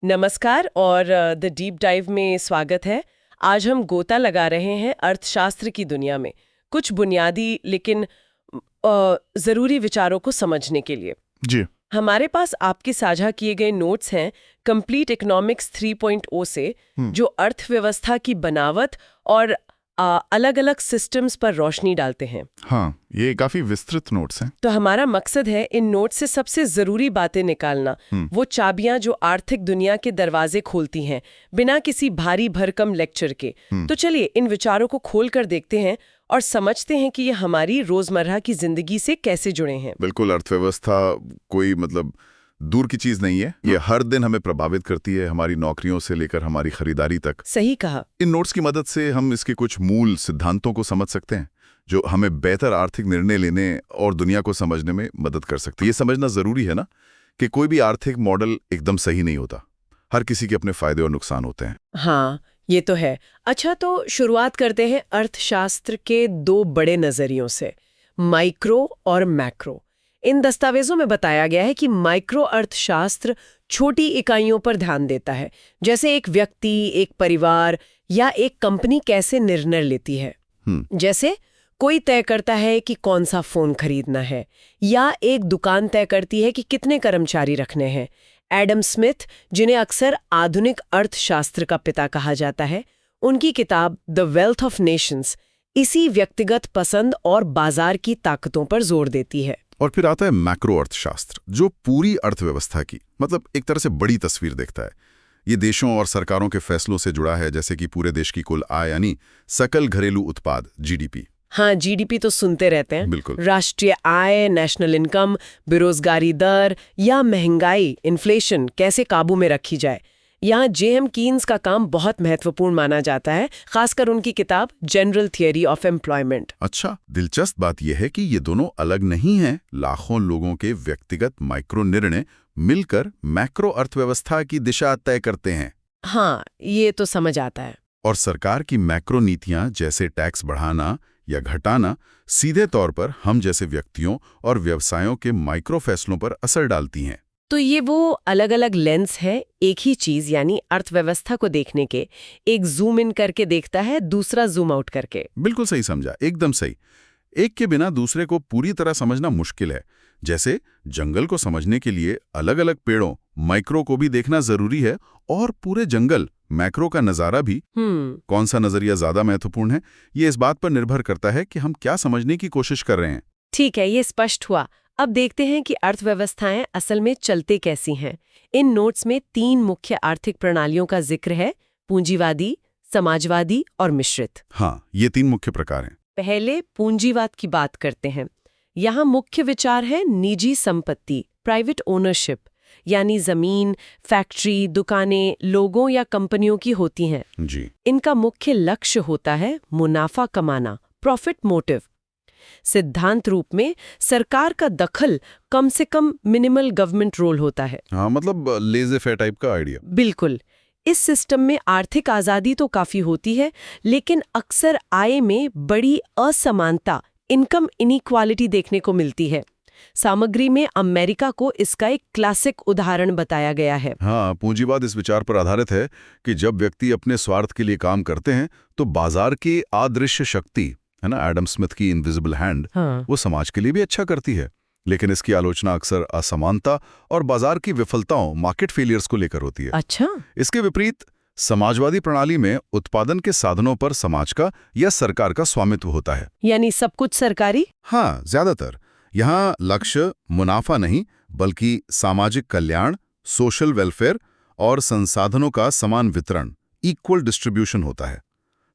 नमस्कार और the deep dive में स्वागत है। आज हम गोता लगा रहे हैं अर्थशास्त्र की दुनिया में कुछ बुनियादी लेकिन ज़रूरी विचारों को समझने के लिए। जी। हमारे पास आपके साझा किए गए नोट्स हैं कंप्लीट इकोनॉमिक्स 3.0 से, जो अर्थव्यवस्था की बनावट और अलग अलग सिस्टम्स पर रोशनी डालते हैं। हाँ, ये काफी विस्तृत नोट्स हैं। तो हमारा मकसद है इन नोट्स से सबसे जरूरी बातें निकालना, वो चाबियां जो आर्थिक दुनिया के दरवाजे खोलती हैं बिना किसी भारी भरकम लेक्चर के। तो चलिए इन विचारों को खोल कर देखते हैं और समझते हैं कि ये हमारी रोजमर्रा की जिंदगी से कैसे जुड़े हैं। बिल्कुल, अर्थव्यवस्था कोई दूर की चीज नहीं है। ये हर दिन हमें प्रभावित करती है, हमारी नौकरियों से लेकर हमारी खरीदारी तक। सही कहा। इन नोट्स की मदद से हम इसके कुछ मूल सिद्धांतों को समझ सकते हैं जो हमें बेहतर आर्थिक निर्णय लेने और दुनिया को समझने में मदद कर सकते हैं। ये समझना जरूरी है ना कि कोई भी आर्थिक मॉडल एकदम सही नहीं होता, हर किसी के अपने फायदे और नुकसान होते हैं। हाँ, ये तो है। अच्छा, तो शुरुआत करते हैं अर्थशास्त्र के दो बड़े नजरियों से, माइक्रो और मैक्रो। इन दस्तावेजों में बताया गया है कि माइक्रो अर्थशास्त्र छोटी इकाइयों पर ध्यान देता है, जैसे एक व्यक्ति, एक परिवार या एक कंपनी कैसे निर्णय लेती है। जैसे कोई तय करता है कि कौन सा फोन खरीदना है, या एक दुकान तय करती है कि कितने कर्मचारी रखने हैं। एडम स्मिथ, जिन्हें अक्सर आधुनिक अर्थशास्त्र का पिता कहा जाता है, उनकी किताब द वेल्थ ऑफ नेशंस इसी व्यक्तिगत पसंद और बाजार की ताकतों पर जोर देती है। और फिर आता है मैक्रो अर्थशास्त्र, जो पूरी अर्थव्यवस्था की एक तरह से बड़ी तस्वीर देखता है। ये देशों और सरकारों के फैसलों से जुड़ा है, जैसे कि पूरे देश की कुल आय यानी सकल घरेलू उत्पाद जीडीपी। हाँ, जीडीपी तो सुनते रहते हैं। बिल्कुल। राष्ट्रीय आय, नेशनल इनकम, बेरोजगारी दर या महंगाई, इन्फ्लेशन कैसे काबू में रखी जाए। यहाँ जेएम कीन्स का काम बहुत महत्वपूर्ण माना जाता है, खासकर उनकी किताब जनरल थियरी ऑफ एम्प्लॉयमेंट। अच्छा, दिलचस्प बात यह है कि ये दोनों अलग नहीं हैं। लाखों लोगों के व्यक्तिगत माइक्रो निर्णय मिलकर मैक्रो अर्थव्यवस्था की दिशा तय करते हैं। हाँ, ये तो समझ आता है। और सरकार की मैक्रो नीतियां, जैसे टैक्स बढ़ाना या घटाना, सीधे तौर पर हम जैसे व्यक्तियों और व्यवसायों के माइक्रो फैसलों पर असर डालती हैं। तो ये वो अलग अलग लेंस है एक ही चीज यानी अर्थव्यवस्था को देखने के। एक जूम इन करके देखता है, दूसरा जूम आउट करके। बिल्कुल सही समझा, एकदम सही। एक के बिना दूसरे को पूरी तरह समझना मुश्किल है। जैसे जंगल को समझने के लिए अलग अलग पेड़ों माइक्रो को भी देखना जरूरी है, और पूरे जंगल मैक्रो का नजारा भी। कौन सा नजरिया ज्यादा महत्वपूर्ण है, ये इस बात पर निर्भर करता है कि हम क्या समझने की कोशिश कर रहे हैं। ठीक है, ये स्पष्ट हुआ। अब देखते हैं कि अर्थव्यवस्थाएं असल में चलते कैसी हैं। इन नोट्स में 3 मुख्य आर्थिक प्रणालियों का जिक्र है, पूंजीवादी, समाजवादी और मिश्रित। हाँ, ये 3 मुख्य प्रकार हैं। पहले पूंजीवाद की बात करते हैं। यहाँ मुख्य विचार है निजी संपत्ति, प्राइवेट ओनरशिप, यानी जमीन, फैक्ट्री, दुकानें लोगों या कंपनियों की होती हैं। जी। इनका मुख्य लक्ष्य होता है मुनाफा कमाना, प्रॉफिट मोटिव। सिद्धांत रूप में सरकार का दखल कम से कम मिनिमल गवर्नमेंट रोल होता है। हाँ, लेज़े फेयर टाइप का आइडिया। बिल्कुल। इस सिस्टम में आर्थिक आजादी तो काफी होती है, लेकिन अक्सर आय में बड़ी असमानता, इनकम इनइक्वालिटी देखने को मिलती है। सामग्री में अमेरिका को इसका एक क्लासिक उदाहरण बताया गया है। हाँ, पूंजीवाद इस विचार पर आधारित है कि जब व्यक्ति अपने स्वार्थ के लिए काम करते हैं तो बाजार की अदृश्य शक्ति है ना, एडम स्मिथ की इनविजिबल हैंड, वो समाज के लिए भी अच्छा करती है। लेकिन इसकी आलोचना अक्सर असमानता और बाजार की विफलताओं, मार्केट फेलियर्स को लेकर होती है। अच्छा। इसके विपरीत समाजवादी प्रणाली में उत्पादन के साधनों पर समाज का या सरकार का स्वामित्व होता है। यानी सब कुछ सरकारी? हाँ, ज्यादातर। यहाँ लक्ष्य मुनाफा नहीं, बल्कि सामाजिक कल्याण, सोशल वेलफेयर और संसाधनों का समान वितरण, इक्वल डिस्ट्रीब्यूशन होता है।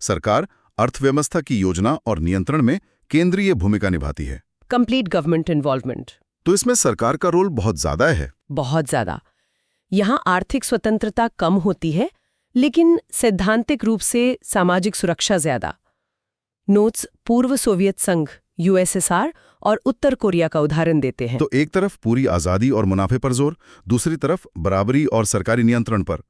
सरकार अर्थव्यवस्था की योजना और नियंत्रण में केंद्रीय भूमिका निभाती है। Complete government involvement. तो इसमें सरकार का रोल बहुत ज्यादा है। बहुत ज्यादा। यहाँ आर्थिक स्वतंत्रता कम होती है, लेकिन सैद्धांतिक रूप से सामाजिक सुरक्षा ज्यादा। नोट्स पूर्व सोवियत संघ, यूएसएसआर और उत्तर कोरिया का उदाहरण देते हैं। तो एक तरफ पूरी आजादी और मुनाफे पर जोर, दूसरी तरफ बराबरी और सरकारी नियंत्रण पर,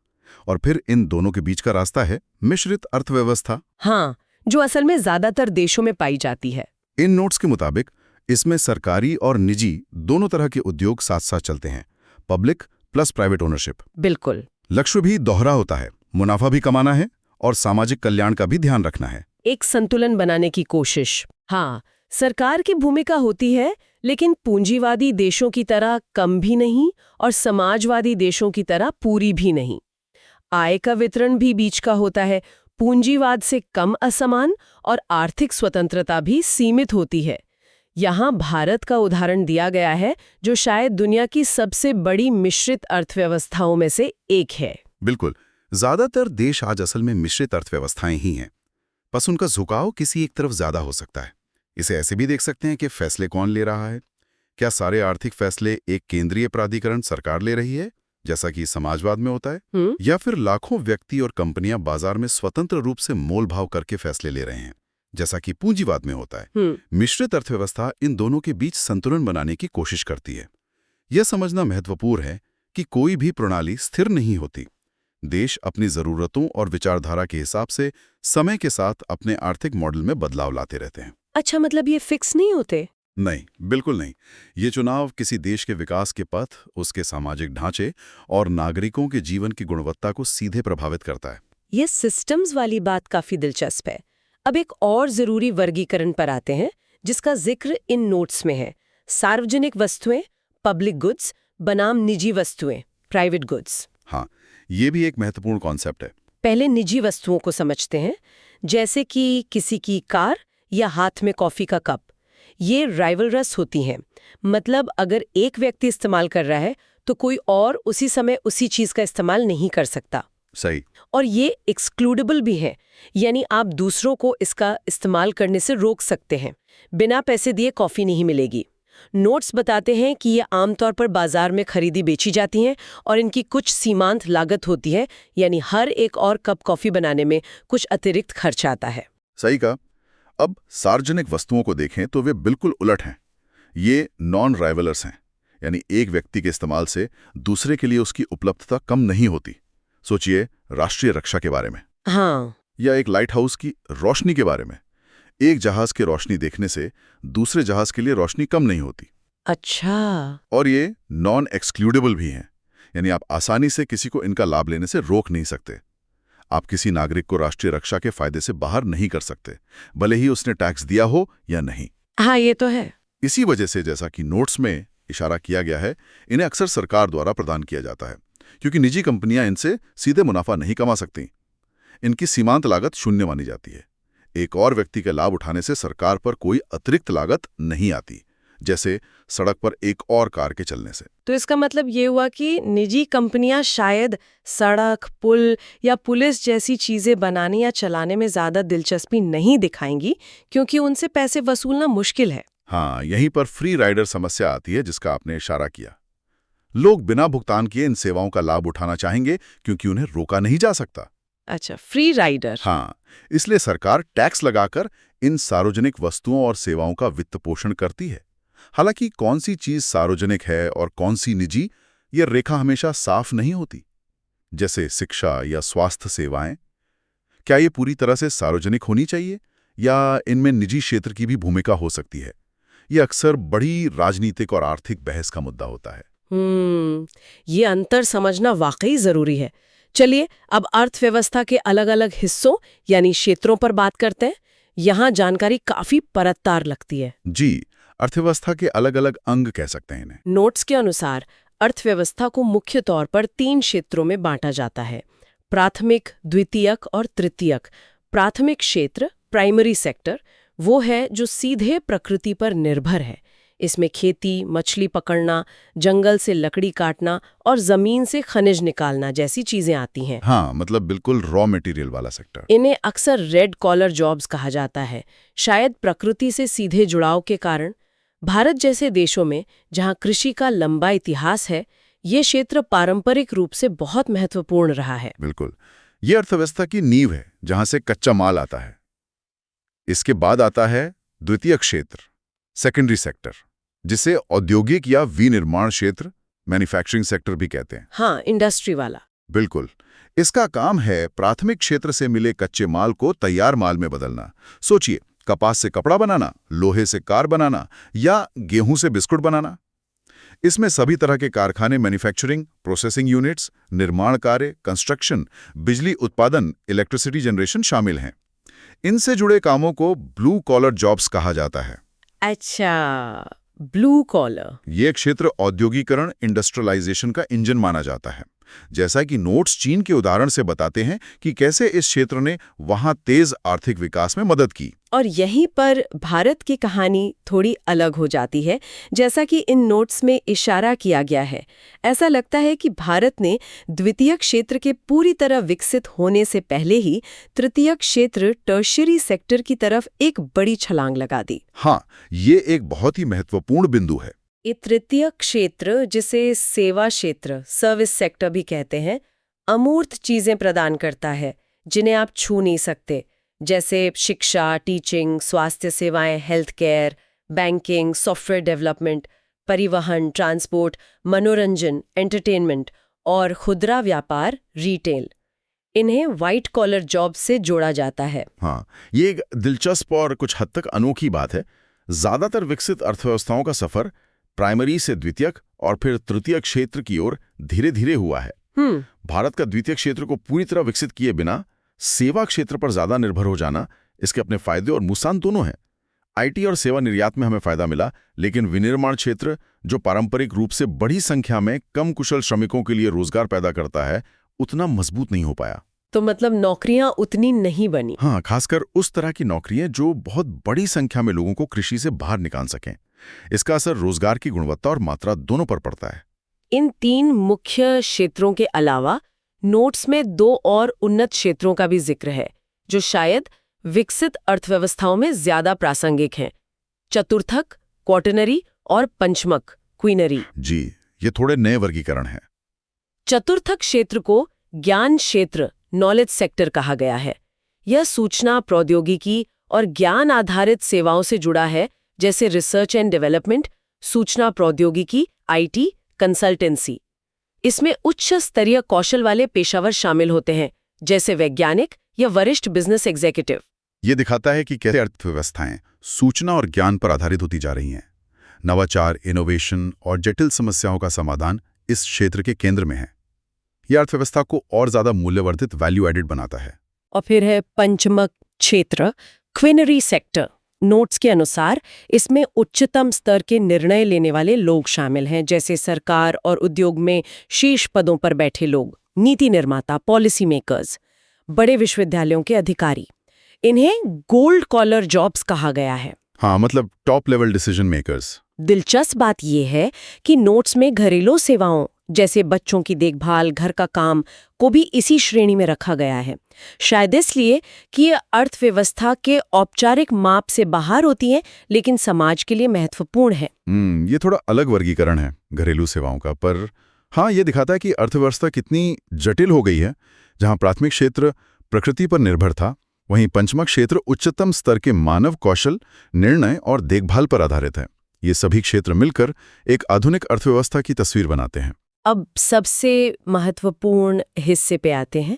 और फिर इन दोनों के बीच का रास्ता है मिश्रित अर्थव्यवस्था। हाँ, जो असल में ज्यादातर देशों में पाई जाती है। इन नोट्स के मुताबिक इसमें सरकारी और निजी दोनों तरह के उद्योग साथ साथ चलते हैं, पब्लिक प्लस प्राइवेट ओनरशिप। बिल्कुल। लक्ष्य भी दोहरा होता है, मुनाफा भी कमाना है और सामाजिक कल्याण का भी ध्यान रखना है। एक संतुलन बनाने की कोशिश। हाँ, सरकार की भूमिका होती है, लेकिन पूंजीवादी देशों की तरह कम भी नहीं और समाजवादी देशों की तरह पूरी भी नहीं। आय का वितरण भी बीच का होता है, पूंजीवाद से कम असमान और आर्थिक स्वतंत्रता भी सीमित होती है। यहाँ भारत का उदाहरण दिया गया है, जो शायद दुनिया की सबसे बड़ी मिश्रित अर्थव्यवस्थाओं में से एक है। बिल्कुल, ज्यादातर देश आज असल में मिश्रित अर्थव्यवस्थाएं ही हैं, बस उनका झुकाव किसी एक तरफ ज्यादा हो सकता है। इसे ऐसे भी देख सकते हैं कि फैसले कौन ले रहा है। क्या सारे आर्थिक फैसले एक केंद्रीय प्राधिकरण सरकार ले रही है, जैसा कि समाजवाद में होता है, या फिर लाखों व्यक्ति और कंपनियां बाजार में स्वतंत्र रूप से मोल भाव करके फैसले ले रहे हैं, जैसा कि पूंजीवाद में होता है। मिश्रित अर्थव्यवस्था इन दोनों के बीच संतुलन बनाने की कोशिश करती है। यह समझना महत्वपूर्ण है कि कोई भी प्रणाली स्थिर नहीं होती। देश अपनी जरूरतों और विचारधारा के हिसाब से समय के साथ अपने आर्थिक मॉडल में बदलाव लाते रहते हैं। अच्छा, मतलब ये फिक्स नहीं होते? नहीं, बिल्कुल नहीं। ये चुनाव किसी देश के विकास के पथ, उसके सामाजिक ढांचे और नागरिकों के जीवन की गुणवत्ता को सीधे प्रभावित करता है। ये सिस्टम्स वाली बात काफी दिलचस्प है। अब एक और जरूरी वर्गीकरण पर आते हैं, जिसका जिक्र इन नोट्स में है। सार्वजनिक वस्तुएं, पब्लिक गुड्स बनाम निजी वस्तुएं, प्राइवेट गुड्स। हाँ, ये भी एक महत्वपूर्ण कॉन्सेप्ट है। पहले निजी वस्तुओं को समझते हैं, जैसे कि किसी की कार या हाथ में कॉफी का कप। ये राइवलरस होती हैं, मतलब अगर एक व्यक्ति इस्तेमाल कर रहा है तो कोई और उसी समय उसी चीज का इस्तेमाल नहीं कर सकता। सही। और ये एक्सक्लूडेबल भी है, यानी आप दूसरों को इसका इस्तेमाल करने से रोक सकते हैं। बिना पैसे दिए कॉफी नहीं मिलेगी। नोट्स बताते हैं कि ये आमतौर पर बाजार में खरीदी बेची जाती हैं और इनकी कुछ सीमांत लागत होती है, यानी हर एक और कप कॉफी बनाने में कुछ अतिरिक्त खर्च आता है। सही कहा। अब सार्वजनिक वस्तुओं को देखें तो वे बिल्कुल उलट हैं। ये नॉन राइवलर्स हैं, यानी एक व्यक्ति के इस्तेमाल से दूसरे के लिए उसकी उपलब्धता कम नहीं होती। सोचिए राष्ट्रीय रक्षा के बारे में। हाँ। या एक लाइट हाउस की रोशनी के बारे में। एक जहाज की रोशनी देखने से दूसरे जहाज के लिए रोशनी कम नहीं होती। अच्छा। और ये नॉन एक्सक्लूडेबल भी हैं, यानी आप आसानी से किसी को इनका लाभ लेने से रोक नहीं सकते। आप किसी नागरिक को राष्ट्रीय रक्षा के फायदे से बाहर नहीं कर सकते, भले ही उसने टैक्स दिया हो या नहीं। हाँ, ये तो है। इसी वजह से, जैसा कि नोट्स में इशारा किया गया है, इन्हें अक्सर सरकार द्वारा प्रदान किया जाता है, क्योंकि निजी कंपनियां इनसे सीधे मुनाफा नहीं कमा सकती। इनकी सीमांत लागत शून्य मानी जाती है। एक और व्यक्ति का लाभ उठाने से सरकार पर कोई अतिरिक्त लागत नहीं आती, जैसे सड़क पर एक और कार के चलने से। तो इसका मतलब ये हुआ कि निजी कंपनियां शायद सड़क, पुल या पुलिस जैसी चीजें बनाने या चलाने में ज्यादा दिलचस्पी नहीं दिखाएंगी, क्योंकि उनसे पैसे वसूलना मुश्किल है। हाँ, यहीं पर फ्री राइडर समस्या आती है, जिसका आपने इशारा किया। लोग बिना भुगतान किए इन सेवाओं का लाभ उठाना चाहेंगे, क्योंकि उन्हें रोका नहीं जा सकता। अच्छा, फ्री राइडर। हाँ, इसलिए सरकार टैक्स लगाकर इन सार्वजनिक वस्तुओं और सेवाओं का वित्त पोषण करती है। हालांकि कौन सी चीज सार्वजनिक है और कौन सी निजी, यह रेखा हमेशा साफ नहीं होती। जैसे शिक्षा या स्वास्थ्य सेवाएं, क्या ये पूरी तरह से सार्वजनिक होनी चाहिए या इनमें निजी क्षेत्र की भी भूमिका हो सकती है? यह अक्सर बड़ी राजनीतिक और आर्थिक बहस का मुद्दा होता है। ये अंतर समझना वाकई जरूरी है। चलिए अब अर्थव्यवस्था के अलग अलग हिस्सों यानी क्षेत्रों पर बात करते हैं। यहाँ जानकारी काफी परतदार लगती है। जी, अर्थव्यवस्था के अलग अलग अंग कह सकते हैं इन्हें। नोट्स के अनुसार अर्थव्यवस्था को मुख्य तौर पर 3 क्षेत्रों में बांटा जाता है: प्राथमिक, द्वितीयक और तृतीयक। प्राथमिक क्षेत्र, प्राइमरी सेक्टर, वो है जो सीधे प्रकृति पर निर्भर है। इसमें खेती, मछली पकड़ना, जंगल से लकड़ी काटना और जमीन से खनिज निकालना जैसी चीजें आती हैं। हाँ, मतलब बिल्कुल रॉ मटेरियल वाला सेक्टर। इन्हें अक्सर रेड कॉलर जॉब्स कहा जाता है। शायद प्रकृति से सीधे जुड़ाव के कारण भारत जैसे देशों में, जहां कृषि का लंबा इतिहास है, ये क्षेत्र पारंपरिक रूप से बहुत महत्वपूर्ण रहा है। बिल्कुल, ये अर्थव्यवस्था की नींव है, जहां से कच्चा माल आता है। इसके बाद आता है द्वितीयक क्षेत्र, सेकेंडरी सेक्टर, जिसे औद्योगिक या विनिर्माण क्षेत्र, मैन्युफैक्चरिंग सेक्टर भी कहते हैं। हाँ, इंडस्ट्री वाला। बिल्कुल, इसका काम है प्राथमिक क्षेत्र से मिले कच्चे माल को तैयार माल में बदलना। सोचिए, कपास से कपड़ा बनाना, लोहे से कार बनाना या गेहूं से बिस्कुट बनाना। इसमें सभी तरह के कारखाने, मैन्युफैक्चरिंग, प्रोसेसिंग यूनिट्स, निर्माण कार्य, कंस्ट्रक्शन, बिजली उत्पादन, इलेक्ट्रिसिटी जनरेशन शामिल हैं। इनसे जुड़े कामों को ब्लू कॉलर जॉब्स कहा जाता है। अच्छा, ब्लू कॉलर। ये क्षेत्र औद्योगिकरण, इंडस्ट्रियलाइजेशन का इंजन माना जाता है। जैसा कि नोट्स चीन के उदाहरण से बताते हैं कि कैसे इस क्षेत्र ने वहां तेज आर्थिक विकास में मदद की। और यहीं पर भारत की कहानी थोड़ी अलग हो जाती है, जैसा कि इन नोट्स में इशारा किया गया है। ऐसा लगता है कि भारत ने द्वितीय क्षेत्र के पूरी तरह विकसित होने से पहले ही तृतीय क्षेत्र, टर्शियरी सेक्टर की तरफ एक बड़ी छलांग लगा दी। हाँ, ये एक बहुत ही महत्वपूर्ण बिंदु है। ये तृतीय क्षेत्र, जिसे सेवा क्षेत्र, सर्विस सेक्टर भी कहते हैं, अमूर्त चीजें प्रदान करता है जिन्हें आप छू नहीं सकते, जैसे शिक्षा, टीचिंग, स्वास्थ्य सेवाएं, health care, banking, software development, परिवहन, ट्रांसपोर्ट, मनोरंजन, एंटरटेनमेंट और खुदरा व्यापार, रिटेल। इन्हें व्हाइट कॉलर जॉब से जोड़ा जाता है। हाँ, ये एक दिलचस्प और कुछ हद तक अनोखी बात है। ज्यादातर विकसित अर्थव्यवस्थाओं का सफर प्राइमरी से द्वितीयक और फिर तृतीय क्षेत्र की ओर धीरे धीरे हुआ है। भारत का द्वितीय क्षेत्र को पूरी तरह विकसित किए बिना सेवा क्षेत्र पर ज्यादा निर्भर हो जाना, इसके अपने फायदे और नुकसान दोनों हैं। आईटी और सेवा निर्यात में हमें फायदा मिला, लेकिन विनिर्माण क्षेत्र, जो पारंपरिक रूप से बड़ी संख्या में कम कुशल श्रमिकों के लिए रोजगार पैदा करता है, उतना मजबूत नहीं हो पाया। तो मतलब नौकरियां उतनी नहीं बनी। हाँ, खासकर उस तरह की नौकरियां जो बहुत बड़ी संख्या में लोगों को कृषि से बाहर निकाल सकें। इसका असर रोजगार की गुणवत्ता और मात्रा दोनों पर पड़ता है। इन 3 मुख्य क्षेत्रों के अलावा नोट्स में 2 और उन्नत क्षेत्रों का भी जिक्र है, जो शायद विकसित अर्थव्यवस्थाओं में ज्यादा प्रासंगिक हैं। चतुर्थक, क्वाटरनरी और पंचमक, क्वीनरी। जी, ये थोड़े नए वर्गीकरण हैं। चतुर्थक क्षेत्र को ज्ञान क्षेत्र, नॉलेज सेक्टर कहा गया है। यह सूचना प्रौद्योगिकी और ज्ञान आधारित सेवाओं से जुड़ा है, जैसे रिसर्च एंड डेवलपमेंट, सूचना प्रौद्योगिकी, आईटी, कंसल्टेंसी। इसमें उच्च स्तरीय कौशल वाले पेशावर शामिल होते हैं, जैसे वैज्ञानिक या वरिष्ठ बिजनेस एग्जीक्यूटिव। ये दिखाता है कि कैसे अर्थव्यवस्थाएं सूचना और ज्ञान पर आधारित होती जा रही हैं। नवाचार, इनोवेशन और जटिल समस्याओं का समाधान इस क्षेत्र के केंद्र में है। यह अर्थव्यवस्था को और ज्यादा मूल्यवर्धित, वैल्यू एडेड बनाता है। और फिर है पंचमक क्षेत्र, क्वीनरी सेक्टर। नोट्स के अनुसार इसमें उच्चतम स्तर के निर्णय लेने वाले लोग शामिल हैं, जैसे सरकार और उद्योग में शीर्ष पदों पर बैठे लोग, नीति निर्माता, पॉलिसी मेकर्स, बड़े विश्वविद्यालयों के अधिकारी। इन्हें गोल्ड कॉलर जॉब्स कहा गया है। हाँ, मतलब टॉप लेवल डिसीजन मेकर्स। दिलचस्प बात यह है कि नोट्स में घरेलू सेवाओं जैसे बच्चों की देखभाल, घर का काम को भी इसी श्रेणी में रखा गया है, शायद इसलिए कि ये अर्थव्यवस्था के औपचारिक माप से बाहर होती हैं, लेकिन समाज के लिए महत्वपूर्ण है। ये थोड़ा अलग वर्गीकरण है घरेलू सेवाओं का, पर हाँ, ये दिखाता है कि अर्थव्यवस्था कितनी जटिल हो गई है। जहाँ प्राथमिक क्षेत्र प्रकृति पर निर्भर था, वहीं पंचमक क्षेत्र उच्चतम स्तर के मानव कौशल, निर्णय और देखभाल पर आधारित है। ये सभी क्षेत्र मिलकर एक आधुनिक अर्थव्यवस्था की तस्वीर बनाते हैं। अब सबसे महत्वपूर्ण हिस्से पे आते हैं।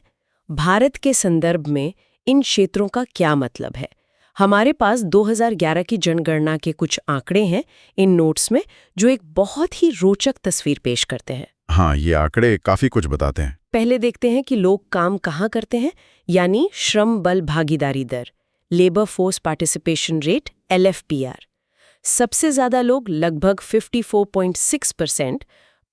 भारत के संदर्भ में इन क्षेत्रों का क्या मतलब है? हमारे पास 2011 की जनगणना के कुछ आंकड़े हैं इन नोट्स में, जो एक बहुत ही रोचक तस्वीर पेश करते हैं। हाँ, ये आंकड़े काफी कुछ बताते हैं। पहले देखते हैं कि लोग काम कहाँ करते हैं, यानी श्रम बल भागीदारी दर, labour force participation rate, LFPR। सबसे ज्यादा लोग, लगभग 54.6%,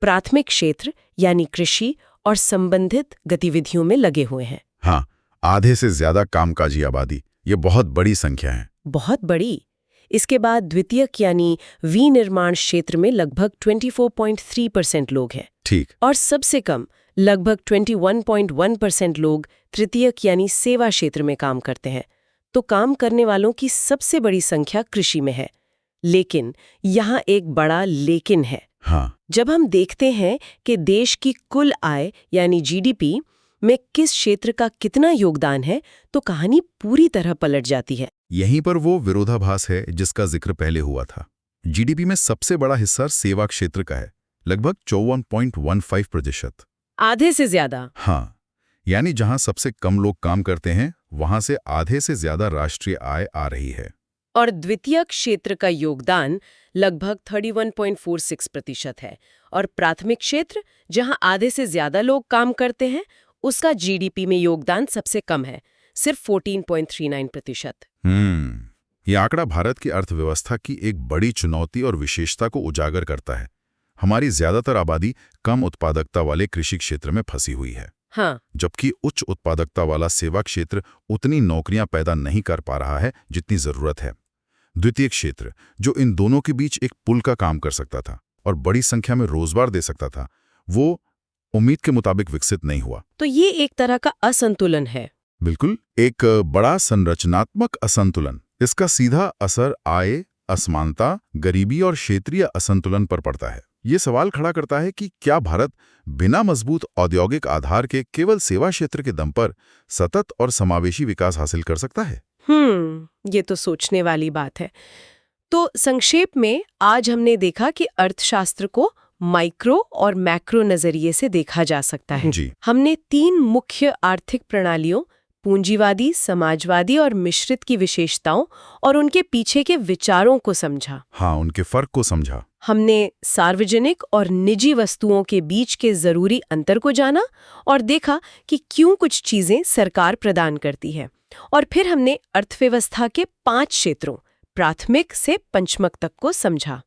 प्राथमिक क्षेत्र यानी कृषि और संबंधित गतिविधियों में लगे हुए हैं। हाँ, आधे से ज्यादा कामकाजी आबादी, ये बहुत बड़ी संख्या है। बहुत बड़ी। इसके बाद द्वितीयक यानी विनिर्माण क्षेत्र में लगभग 24.3% लोग हैं। ठीक। और सबसे कम, लगभग 21.1% लोग तृतीयक यानी सेवा क्षेत्र में काम करते हैं। तो काम करने वालों की सबसे बड़ी संख्या कृषि में है। लेकिन यहाँ एक बड़ा लेकिन है। हाँ। जब हम देखते हैं कि देश की कुल आय यानी GDP में किस क्षेत्र का कितना योगदान है, तो कहानी पूरी तरह पलट जाती है। यहीं पर वो विरोधाभास है जिसका जिक्र पहले हुआ था। GDP में सबसे बड़ा हिस्सा सेवा क्षेत्र का है, लगभग 54.15%। आधे से ज्यादा। हाँ, यानी जहां सबसे कम लोग काम करते हैं, वहां से आधे से ज्यादा राष्ट्रीय आय आ रही है। और द्वितीयक क्षेत्र का योगदान लगभग 31.46% है और प्राथमिक क्षेत्र, जहां आधे से ज्यादा लोग काम करते हैं, उसका जीडीपी में योगदान सबसे कम है, सिर्फ 14.39%। ये आंकड़ा भारत की अर्थव्यवस्था की एक बड़ी चुनौती और विशेषता को उजागर करता है। हमारी ज्यादातर आबादी कम उत्पादकता वाले कृषि क्षेत्र में फंसी हुई है। हाँ, जबकि उच्च उत्पादकता वाला सेवा क्षेत्र उतनी नौकरियां पैदा नहीं कर पा रहा है जितनी जरूरत है। द्वितीय क्षेत्र, जो इन दोनों के बीच एक पुल का काम कर सकता था और बड़ी संख्या में रोजगार दे सकता था, वो उम्मीद के मुताबिक विकसित नहीं हुआ। तो ये एक तरह का असंतुलन है। बिल्कुल, एक बड़ा संरचनात्मक असंतुलन। इसका सीधा असर आय असमानता, गरीबी और क्षेत्रीय असंतुलन पर पड़ता है। ये सवाल खड़ा करता है कि क्या भारत बिना मजबूत औद्योगिक आधार के केवल सेवा क्षेत्र के दम पर सतत और समावेशी विकास हासिल कर सकता है? ये तो सोचने वाली बात है। तो संक्षेप में आज हमने देखा कि अर्थशास्त्र को माइक्रो और मैक्रो नजरिए से देखा जा सकता है। जी। हमने 3 मुख्य आर्थिक प्रणालियों, पूंजीवादी, समाजवादी और मिश्रित की विशेषताओं और उनके पीछे के विचारों को समझा। हाँ, उनके फर्क को समझा। हमने सार्वजनिक और निजी वस्तुओं के बीच के जरूरी अंतर को जाना और देखा कि क्यों कुछ चीजें सरकार प्रदान करती है। और फिर हमने अर्थव्यवस्था के 5 क्षेत्रों, प्राथमिक से पंचमक तक को समझा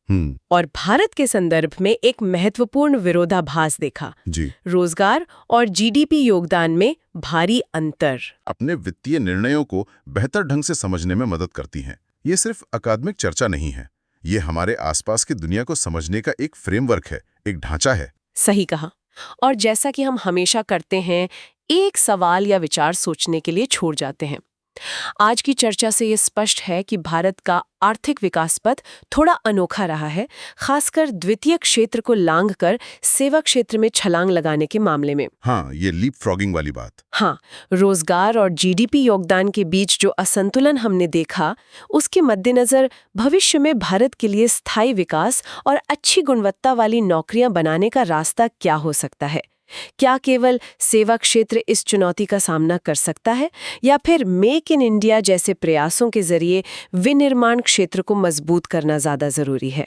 और भारत के संदर्भ में एक महत्वपूर्ण विरोधाभास देखा। जी। रोजगार और जीडीपी योगदान में भारी अंतर अपने वित्तीय निर्णयों को बेहतर ढंग से समझने में मदद करती हैं। ये सिर्फ अकादमिक चर्चा नहीं है, ये हमारे आसपास की दुनिया को समझने का एक फ्रेमवर्क है, एक ढांचा है। सही कहा। और जैसा कि हम हमेशा करते हैं, एक सवाल या विचार सोचने के लिए छोड़ जाते हैं। आज की चर्चा से ये स्पष्ट है कि भारत का आर्थिक विकास पथ थोड़ा अनोखा रहा है, खासकर द्वितीय क्षेत्र को लांघकर सेवा क्षेत्र में छलांग लगाने के मामले में। हाँ, ये लीप फ्रॉगिंग वाली बात। हाँ, रोजगार और जीडीपी योगदान के बीच जो असंतुलन हमने देखा, उसके मद्देनजर भविष्य में भारत के लिए स्थायी विकास और अच्छी गुणवत्ता वाली नौकरियां बनाने का रास्ता क्या हो सकता है? क्या केवल सेवा क्षेत्र इस चुनौती का सामना कर सकता है, या फिर मेक इन इंडिया जैसे प्रयासों के जरिए विनिर्माण क्षेत्र को मजबूत करना ज्यादा जरूरी है?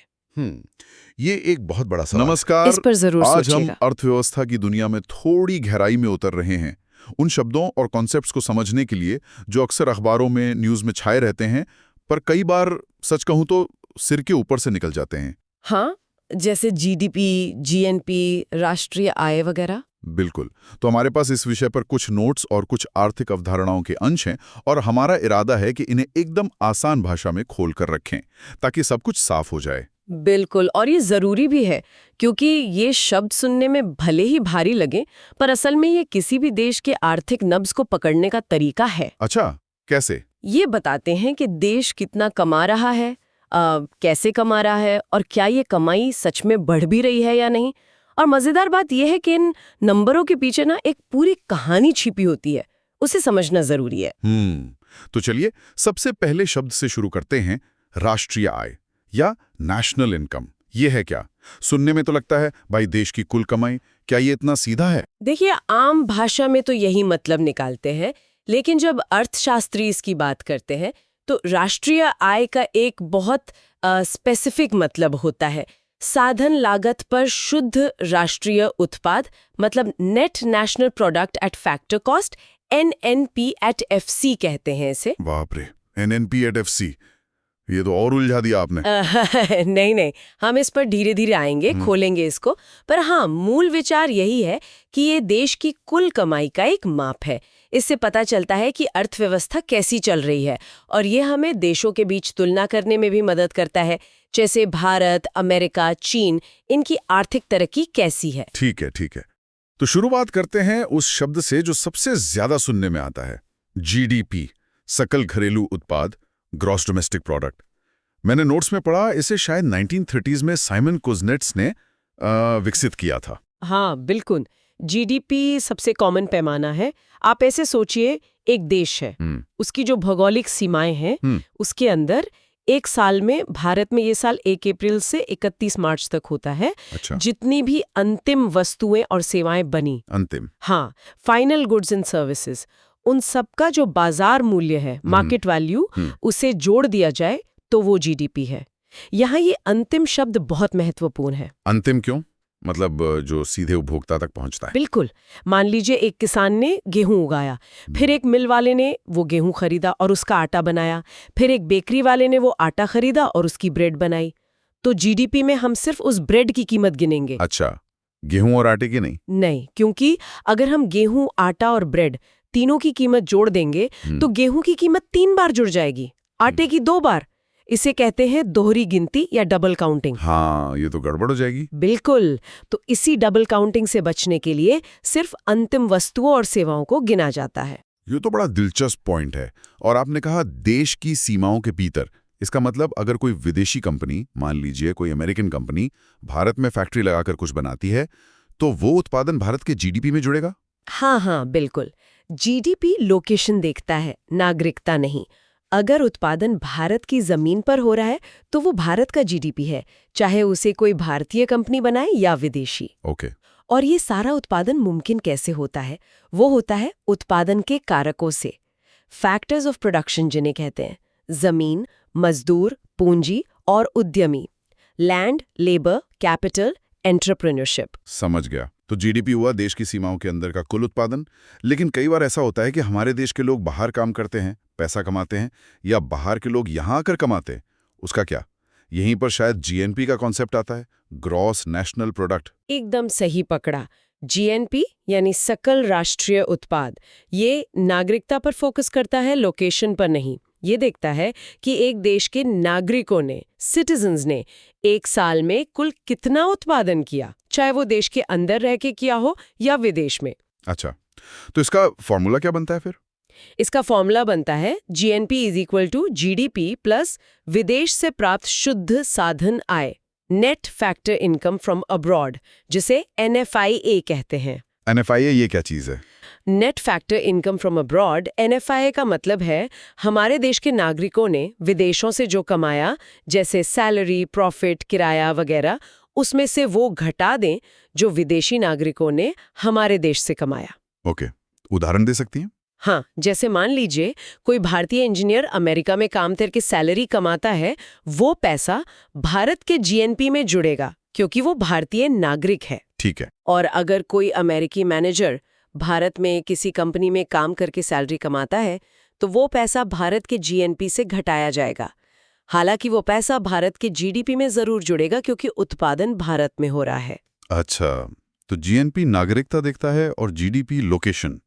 ये एक बहुत बड़ा सवाल। नमस्कार, इस पर जरूर आज हम सोचिएगा। अर्थव्यवस्था की दुनिया में थोड़ी गहराई में उतर रहे हैं, उन शब्दों और कॉन्सेप्ट्स को समझने के लिए जो अक्सर अखबारों में, न्यूज में छाए रहते हैं, पर कई बार सच कहूं तो सिर के ऊपर से निकल जाते हैं। हाँ, जैसे जीडीपी, जीएनपी, राष्ट्रीय आय वगैरह। बिल्कुल। तो हमारे पास इस विषय पर कुछ नोट्स और कुछ आर्थिक अवधारणाओं के अंश हैं और हमारा इरादा है कि इन्हें एकदम आसान भाषा में खोल कर रखें ताकि सब कुछ साफ हो जाए। बिल्कुल, और ये जरूरी भी है क्योंकि ये शब्द सुनने में भले ही भारी लगे, पर असल में ये किसी भी देश के आर्थिक नब्ज को पकड़ने का तरीका है। अच्छा, कैसे? ये बताते हैं कि देश कितना कमा रहा है, कैसे कमा रहा है और क्या ये कमाई सच में बढ़ भी रही है या नहीं। और मजेदार बात यह है कि इन नंबरों के पीछे ना एक पूरी कहानी छिपी होती है, उसे समझना जरूरी है। तो चलिए सबसे पहले शब्द से शुरू करते हैं, राष्ट्रीय आय या नेशनल इनकम। ये है क्या? सुनने में तो लगता है भाई देश की कुल कमाई। क्या ये इतना सीधा है? देखिए, आम भाषा में तो यही मतलब निकालते हैं, लेकिन जब अर्थशास्त्री इसकी बात करते हैं तो राष्ट्रीय आय का एक बहुत स्पेसिफिक मतलब होता है। साधन लागत पर शुद्ध राष्ट्रीय उत्पाद, मतलब net national product at factor cost, NNP at FC कहते हैं इसे। बाप रे, NNP एट FC, ये तो और उलझा दिया आपने। नहीं, हम इस पर धीरे धीरे आएंगे, खोलेंगे इसको। पर हाँ, मूल विचार यही है कि ये देश की कुल कमाई का एक माप है। इससे पता चलता है कि अर्थव्यवस्था कैसी चल रही है और ये हमें देशों के बीच तुलना करने में भी मदद करता है, जैसे भारत, अमेरिका, चीन, इनकी आर्थिक तरक्की कैसी है। ठीक है। तो शुरुआत करते हैं उस शब्द से जो सबसे ज्यादा सुनने में आता है, GDP, सकल घरेलू उत्पाद, ग्रॉस डोमेस्टिक प्रोडक्ट। मैंने नोट्स में पढ़ा इसे शायद 1930s में साइमन कुजनेट्स ने विकसित किया था। हाँ, बिल्कुल। जीडीपी सबसे कॉमन पैमाना है। आप ऐसे सोचिए, एक देश है, उसकी जो भौगोलिक सीमाएं हैं, उसके अंदर एक साल में, भारत में ये साल 1 अप्रैल से 31 मार्च तक होता है। अच्छा। जितनी भी अंतिम वस्तुएं और सेवाएं बनी, अंतिम, हाँ, फाइनल गुड्स एंड सर्विसेज, उन सब का जो बाजार मूल्य है, मार्केट वैल्यू, उसे जोड़ दिया जाए तो वो जीडीपी है। यहाँ ये अंतिम शब्द बहुत महत्वपूर्ण है। अंतिम क्यों? मतलब जो सीधे उपभोक्ता तक पहुंचता है। बिल्कुल। मान लीजिए एक किसान ने गेहूं उगाया, फिर एक मिल वाले ने वो गेहूं खरीदा और उसका आटा बनाया, फिर एक बेकरी वाले ने वो आटा खरीदा और उसकी ब्रेड बनाई। तो जीडीपी में हम सिर्फ उस ब्रेड की कीमत गिनेंगे। अच्छा, गेहूं और आटे की नहीं? नहीं, क्योंकि अगर हम गेहूं, आटा और ब्रेड तीनों की कीमत जोड़ देंगे तो गेहूं की कीमत 3 बार जुड़ जाएगी, आटे की 2 बार। इसे कहते हैं दोहरी गिनती या डबल काउंटिंग। हाँ, ये तो गड़बड़ हो जाएगी। बिल्कुल। तो इसी डबल काउंटिंग से बचने के लिए सिर्फ अंतिम वस्तुओं और सेवाओं को गिना जाता है। ये तो बड़ा दिलचस्प पॉइंट है। और आपने कहा देश की सीमाओं के भीतर। इसका मतलब अगर कोई विदेशी कंपनी, मान लीजिए कोई अमेरिकन कंपनी, भारत में फैक्ट्री लगाकर कुछ बनाती है, तो वो उत्पादन भारत के जीडीपी में जुड़ेगा? हाँ, बिल्कुल। जीडीपी लोकेशन देखता है, नागरिकता नहीं। अगर उत्पादन भारत की जमीन पर हो रहा है तो वो भारत का जीडीपी है, चाहे उसे कोई भारतीय कंपनी बनाए या विदेशी। ओके। और ये सारा उत्पादन मुमकिन कैसे होता है? वो होता है उत्पादन के कारकों से, फैक्टर्स ऑफ प्रोडक्शन जिन्हें कहते हैं। जमीन, मजदूर, पूंजी और उद्यमी। Land, labour, capital, entrepreneurship. समझ गया। तो जीडीपी हुआ देश की सीमाओं के अंदर का कुल उत्पादन। लेकिन कई बार ऐसा होता है कि हमारे देश के लोग बाहर काम करते हैं, पैसा कमाते हैं, या बाहर के लोग यहाँ आकर कमाते हैं। उसका क्या? यहीं पर शायद जीएनपी का कॉन्सेप्ट आता है, ग्रॉस नेशनल प्रोडक्ट। एकदम सही पकड़ा। जीएनपी यानी सकल राष्ट्रीय उत्पाद, ये नागरिकता पर फोकस करता है, लोकेशन पर नहीं। ये देखता है कि एक देश के नागरिकों ने, सिटीजन्स ने, एक साल में कुल कितना उत्पादन किया, चाहे वो देश के अंदर रह के किया हो या विदेश में। अच्छा, तो इसका फॉर्मूला क्या बनता है फिर? इसका फॉर्मूला बनता है GNP is equal to GDP plus विदेश से प्राप्त शुद्ध साधन आय, net factor income from abroad, जिसे एनएफआईए कहते हैं। एनएफआईए ये क्या चीज है? Net factor income from abroad, NFIA का मतलब है हमारे देश के नागरिकों ने विदेशों से जो कमाया, जैसे सैलरी, प्रॉफिट, किराया वगैरह, उसमें से वो घटा दें जो विदेशी नागरिकों ने हमारे देश से कमाया। ओके, उदाहरण दे सकती हैं? हाँ, जैसे मान लीजिए कोई भारतीय इंजीनियर अमेरिका में काम करके सैलरी कमाता है, वो पैसा भारत के जीएनपी में जुड़ेगा क्योंकि वो भारतीय नागरिक है। ठीक है। और अगर कोई अमेरिकी मैनेजर भारत में किसी कंपनी में काम करके सैलरी कमाता है, तो वो पैसा भारत के जीएनपी से घटाया जाएगा। हालांकि वो पैसा भारत के जीडीपी में जरूर जुड़ेगा क्योंकि उत्पादन भारत में हो रहा है। अच्छा, तो जीएनपी नागरिकता देखता है और जीडीपी लोकेशन।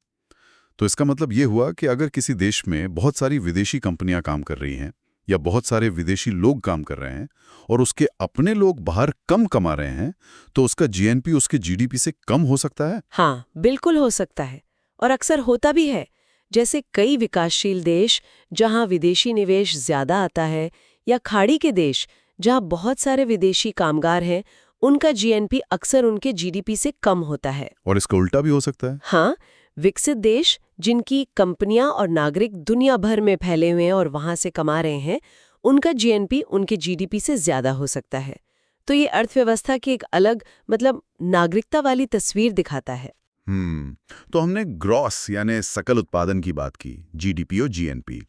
तो इसका मतलब ये हुआ कि अगर किसी देश में बहुत सारी विदेशी कंपनियां काम कर रही हैं या बहुत सारे विदेशी लोग काम कर रहे हैं और उसके अपने लोग बाहर कम कमा रहे हैं, तो उसका जीएनपी उसके जीडीपी से कम हो सकता है? हाँ, बिल्कुल हो सकता है, और अक्सर होता भी है। जैसे कई विकासशील देश जहां विदेशी निवेश ज्यादा आता है, या खाड़ी के देश जहां बहुत सारे विदेशी कामगार हैं, उनका जीएनपी अक्सर उनके जीडीपी से कम होता है। और इसका उल्टा भी हो सकता है? हाँ, विकसित देश जिनकी कंपनियां और नागरिक दुनिया भर में फैले हुए हैं और वहां से कमा रहे हैं, उनका जीएनपी उनके जीडीपी से ज्यादा हो सकता है। तो ये अर्थव्यवस्था की एक अलग, मतलब नागरिकता वाली तस्वीर दिखाता है। तो हमने ग्रॉस यानी सकल उत्पादन की बात की, जीडीपी और जीएनपी।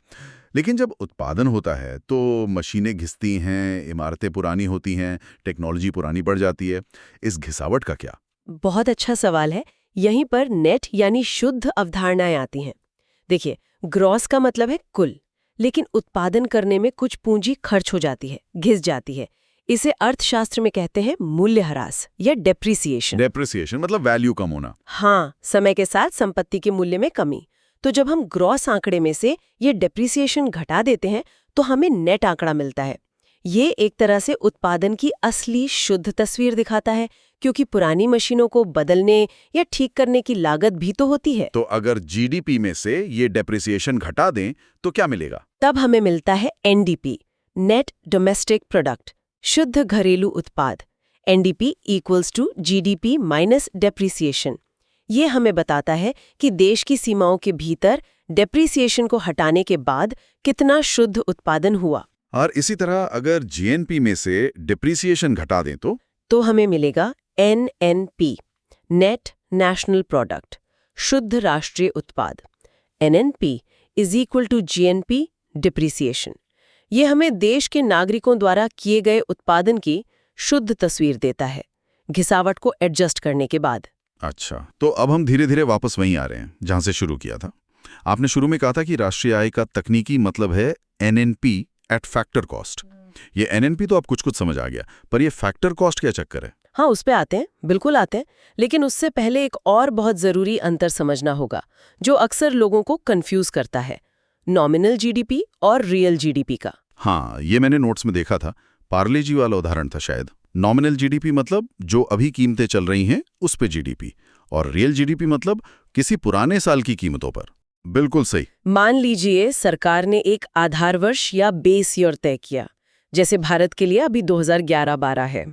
लेकिन जब उत्पादन होता है तो मशीनें घिसती हैं, इमारतें पुरानी होती हैं, टेक्नोलॉजी पुरानी बढ़ जाती है। इस घिसावट का क्या? बहुत अच्छा सवाल है। यहीं पर नेट यानी शुद्ध अवधारणाएं आती हैं। देखिए, ग्रॉस का मतलब है कुल, लेकिन उत्पादन करने में कुछ पूंजी खर्च हो जाती है, घिस जाती है। इसे अर्थशास्त्र में कहते हैं मूल्यह्रास या डेप्रिसिएशन। डेप्रिसिएशन मतलब वैल्यू कम होना। हाँ, समय के साथ संपत्ति के मूल्य में कमी। तो जब हम ग्रॉस आंकड़े में से ये डेप्रिसिएशन घटा देते हैं तो हमें नेट आंकड़ा मिलता है। ये एक तरह से उत्पादन की असली शुद्ध तस्वीर दिखाता है, क्योंकि पुरानी मशीनों को बदलने या ठीक करने की लागत भी तो होती है। तो अगर जीडीपी में से ये डेप्रिसिएशन घटा दें तो क्या मिलेगा? तब हमें मिलता है एनडीपी, नेट डोमेस्टिक प्रोडक्ट, शुद्ध घरेलू उत्पाद। NDP equals to GDP minus depreciation. ये हमें बताता है कि देश की सीमाओं के भीतर डेप्रिसिएशन को हटाने के बाद कितना शुद्ध उत्पादन हुआ। और इसी तरह अगर जीएनपी में से डिप्रिसिएशन घटा दें तो हमें मिलेगा एनएनपी, नेट नेशनल प्रोडक्ट, शुद्ध राष्ट्रीय उत्पाद। NNP is equal to GNP depreciation. ये हमें देश के नागरिकों द्वारा किए गए उत्पादन की शुद्ध तस्वीर देता है, घिसावट को एडजस्ट करने के बाद। अच्छा, तो अब हम धीरे धीरे वापस वहीं आ रहे हैं जहां से शुरू किया था। आपने शुरू में कहा था कि राष्ट्रीय आय का तकनीकी मतलब है एनएनपी एट फैक्टर कॉस्ट। ये एनएनपी तो अब कुछ समझ आ गया, पर ये फैक्टर कॉस्ट क्या चक्कर है? हाँ, उस पे आते हैं, बिल्कुल आते हैं। लेकिन उससे पहले एक और बहुत जरूरी अंतर समझना होगा जो अक्सर लोगों को कंफ्यूज करता है, नॉमिनल जीडीपी और रियल जीडीपी का। हाँ, ये मैंने नोट्स में देखा था, पार्ले जी वाला उदाहरण था शायद। नॉमिनल जीडीपी मतलब जो अभी कीमतें चल रही हैं उस पे जीडीपी, और रियल जीडीपी मतलब किसी पुराने साल की कीमतों पर। बिल्कुल सही। मान लीजिए सरकार ने एक आधार वर्ष या बेस ईयर तय किया, जैसे भारत के लिए अभी 2011-12 है।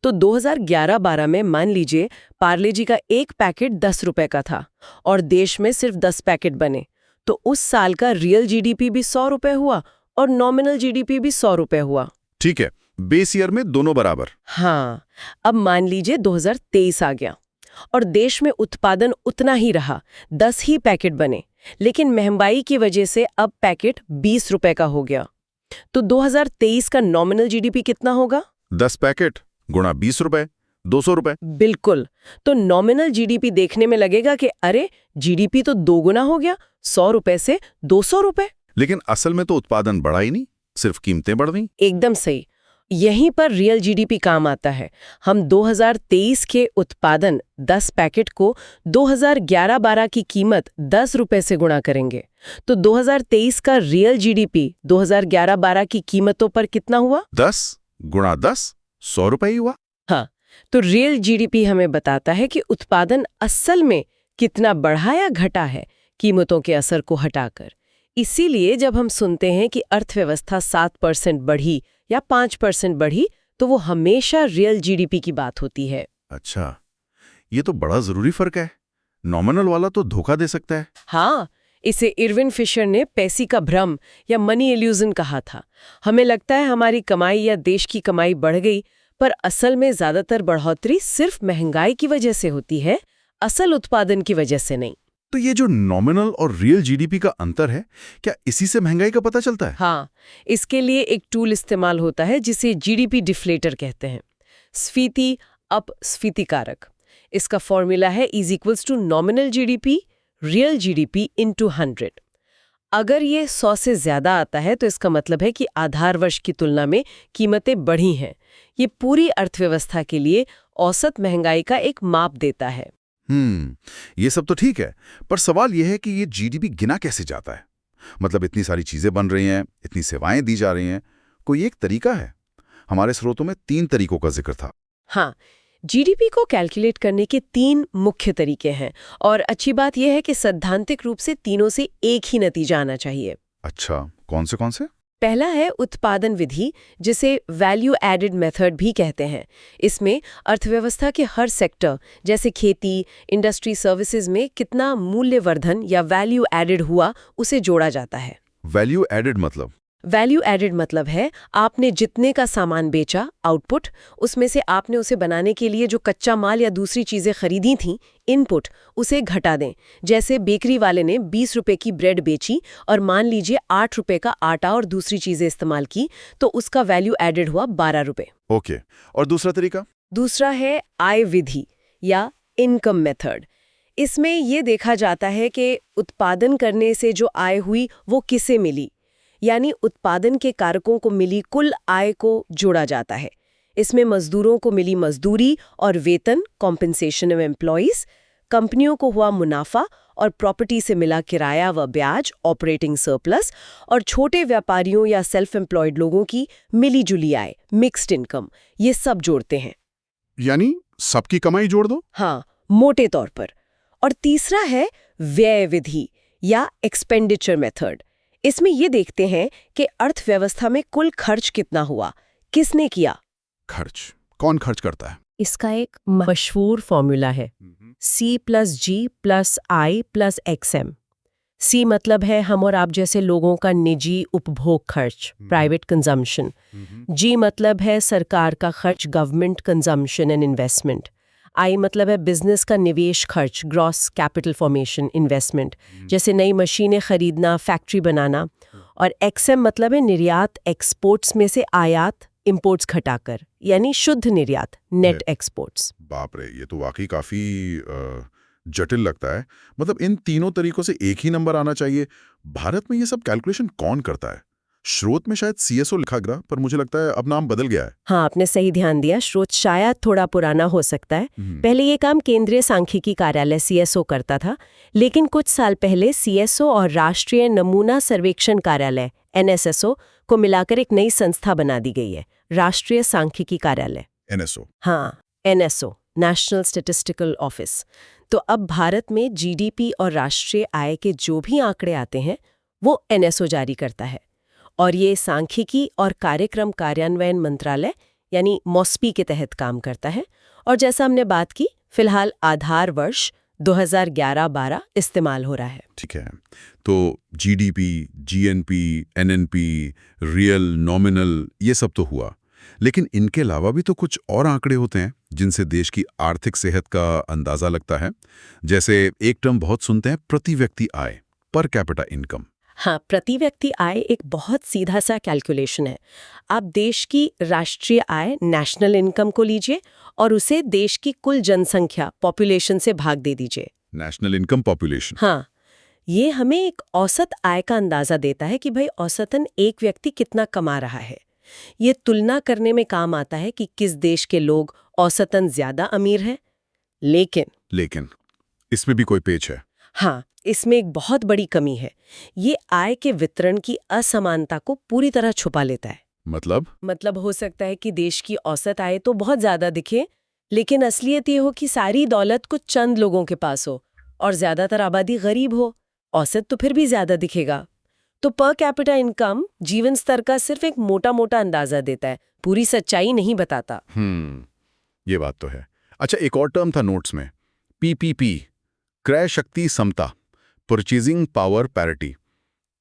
तो 2011-12 में मान लीजिए पार्ले जी का एक पैकेट 10 रुपए का था और देश में सिर्फ 10 पैकेट बने, तो उस साल का रियल जीडीपी भी 100 रुपए हुआ और नॉमिनल जीडीपी भी 100 रुपए हुआ। ठीक है, बेस ईयर में दोनों बराबर। हाँ, अब मान लीजिए 2023 आ गया और देश में उत्पादन उतना ही रहा, 10 ही पैकेट बने, लेकिन महंगाई की वजह से अब पैकेट 20 रुपए का हो गया। तो 2023 का नॉमिनल जीडीपी कितना होगा? 10 पैकेट गुणा 20 रुपए, 200 रुपए। बिल्कुल। तो नॉमिनल जीडीपी देखने में लगेगा कि अरे जीडीपी तो 2 गुना हो गया, 100 रुपए से 200 रुपए। लेकिन असल में तो उत्पादन बढ़ा ही नहीं, सिर्फ कीमतें बढ़ गईं। एकदम सही। यहीं पर रियल जीडीपी काम आता है। हम 2023 के उत्पादन 10 पैकेट को 2011-12 की कीमत 10 रुपए से गुणा करेंगे, तो 2023 का रियल जीडीपी 2011-12 की कीमतों पर कितना हुआ? 10 गुणा 10, 100 रुपए ही हुआ। हाँ, तो रियल जीडीपी हमें बताता है कि उत्पादन असल में कितना बढ़ा या घटा है, कीमतों के असर को हटाकर। इसीलिए जब हम सुनते हैं कि अर्थव्यवस्था 7% बढ़ी या 5% बढ़ी, तो वो हमेशा रियल जीडीपी की बात होती है। अच्छा, ये तो बड़ा जरूरी फर्क है। नॉमिनल वाला तो धोखा दे सकता है। हाँ, इसे इरविन फिशर ने पैसे का भ्रम या मनी इल्यूजन कहा था। हमें लगता है हमारी कमाई या देश की कमाई बढ़ गई, पर असल में ज्यादातर बढ़ोतरी सिर्फ महंगाई की वजह से होती है, असल उत्पादन की वजह से नहीं। तो ये जो नॉमिनल और रियल जीडीपी का अंतर है, क्या इसी से महंगाई का पता चलता है? हाँ, इसके लिए एक टूल इस्तेमाल होता है जिसे जीडीपी डिफ्लेटर कहते हैं, स्फीति अपस्फीति कारक। इसका फॉर्मूला है = नॉमिनल जीडीपी रियल जीडीपी × 100। अगर ये 100 से ज्यादा आता है तो इसका मतलब है कि आधार वर्ष की तुलना में कीमतें बढ़ी हैं। ये पूरी अर्थव्यवस्था के लिए औसत महंगाई का एक माप देता है। ये सब तो ठीक है, पर सवाल यह है कि ये जीडीपी गिना कैसे जाता है? मतलब इतनी सारी चीजें बन रही हैं, इतनी सेवाएं दी जा रही हैं, कोई एक तरीका है? हमारे स्रोतों में 3 तरीकों का जिक्र था। हाँ, जीडीपी को कैलकुलेट करने के 3 मुख्य तरीके हैं और अच्छी बात यह है कि सैद्धांतिक रूप से तीनों से एक ही नतीजा आना चाहिए। अच्छा, कौन से? पहला है उत्पादन विधि, जिसे वैल्यू एडेड मेथड भी कहते हैं। इसमें अर्थव्यवस्था के हर सेक्टर जैसे खेती, इंडस्ट्री, सर्विसेज में कितना मूल्यवर्धन या वैल्यू एडेड हुआ उसे जोड़ा जाता है। वैल्यू एडेड मतलब? वैल्यू एडेड मतलब है आपने जितने का सामान बेचा, आउटपुट, उसमें से आपने उसे बनाने के लिए जो कच्चा माल या दूसरी चीजें खरीदी थीं, इनपुट, उसे घटा दें। जैसे बेकरी वाले ने 20 रुपए की ब्रेड बेची और मान लीजिए 8 रुपए का आटा और दूसरी चीजें इस्तेमाल की, तो उसका वैल्यू एडेड हुआ 12 रुपए। ओके, और दूसरा तरीका? दूसरा है आय विधि या इनकम मेथड। इसमें यह देखा जाता है कि उत्पादन करने से जो आय हुई वो किसे मिली, यानी उत्पादन के कारकों को मिली कुल आय को जोड़ा जाता है। इसमें मजदूरों को मिली मजदूरी और वेतन, कॉम्पेंसेशन ऑफ एम्प्लॉइज, कंपनियों को हुआ मुनाफा और प्रॉपर्टी से मिला किराया व ब्याज, ऑपरेटिंग सरप्लस, और छोटे व्यापारियों या सेल्फ एम्प्लॉयड लोगों की मिली जुली आय, मिक्स्ड इनकम, ये सब जोड़ते हैं। यानी सबकी कमाई जोड़ दो? हाँ, मोटे तौर पर। और तीसरा है व्यय विधि या एक्सपेंडिचर मेथड। इसमें ये देखते हैं कि अर्थव्यवस्था में कुल खर्च कितना हुआ, किसने किया। खर्च कौन खर्च करता है? इसका एक मशहूर फॉर्मूला है, C+G+I+XM। C मतलब है हम और आप जैसे लोगों का निजी उपभोग खर्च, प्राइवेट कंजम्पशन। G मतलब है सरकार का खर्च, government consumption and investment. I मतलब है बिजनेस का निवेश खर्च, ग्रॉस कैपिटल फॉर्मेशन, इन्वेस्टमेंट, जैसे नई मशीनें खरीदना, फैक्ट्री बनाना। और एक्सएम मतलब है निर्यात, एक्सपोर्ट्स में से आयात, इंपोर्ट्स घटाकर, यानी शुद्ध निर्यात, नेट एक्सपोर्ट्स। बाप रे, ये तो वाकई काफी जटिल लगता है। मतलब इन तीनों तरीकों से एक ही नंबर आना चाहिए। भारत में ये सब कैलकुलेशन कौन करता है? स्रोत में शायद सीएसओ लिखा गया, पर मुझे लगता है अब नाम बदल गया है। हाँ, आपने सही ध्यान दिया। स्रोत शायद थोड़ा पुराना हो सकता है। पहले ये काम केंद्रीय सांख्यिकी कार्यालय सीएसओ करता था, लेकिन कुछ साल पहले सीएसओ और राष्ट्रीय नमूना सर्वेक्षण कार्यालय एनएसएसओ को मिलाकर एक नई संस्था बना दी गई है, राष्ट्रीय सांख्यिकी कार्यालय। एनएसओ? हाँ, एनएसओ, नेशनल स्टैटिस्टिकल ऑफिस। तो अब भारत में जीडीपी और राष्ट्रीय आय के जो भी आंकड़े आते हैं वो एनएसओ जारी करता है, और ये सांख्यिकी और कार्यक्रम कार्यान्वयन मंत्रालय यानी मॉस्पी के तहत काम करता है। और जैसा हमने बात की, फिलहाल आधार वर्ष 2011-12 इस्तेमाल हो रहा है। ठीक है, तो GDP, GNP, NNP, real, nominal, ये सब तो हुआ, लेकिन इनके अलावा भी तो कुछ और आंकड़े होते हैं जिनसे देश की आर्थिक सेहत का अंदाजा लगता है। जैसे एक टर्म बहुत सुनते हैं, प्रति व्यक्ति आय, पर कैपिटा इनकम। हाँ, प्रति व्यक्ति आय एक बहुत सीधा सा कैलकुलेशन है। आप देश की राष्ट्रीय आय, नेशनल इनकम को लीजिए और उसे देश की कुल जनसंख्या, पॉपुलेशन से भाग दे दीजिए। National income population. हाँ, ये हमें एक औसत आय का अंदाजा देता है कि भाई औसतन एक व्यक्ति कितना कमा रहा है। ये तुलना करने में काम आता है कि किस देश के लोग औसतन ज्यादा अमीर हैं। लेकिन इसमें भी कोई पेच है? हाँ, इसमें एक बहुत बड़ी कमी है। ये आय के वितरण की असमानता को पूरी तरह छुपा लेता है। मतलब हो सकता है कि देश की औसत आय तो बहुत ज्यादा दिखे, लेकिन असलियत ये हो कि सारी दौलत कुछ चंद लोगों के पास हो और ज्यादातर आबादी गरीब हो। औसत तो फिर भी ज्यादा दिखेगा। तो पर कैपिटा इनकम जीवन स्तर का सिर्फ एक मोटा मोटा अंदाजा देता है, पूरी सच्चाई नहीं बताता। ये बात तो है। अच्छा, एक और टर्म था नोट्स में, पीपीपी, क्रय शक्ति समता, परचेजिंग पावर पैरिटी।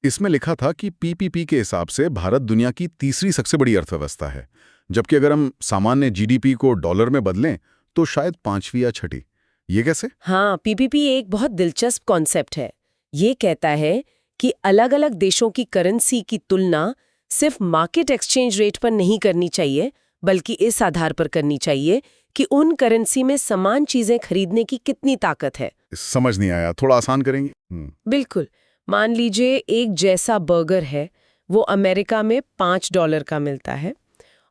इसमें लिखा था कि पीपीपी के हिसाब से भारत दुनिया की तीसरी सबसे बड़ी अर्थव्यवस्था है, जबकि अगर हम सामान्य जीडीपी को डॉलर में बदलें तो शायद 5वीं या 6ठी। ये कैसे? हाँ, पीपीपी एक बहुत दिलचस्प कॉन्सेप्ट है। ये कहता है कि अलग अलग देशों की करेंसी की तुलना सिर्फ मार्केट एक्सचेंज रेट पर नहीं करनी चाहिए, बल्कि इस आधार पर करनी चाहिए कि उन करेंसी में समान चीजें खरीदने की कितनी ताकत है। समझ नहीं आया, थोड़ा आसान करेंगे? बिल्कुल। मान लीजिए एक जैसा बर्गर है, वो अमेरिका में $5 का मिलता है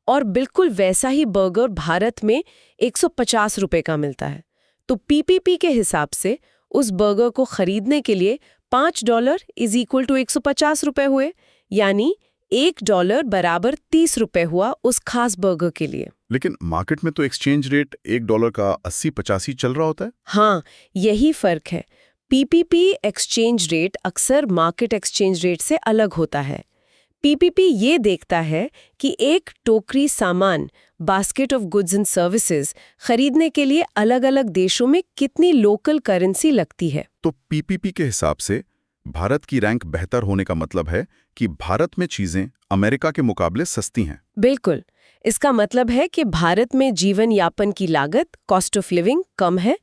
और बिल्कुल वैसा ही बर्गर भारत में 150 रुपए का मिलता है। तो पीपीपी के हिसाब से उस बर्गर को खरीदने के लिए $5 = 150 रुपए हुए, यानी $1 बराबर 30 रुपए हुआ उस खास बर्गर के लिए। लेकिन मार्केट में तो एक्सचेंज रेट $1 का 80-85 चल रहा होता है। हाँ, यही फर्क है। पीपीपी एक्सचेंज रेट अक्सर मार्केट एक्सचेंज रेट से अलग होता है। पीपीपी ये देखता है कि एक टोकरी सामान, basket of goods and services, खरीदने के लिए अलग-अलग देशों में कितनी लोकल करेंसी लगती है। तो पीपीपी के हिसाब से भारत की रैंक बेहतर होने का मतलब है कि भारत में चीजें अमेरिका के मुकाबले सस्ती हैं। बिल्कुल। इसका मतलब है कि भारत में जीवन यापन की लागत, कॉस्ट ऑफ लिविंग, कम है।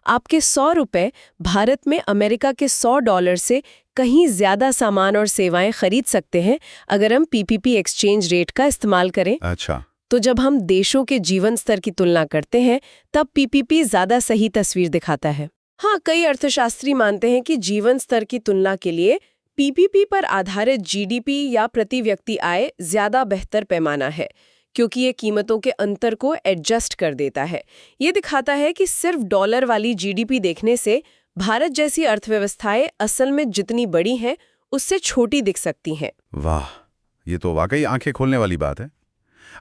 आपके 100 रुपए भारत में अमेरिका के $100 से कहीं ज्यादा सामान और सेवाएं खरीद सकते हैं अगर हम पीपीपी एक्सचेंज रेट का इस्तेमाल करें। अच्छा, तो जब हम देशों के जीवन स्तर की तुलना करते हैं तब पीपीपी ज्यादा सही तस्वीर दिखाता है। हाँ, कई अर्थशास्त्री मानते हैं कि जीवन स्तर की तुलना के लिए पीपीपी पर आधारित जीडीपी या प्रति व्यक्ति आय ज्यादा बेहतर पैमाना है, क्योंकि ये कीमतों के अंतर को एडजस्ट कर देता है। ये दिखाता है कि सिर्फ डॉलर वाली जीडीपी देखने से भारत जैसी अर्थव्यवस्थाएं असल में जितनी बड़ी हैं उससे छोटी दिख सकती हैं। वाह, ये तो वाकई आंखें खोलने वाली बात है।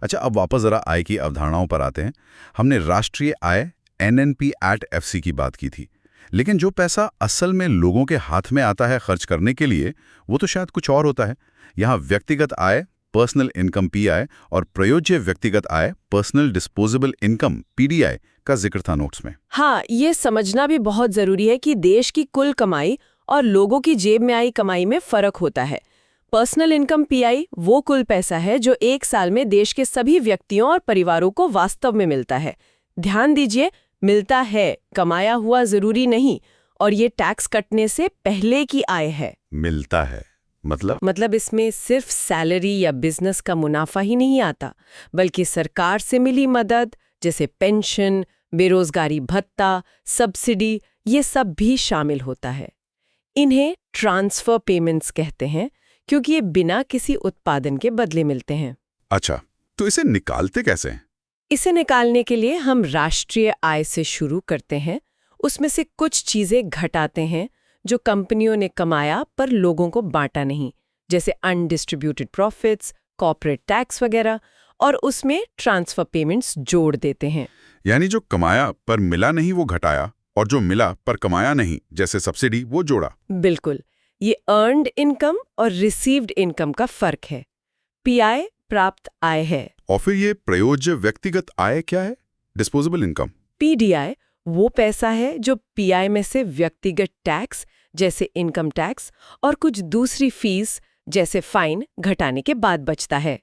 अच्छा, अब वापस जरा आय की अवधारणाओं पर आते हैं। हमने राष्ट्रीय आय NNP@FC की बात की थी, लेकिन जो पैसा असल में लोगों के हाथ में आता है खर्च करने के लिए, वो तो शायद कुछ और होता है। यहाँ व्यक्तिगत आय, पर्सनल इनकम PI, और प्रयोज्य व्यक्तिगत आय, पर्सनल डिस्पोजेबल इनकम PDI का जिक्र था नोट्स में। हाँ, ये समझना भी बहुत जरूरी है कि देश की कुल कमाई और लोगों की जेब में आई कमाई में फर्क होता है। पर्सनल इनकम PI वो कुल पैसा है जो एक साल में देश के सभी व्यक्तियों और परिवारों को वास्तव में मिलता है। ध्यान दीजिए, मिलता है, कमाया हुआ जरूरी नहीं, और ये टैक्स कटने से पहले की आय है। मिलता है, मतलब इसमें सिर्फ सैलरी या बिजनेस का मुनाफा ही नहीं आता, बल्कि सरकार से मिली मदद जैसे पेंशन, बेरोजगारी भत्ता, सब्सिडी, ये सब भी शामिल होता है। इन्हें ट्रांसफर पेमेंट्स कहते हैं क्योंकि ये बिना किसी उत्पादन के बदले मिलते हैं। अच्छा, तो इसे निकालते कैसे हैं? इसे निकालने के लिए हम राष्ट्रीय आय से शुरू करते हैं, उसमें से कुछ चीजें घटाते हैं जो कंपनियों ने कमाया पर लोगों को बांटा नहीं, जैसे अनडिस्ट्रीब्यूटेड प्रॉफिट्स, कॉर्पोरेट टैक्स वगैरह, और उसमें ट्रांसफर पेमेंट्स जोड़ देते हैं। यानी जो कमाया पर मिला नहीं वो घटाया, और जो मिला पर कमाया नहीं जैसे सब्सिडी वो जोड़ा। बिल्कुल, ये अर्न्ड इनकम और रिसीव्ड इनकम का फर्क है। पीआई प्राप्त आय है। और फिर ये प्रयोज्य व्यक्तिगत आय क्या है? Disposable income. पीडीआई वो पैसा है जो पीआई में से व्यक्तिगत टैक्स जैसे इनकम टैक्स और कुछ दूसरी फीस जैसे फाइन घटाने के बाद बचता है।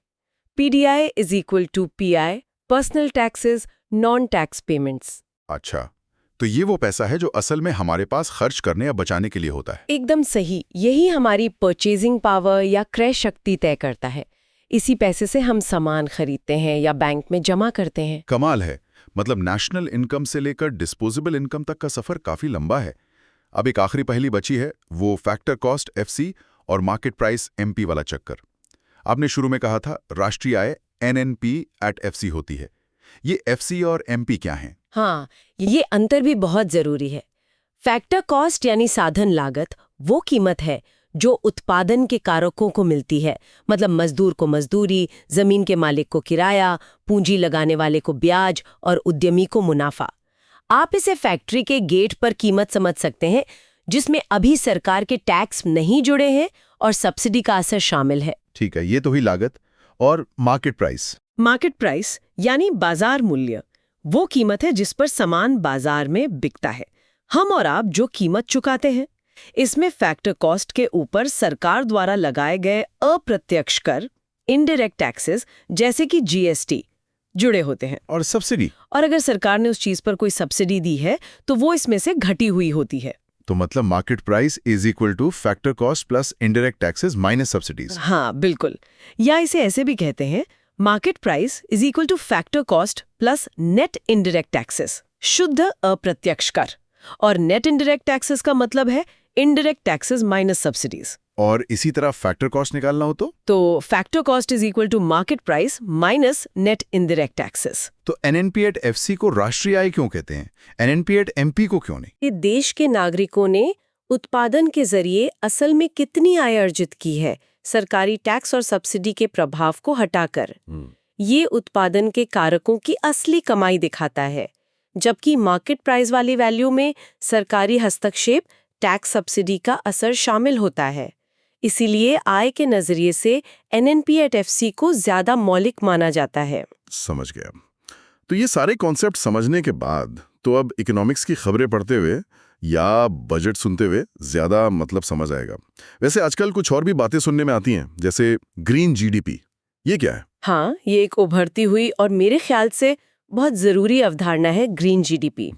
PDI is equal to PI, personal taxes, non tax payments. अच्छा, तो ये वो पैसा है जो असल में हमारे पास खर्च करने या बचाने के लिए होता है। एकदम सही, यही हमारी परचेजिंग पावर या क्रय शक्ति तय करता है। इसी पैसे से हम सामान खरीदते हैं या बैंक में जमा करते हैं। कमाल है, मतलब नेशनल इनकम से लेकर डिस्पोजेबल इनकम तक का सफर काफी लंबा है। अब एक आखिरी पहेली बची है, वो फैक्टर कॉस्ट एफसी और मार्केट प्राइस एमपी वाला चक्कर। आपने शुरू में कहा था राष्ट्रीय आय एनएनपी एट एफसी होती है। ये एफसी और एमपी क्या हैं? हाँ, ये अंतर भी बहुत जरूरी है। फैक्टर कॉस्ट यानी साधन लागत वो कीमत है जो उत्पादन के कारकों को मिलती है, मतलब मजदूर को मजदूरी, जमीन के मालिक को किराया, पूंजी लगाने वाले को ब्याज और उद्यमी को मुनाफा। आप इसे फैक्ट्री के गेट पर कीमत समझ सकते हैं जिसमें अभी सरकार के टैक्स नहीं जुड़े हैं और सब्सिडी का असर शामिल है। ठीक है, ये तो हुई लागत। और मार्केट प्राइस? मार्केट प्राइस यानी बाजार मूल्य, वो कीमत है जिस पर सामान बाजार में बिकता है, हम और आप जो कीमत चुकाते हैं। इसमें फैक्टर कॉस्ट के ऊपर सरकार द्वारा लगाए गए अप्रत्यक्ष कर, इनडायरेक्ट टैक्सेस जैसे कि जीएसटी जुड़े होते हैं। और सब्सिडी? और अगर सरकार ने उस चीज पर कोई सब्सिडी दी है तो वो इसमें से घटी हुई होती है। तो मतलब market price is equal two factor cost plus indirect taxes minus subsidies. हाँ बिल्कुल, या इसे ऐसे भी कहते हैं, market price is equal two factor cost plus net indirect taxes, शुद्ध अप्रत्यक्ष कर। और नेट इनडायरेक्ट टैक्सेस का मतलब है इनडायरेक्ट टैक्सेस माइनस सब्सिडीज। और इसी तरह फैक्टर कॉस्ट निकालना हो तो factor cost is equal to market price minus net indirect taxes. तो एनएनपी एट एफसी को राष्ट्रीय आय क्यों कहते हैं, एनएनपी एट एमपी को क्यों नहीं? ये देश के नागरिकों ने उत्पादन के जरिए असल में कितनी आय अर्जित की है, सरकारी टैक्स और सब्सिडी के प्रभाव को हटाकर। ये उत्पादन के कारकों की असली कमाई दिखाता है, जबकि मार्केट प्राइस वाली वैल्यू में सरकारी हस्तक्षेप, टैक्स, सब्सिडी का असर शामिल होता है। इसीलिए आय के नजरिए से एनएनपी एट एफसी को ज्यादा मौलिक माना जाता है। समझ गया। तो ये सारे कॉन्सेप्ट समझने के बाद तो अब इकोनॉमिक्स की खबरें पढ़ते हुए या बजट सुनते हुए ज्यादा मतलब समझ आएगा। वैसे आजकल कुछ और भी बातें सुनने में आती हैं, जैसे ग्रीन जीडीपी। ये क्या है? हाँ, ये एक उभरती हुई और मेरे ख्याल से बहुत जरूरी अवधारणा है, ग्रीन जीडीपी।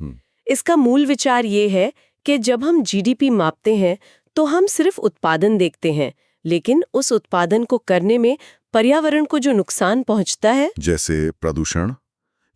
इसका मूल विचार ये है कि जब हम जीडीपी मापते हैं तो हम सिर्फ उत्पादन देखते हैं, लेकिन उस उत्पादन को करने में पर्यावरण को जो नुकसान पहुंचता है, जैसे प्रदूषण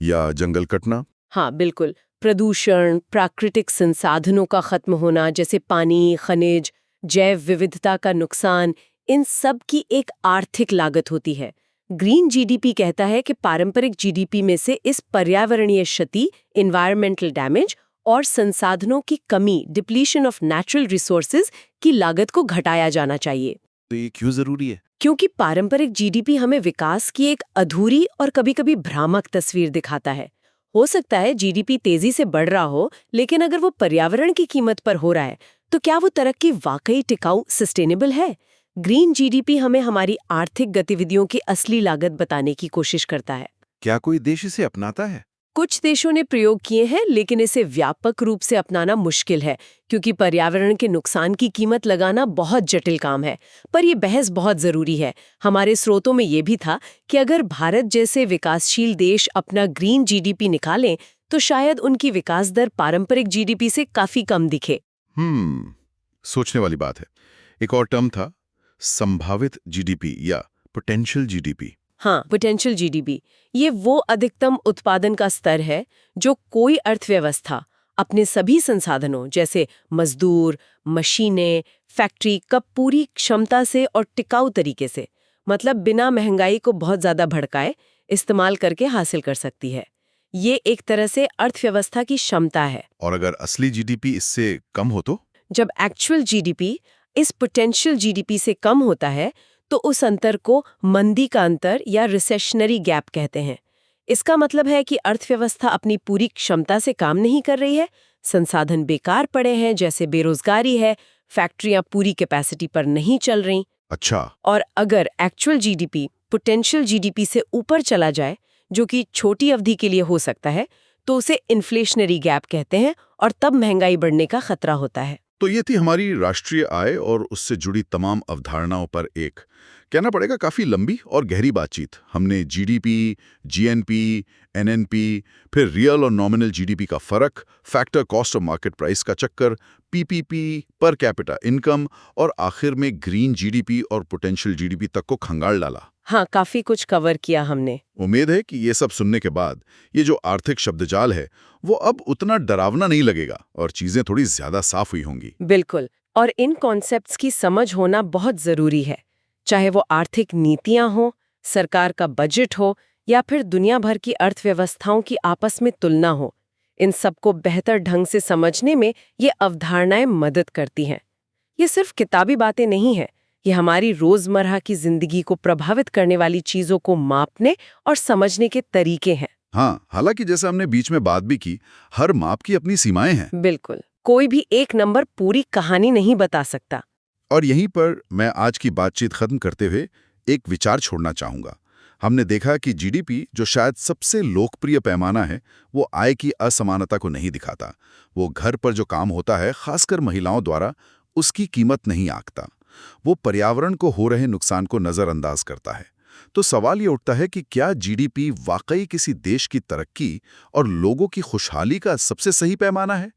या जंगल कटना। हाँ बिल्कुल, प्रदूषण, प्राकृतिक संसाधनों का खत्म होना जैसे पानी, खनिज, जैव विविधता का नुकसान, इन सब की एक आर्थिक लागत होती है। ग्रीन जीडीपी कहता है कि पारंपरिक जीडीपी में से इस पर्यावरणीय क्षति, एनवायरमेंटल डैमेज और संसाधनों की कमी, डिप्लीशन ऑफ नेचुरल रिसोर्सेज की लागत को घटाया जाना चाहिए। तो ये क्यों जरूरी है? क्योंकि पारंपरिक जीडीपी हमें विकास की एक अधूरी और कभी-कभी भ्रामक तस्वीर दिखाता है। हो सकता है जीडीपी तेजी से बढ़ रहा हो, लेकिन अगर वो पर्यावरण की कीमत पर हो रहा है तो क्या वो तरक्की वाकई टिकाऊ, सस्टेनेबल है? ग्रीन जीडीपी हमें हमारी आर्थिक गतिविधियों की असली लागत बताने की कोशिश करता है। क्या कोई देश इसे अपनाता है? कुछ देशों ने प्रयोग किए हैं, लेकिन इसे व्यापक रूप से अपनाना मुश्किल है क्योंकि पर्यावरण के नुकसान की कीमत लगाना बहुत जटिल काम है। पर यह बहस बहुत जरूरी है। हमारे स्रोतों में यह भी था कि अगर भारत जैसे विकासशील देश अपना ग्रीन जीडीपी निकालें तो शायद उनकी विकास दर पारंपरिक जीडीपी से काफी कम दिखे। सोचने वाली बात है। एक और टर्म था, संभावित जीडीपी या पोटेंशियल जीडीपी। हाँ, पोटेंशियल जीडीपी ये वो अधिकतम उत्पादन का स्तर है जो कोई अर्थव्यवस्था अपने सभी संसाधनों जैसे मजदूर, मशीनें, फैक्ट्री का पूरी क्षमता से और टिकाऊ तरीके से, मतलब बिना महंगाई को बहुत ज्यादा भड़काए, इस्तेमाल करके हासिल कर सकती है। ये एक तरह से अर्थव्यवस्था की क्षमता है। और अगर असली जीडीपी इससे कम हो तो? जब एक्चुअल जीडीपी इस पोटेंशियल जीडीपी से कम होता है तो उस अंतर को मंदी का अंतर या रिसेशनरी गैप कहते हैं। इसका मतलब है कि अर्थव्यवस्था अपनी पूरी क्षमता से काम नहीं कर रही है, संसाधन बेकार पड़े हैं जैसे बेरोजगारी है, फैक्ट्रियां पूरी कैपेसिटी पर नहीं चल रही। अच्छा। और अगर एक्चुअल जीडीपी पोटेंशियल जीडीपी से ऊपर चला जाए, जो कि छोटी अवधि के लिए हो सकता है, तो उसे इन्फ्लेशनरी गैप कहते हैं और तब महंगाई बढ़ने का खतरा होता है। तो ये थी हमारी राष्ट्रीय आय और उससे जुड़ी तमाम अवधारणाओं पर एक, कहना पड़ेगा, काफी लंबी और गहरी बातचीत। हमने जीडीपी, जीएनपी, एनएनपी, फिर रियल और नॉमिनल जीडीपी का फर्क, factor cost of market price का चक्कर, पीपीपी, पर कैपिटा इनकम और आखिर में ग्रीन जीडीपी और पोटेंशियल जीडीपी तक को खंगाल डाला। हाँ, काफी कुछ कवर किया हमने। उम्मीद है कि ये सब सुनने के बाद ये जो आर्थिक शब्दजाल है वो अब उतना डरावना नहीं लगेगा और चीजें थोड़ी ज्यादा साफ हुई होंगी। बिल्कुल, और इन कॉन्सेप्ट्स की समझ होना बहुत जरूरी है, चाहे वो आर्थिक नीतियां हो, सरकार का बजट हो या फिर दुनिया भर की अर्थव्यवस्थाओं की आपस में तुलना हो। इन सबको बेहतर ढंग से समझने में ये अवधारणाएं मदद करती हैं। ये सिर्फ किताबी बातें नहीं है, ये हमारी रोजमर्रा की जिंदगी को प्रभावित करने वाली चीजों को मापने और समझने के तरीके हैं। हाँ, हालांकि जैसा हमने बीच में बात भी की, हर माप की अपनी सीमाएं हैं। बिल्कुल, कोई भी एक नंबर पूरी कहानी नहीं बता सकता। और यहीं पर मैं आज की बातचीत खत्म करते हुए एक विचार छोड़ना चाहूंगा। हमने देखा कि जीडीपी, जो शायद सबसे लोकप्रिय पैमाना है, वो आय की असमानता को नहीं दिखाता। वो घर पर जो काम होता है, खासकर महिलाओं द्वारा, उसकी कीमत नहीं आंकता। वो पर्यावरण को हो रहे नुकसान को नजरअंदाज करता है। तो सवाल ये उठता है कि क्या जीडीपी वाकई किसी देश की तरक्की और लोगों की खुशहाली का सबसे सही पैमाना है?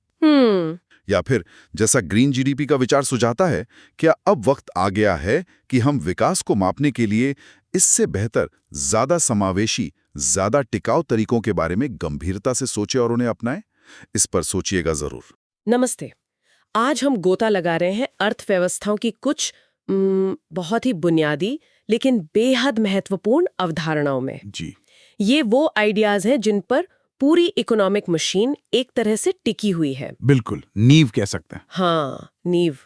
या फिर जैसा ग्रीन जीडीपी का विचार सुझाता है, क्या अब वक्त आ गया है कि हम विकास को मापने के लिए इससे बेहतर, ज्यादा समावेशी, ज्यादा टिकाऊ तरीकों के बारे में गंभीरता से सोचें और उन्हें अपनाएं? इस पर सोचिएगा जरूर। नमस्ते। आज हम गोता लगा रहे हैं अर्थव्यवस्थाओं की कुछ बहुत ही बुनियादी लेकिन बेहद महत्वपूर्ण अवधारणाओं में। जी। ये वो आइडियाज हैं जिन पर पूरी इकोनॉमिक मशीन एक तरह से टिकी हुई है। बिल्कुल, नींव कह सकते हैं। हाँ, नींव।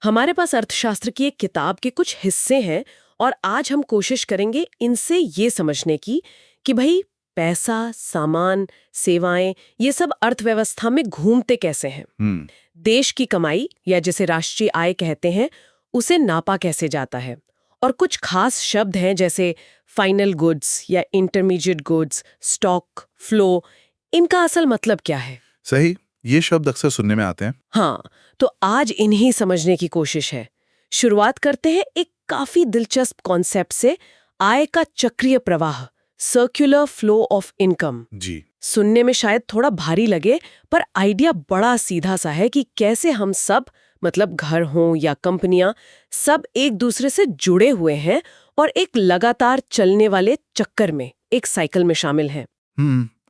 हमारे पास अर्थशास्त्र की एक किताब के कुछ हिस्से हैं और आज हम कोशिश करेंगे इनसे ये समझने की कि भाई पैसा, सामान, सेवाएं, ये सब अर्थव्यवस्था में घूमते कैसे हैं। देश की कमाई या जिसे राष्ट्रीय आय कहते हैं, उसे नापा कैसे जाता है। और कुछ खास शब्द हैं जैसे फाइनल गुड्स या इंटरमीडिएट गुड्स, स्टॉक, फ्लो, इनका असल मतलब क्या है। सही, ये शब्द अक्सर सुनने में आते हैं। हाँ, तो आज इन्हीं समझने की कोशिश है। शुरुआत करते हैं एक काफी दिलचस्प कॉन्सेप्ट से, आय का चक्रीय प्रवाह, सर्कुलर फ्लो ऑफ इनकम। जी। सुनने में शायद थोड़ा भारी लगे, पर आइडिया बड़ा सीधा सा है कि कैसे हम सब, मतलब घर हों या कंपनियां, सब एक दूसरे से जुड़े हुए हैं और एक लगातार चलने वाले चक्कर में, एक साइकिल में शामिल हैं।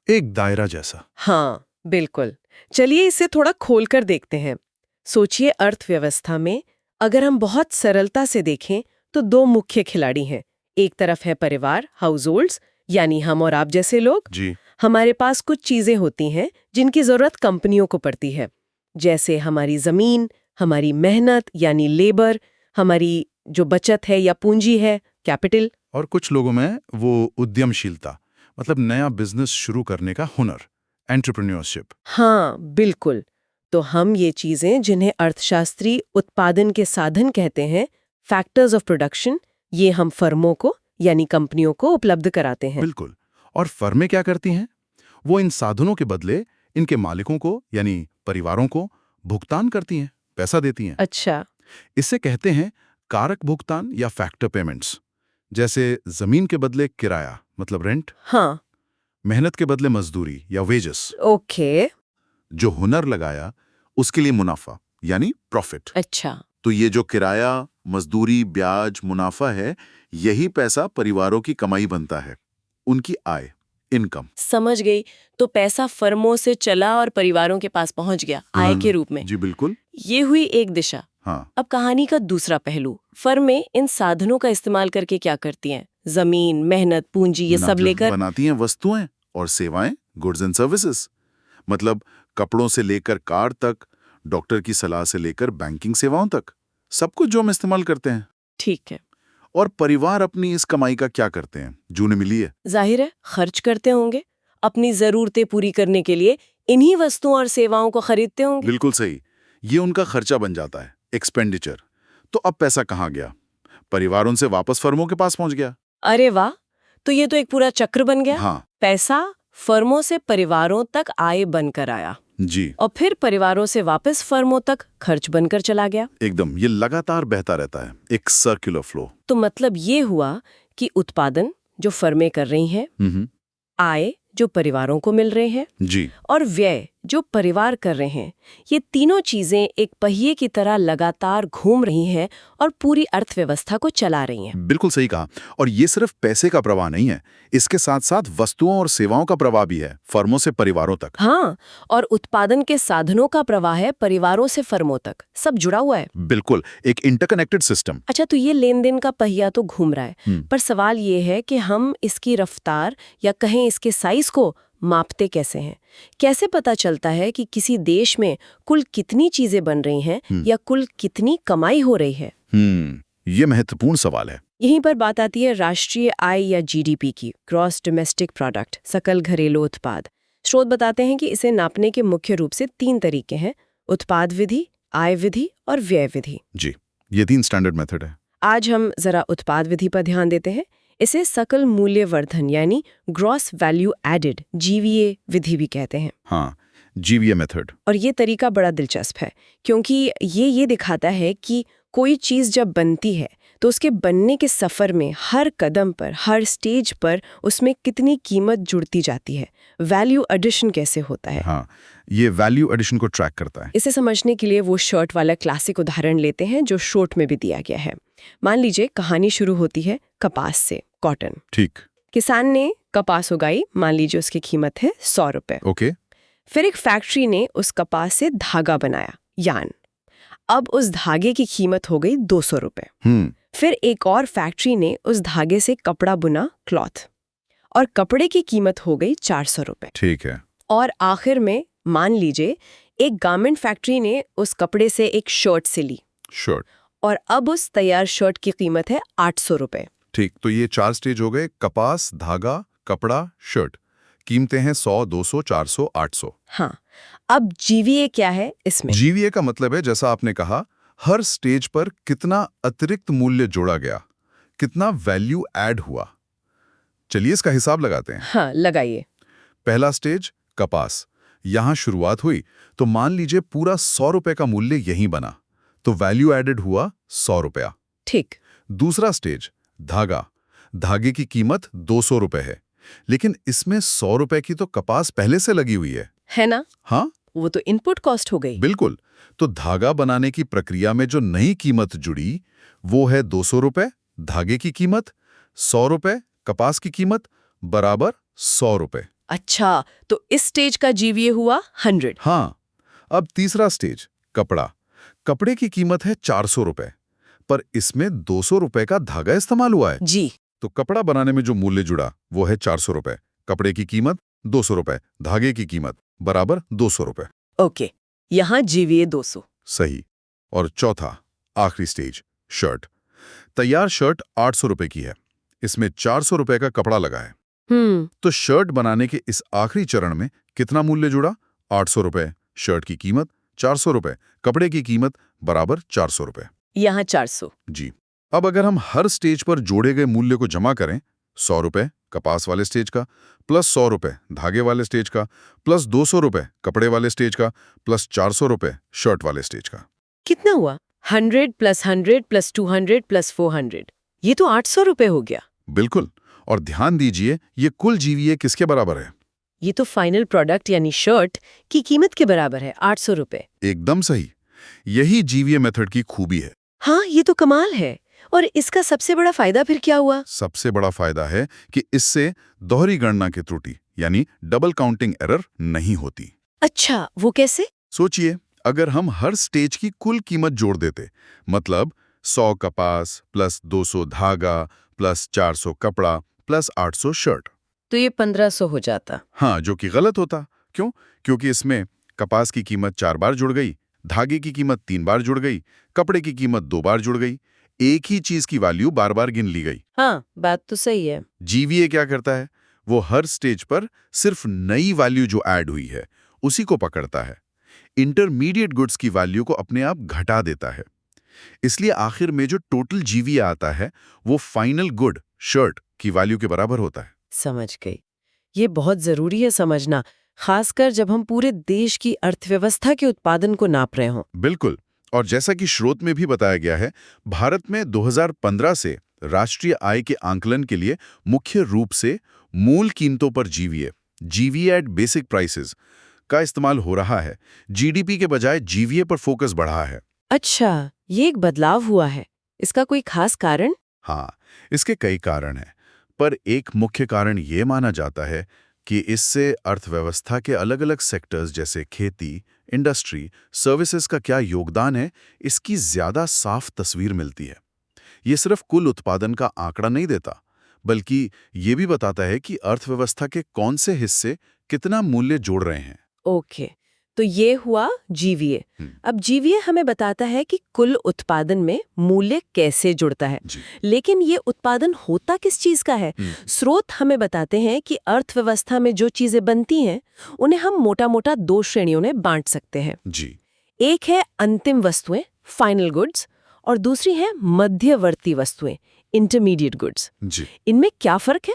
एक दायरा जैसा। हाँ, बिल्कुल। चलिए इसे थोड़ा खोलकर देखते हैं। सोचिए, अर्थव्यवस्था में अगर हम बहुत सरलता से देखें तो दो मुख्य खिलाड़ी हैं। एक तरफ है परिवार, हाउसहोल्ड्स, यानी हम और आप जैसे लोग। जी। हमारे पास कुछ चीजें होती हैं जिनकी जरूरत कंपनियों को पड़ती है, जैसे हमारी जमीन, हमारी मेहनत यानी लेबर, हमारी जो बचत है या पूंजी है, कैपिटल। और कुछ लोगों में वो उद्यमशीलता, मतलब नया बिजनेस शुरू करने का हुनर, एंटरप्रेन्योरशिप। हाँ, बिल्कुल। तो हम ये चीजें, जिन्हें अर्थशास्त्री उत्पादन के साधन कहते हैं, फैक्टर्स ऑफ प्रोडक्शन, ये हम फर्मों को यानी कंपनियों को उपलब्ध कराते हैं। बिल्कुल। और फर्में क्या करती हैं? वो इन साधनों के बदले इनके मालिकों को यानी परिवारों को भुगतान करती हैं, पैसा देती हैं। अच्छा। इसे कहते हैं कारक भुगतान या फैक्टर पेमेंट्स। जैसे जमीन के बदले किराया, मतलब रेंट। हाँ। मेहनत के बदले मजदूरी या वेजेस। ओके। जो हुनर लगाया उसके लिए मुनाफा यानी प्रॉफिट। अच्छा। तो ये जो किराया, मजदूरी, ब्याज, मुनाफा है, यही पैसा परिवारों की कमाई बनता है, उनकी आय, इनकम। समझ गई। तो पैसा फर्मों से चला और परिवारों के पास पहुंच गया आय के रूप में। जी बिल्कुल। ये हुई एक दिशा। हाँ। अब कहानी का दूसरा पहलू, फर्में इन साधनों का इस्तेमाल करके क्या करती हैं? जमीन, मेहनत, पूंजी, ये सब लेकर बनाती हैं वस्तुएं और सेवाएं, गुड्स एंड सर्विसेज। मतलब कपड़ों से लेकर कार तक, डॉक्टर की सलाह से लेकर बैंकिंग सेवाओं तक, सब कुछ जो हम इस्तेमाल करते हैं। ठीक है। और परिवार अपनी इस कमाई का क्या करते हैं जो उन्हें मिली है? जाहिर है खर्च करते होंगे, अपनी जरूरतें पूरी करने के लिए इन्हीं वस्तुओं और सेवाओं को खरीदते होंगे। बिल्कुल सही। ये उनका खर्चा बन जाता है, एक्सपेंडिचर। तो अब पैसा कहाँ गया? परिवार उनसे वापस फर्मों के पास पहुंच गया। अरे वाह, तो ये तो एक पूरा चक्र बन गया। हाँ पैसा फर्मों से परिवारों तक आय बनकर आया जी, और फिर परिवारों से वापस फर्मों तक खर्च बनकर चला गया। एकदम। ये लगातार बहता रहता है, एक सर्कुलर फ्लो। तो मतलब ये हुआ कि उत्पादन जो फर्में कर रही हैं, आय जो परिवारों को मिल रहे हैं, जी और व्यय जो परिवार कर रहे हैं, ये तीनों चीजें एक पहिए की तरह लगातार घूम रही हैं और पूरी अर्थव्यवस्था को चला रही हैं। बिल्कुल सही कहा। और ये सिर्फ पैसे का प्रवाह नहीं है, इसके साथ साथ वस्तुओं और सेवाओं का प्रवाह भी है, फर्मों से परिवारों तक। हाँ, और उत्पादन के साधनों का प्रवाह है परिवारों से फर्मों तक, सब जुड़ा हुआ है। बिल्कुल, एक इंटरकनेक्टेड सिस्टम। अच्छा, तो ये लेन देन का पहिया तो घूम रहा है, पर सवाल ये है कि हम इसकी रफ्तार या कहें इसके साइज को मापते कैसे हैं? कैसे पता चलता है कि किसी देश में कुल कितनी चीजें बन रही हैं या कुल कितनी कमाई हो रही है? ये महत्वपूर्ण सवाल है। यहीं पर बात आती है राष्ट्रीय आय या जीडीपी की, ग्रॉस डोमेस्टिक प्रोडक्ट, सकल घरेलू उत्पाद। स्रोत बताते हैं कि इसे नापने के मुख्य रूप से 3 तरीके हैं: उत्पाद विधि, आय विधि और व्यय विधि। जी, ये 3 स्टैंडर्ड मेथड है। आज हम जरा उत्पाद विधि पर ध्यान देते हैं। इसे सकल मूल्य वर्धन यानी ग्रॉस वैल्यू एडेड, जीवीए विधि भी कहते हैं। हाँ, जीवीए मेथड। और ये तरीका बड़ा दिलचस्प है क्योंकि ये दिखाता है कि कोई चीज़ जब बनती है तो उसके बनने के सफ़र में हर कदम पर, हर स्टेज पर उसमें कितनी कीमत जुड़ती जाती है, वैल्यू एडिशन कैसे होता है। हाँ, ये वैल्यू एडिशन को ट्रैक करता है। इसे समझने के लिए वो शर्ट वाला क्लासिक उदाहरण लेते हैं जो शॉर्ट में भी दिया गया है। मान लीजिए कहानी शुरू होती है कपास से, कॉटन। ठीक। किसान ने कपास उगाई, मान लीजिए उसकी कीमत है 100 रुपए। ओके। फिर एक फैक्ट्री ने उस कपास से धागा बनाया, यान। अब उस धागे की कीमत हो गई 200 रुपए। फिर एक और फैक्ट्री ने उस धागे से कपड़ा बुना, क्लॉथ, और कपड़े की कीमत हो गई 400 रुपए। ठीक है। और आखिर में मान लीजिए एक गारमेंट फैक्ट्री ने उस कपड़े से एक शर्ट सिली, शर्ट, और अब उस तैयार शर्ट की कीमत है 800 रुपए। ठीक। तो ये 4 स्टेज हो गए: कपास, धागा, कपड़ा, शर्ट। कीमतें हैं 100, 200, 400, 800। हाँ, अब जीवीए क्या है इसमें? जीवीए का मतलब है, जैसा आपने कहा, हर स्टेज पर कितना अतिरिक्त मूल्य जोड़ा गया, कितना वैल्यू ऐड हुआ। चलिए इसका हिसाब लगाते हैं। हाँ, लगाइए। पहला स्टेज कपास। यहां शुरुआत हुई तो मान लीजिए पूरा 100 रुपए का मूल्य यहीं बना, तो वैल्यू एडेड हुआ 100 रुपया। ठीक। दूसरा स्टेज धागा। धागे की कीमत 200 रुपए है, लेकिन इसमें 100 रुपए की तो कपास पहले से लगी हुई है ना? हाँ, वो तो इनपुट कॉस्ट हो गई। बिल्कुल। तो धागा बनाने की प्रक्रिया में जो नई कीमत जुड़ी वो है 200 रुपए धागे की कीमत, 100 रुपए कपास की कीमत, बराबर 100 रुपए। अच्छा, तो इस स्टेज का जीवीए हुआ 100। हाँ। अब तीसरा स्टेज कपड़ा। कपड़े की कीमत है 400 रुपए, पर इसमें 200 रुपए का धागा इस्तेमाल हुआ है। जी। तो कपड़ा बनाने में जो मूल्य जुड़ा वो है 400 रुपए, कपड़े की कीमत 200 रुपए, धागे की कीमत बराबर 200 रुपए। ओके, यहाँ जीवीए 200। सही। और चौथा आखिरी स्टेज शर्ट। तैयार शर्ट 800 रुपए की है, इसमें 400 रुपए का कपड़ा लगा है। तो शर्ट बनाने के इस आखिरी चरण में कितना मूल्य जुड़ा? 800 रुपए, शर्ट की कीमत 400 रुपए, कपड़े की कीमत बराबर 400 रुपए। यहाँ 400। जी। अब अगर हम हर स्टेज पर जोड़े गए मूल्य को जमा करें, 100 रुपए कपास वाले स्टेज का, प्लस 100 रुपए धागे वाले स्टेज का, प्लस 200 रुपए कपड़े वाले स्टेज का, प्लस 400 रुपए शर्ट वाले स्टेज का, कितना हुआ? 100 + 100 + 200 + 400, ये तो 800 रुपए हो गया। बिल्कुल। और ध्यान दीजिए, ये कुल जीवीए किसके बराबर है? ये तो फाइनल प्रोडक्ट यानी शर्ट की कीमत के बराबर है, 800 रुपए। एकदम सही। यही जीवीए मेथड की खूबी है। हाँ, ये तो कमाल है। और इसका सबसे बड़ा फायदा फिर क्या हुआ? सबसे बड़ा फायदा है कि इससे दोहरी गणना की त्रुटि यानी डबल काउंटिंग एरर नहीं होती। अच्छा, वो कैसे? सोचिए, अगर हम हर स्टेज की कुल कीमत जोड़ देते, मतलब 100 कपास प्लस 200 धागा प्लस 400 कपड़ा प्लस 800 शर्ट। तो ये 1500 हो जाता। हाँ, जो कि गलत होता। क्यों? क्योंकि इसमें कपास की कीमत 4 बार जुड़ गई, धागे की कीमत 3 बार जुड़ गई, कपड़े की कीमत 2 बार जुड़ गई। एक ही चीज की वैल्यू बार बार गिन ली गई। हाँ, बात तो सही है। जीवीए क्या करता है? वो हर स्टेज पर सिर्फ नई वैल्यू जो ऐड हुई है उसी को पकड़ता है। इंटरमीडिएट गुड्स की वैल्यू को अपने आप घटा देता है। इसलिए आखिर में जो टोटल जीवीए आता है वो फाइनल गुड शर्ट की वैल्यू के बराबर होता है। समझ गई। ये बहुत जरूरी है समझना, खासकर जब हम पूरे देश की अर्थव्यवस्था के उत्पादन को नाप रहे हों। बिल्कुल। और जैसा कि स्रोत में भी बताया गया है, भारत में 2015 से राष्ट्रीय आय के आंकलन के लिए मुख्य रूप से मूल कीमतों पर जीवीए एट बेसिक प्राइसेस का इस्तेमाल हो रहा है। जीडीपी के बजाय जीवीए पर फोकस बढ़ा है। अच्छा, ये एक बदलाव हुआ है। इसका कोई खास कारण? हाँ, इसके कई कारण हैं, पर एक मुख्य कारण ये माना जाता है कि इससे अर्थव्यवस्था के अलग-अलग सेक्टर्स जैसे खेती, इंडस्ट्री, सर्विसेज का क्या योगदान है, इसकी ज्यादा साफ तस्वीर मिलती है। ये सिर्फ कुल उत्पादन का आंकड़ा नहीं देता, बल्कि ये भी बताता है कि अर्थव्यवस्था के कौन से हिस्से कितना मूल्य जोड़ रहे हैं। ओके, तो ये हुआ जीवीए। अब जीवीए हमें बताता है कि कुल उत्पादन में मूल्य कैसे जुड़ता है। जी। लेकिन ये उत्पादन होता किस चीज का है? स्रोत हमें बताते हैं कि अर्थव्यवस्था में जो चीजें बनती हैं उन्हें हम मोटा-मोटा 2 श्रेणियों में बांट सकते हैं। जी। एक है अंतिम वस्तुएं, फाइनल गुड्स, और दूसरी है मध्यवर्ती वस्तुएं, इंटरमीडिएट गुड्स। जी। इनमें क्या फर्क है?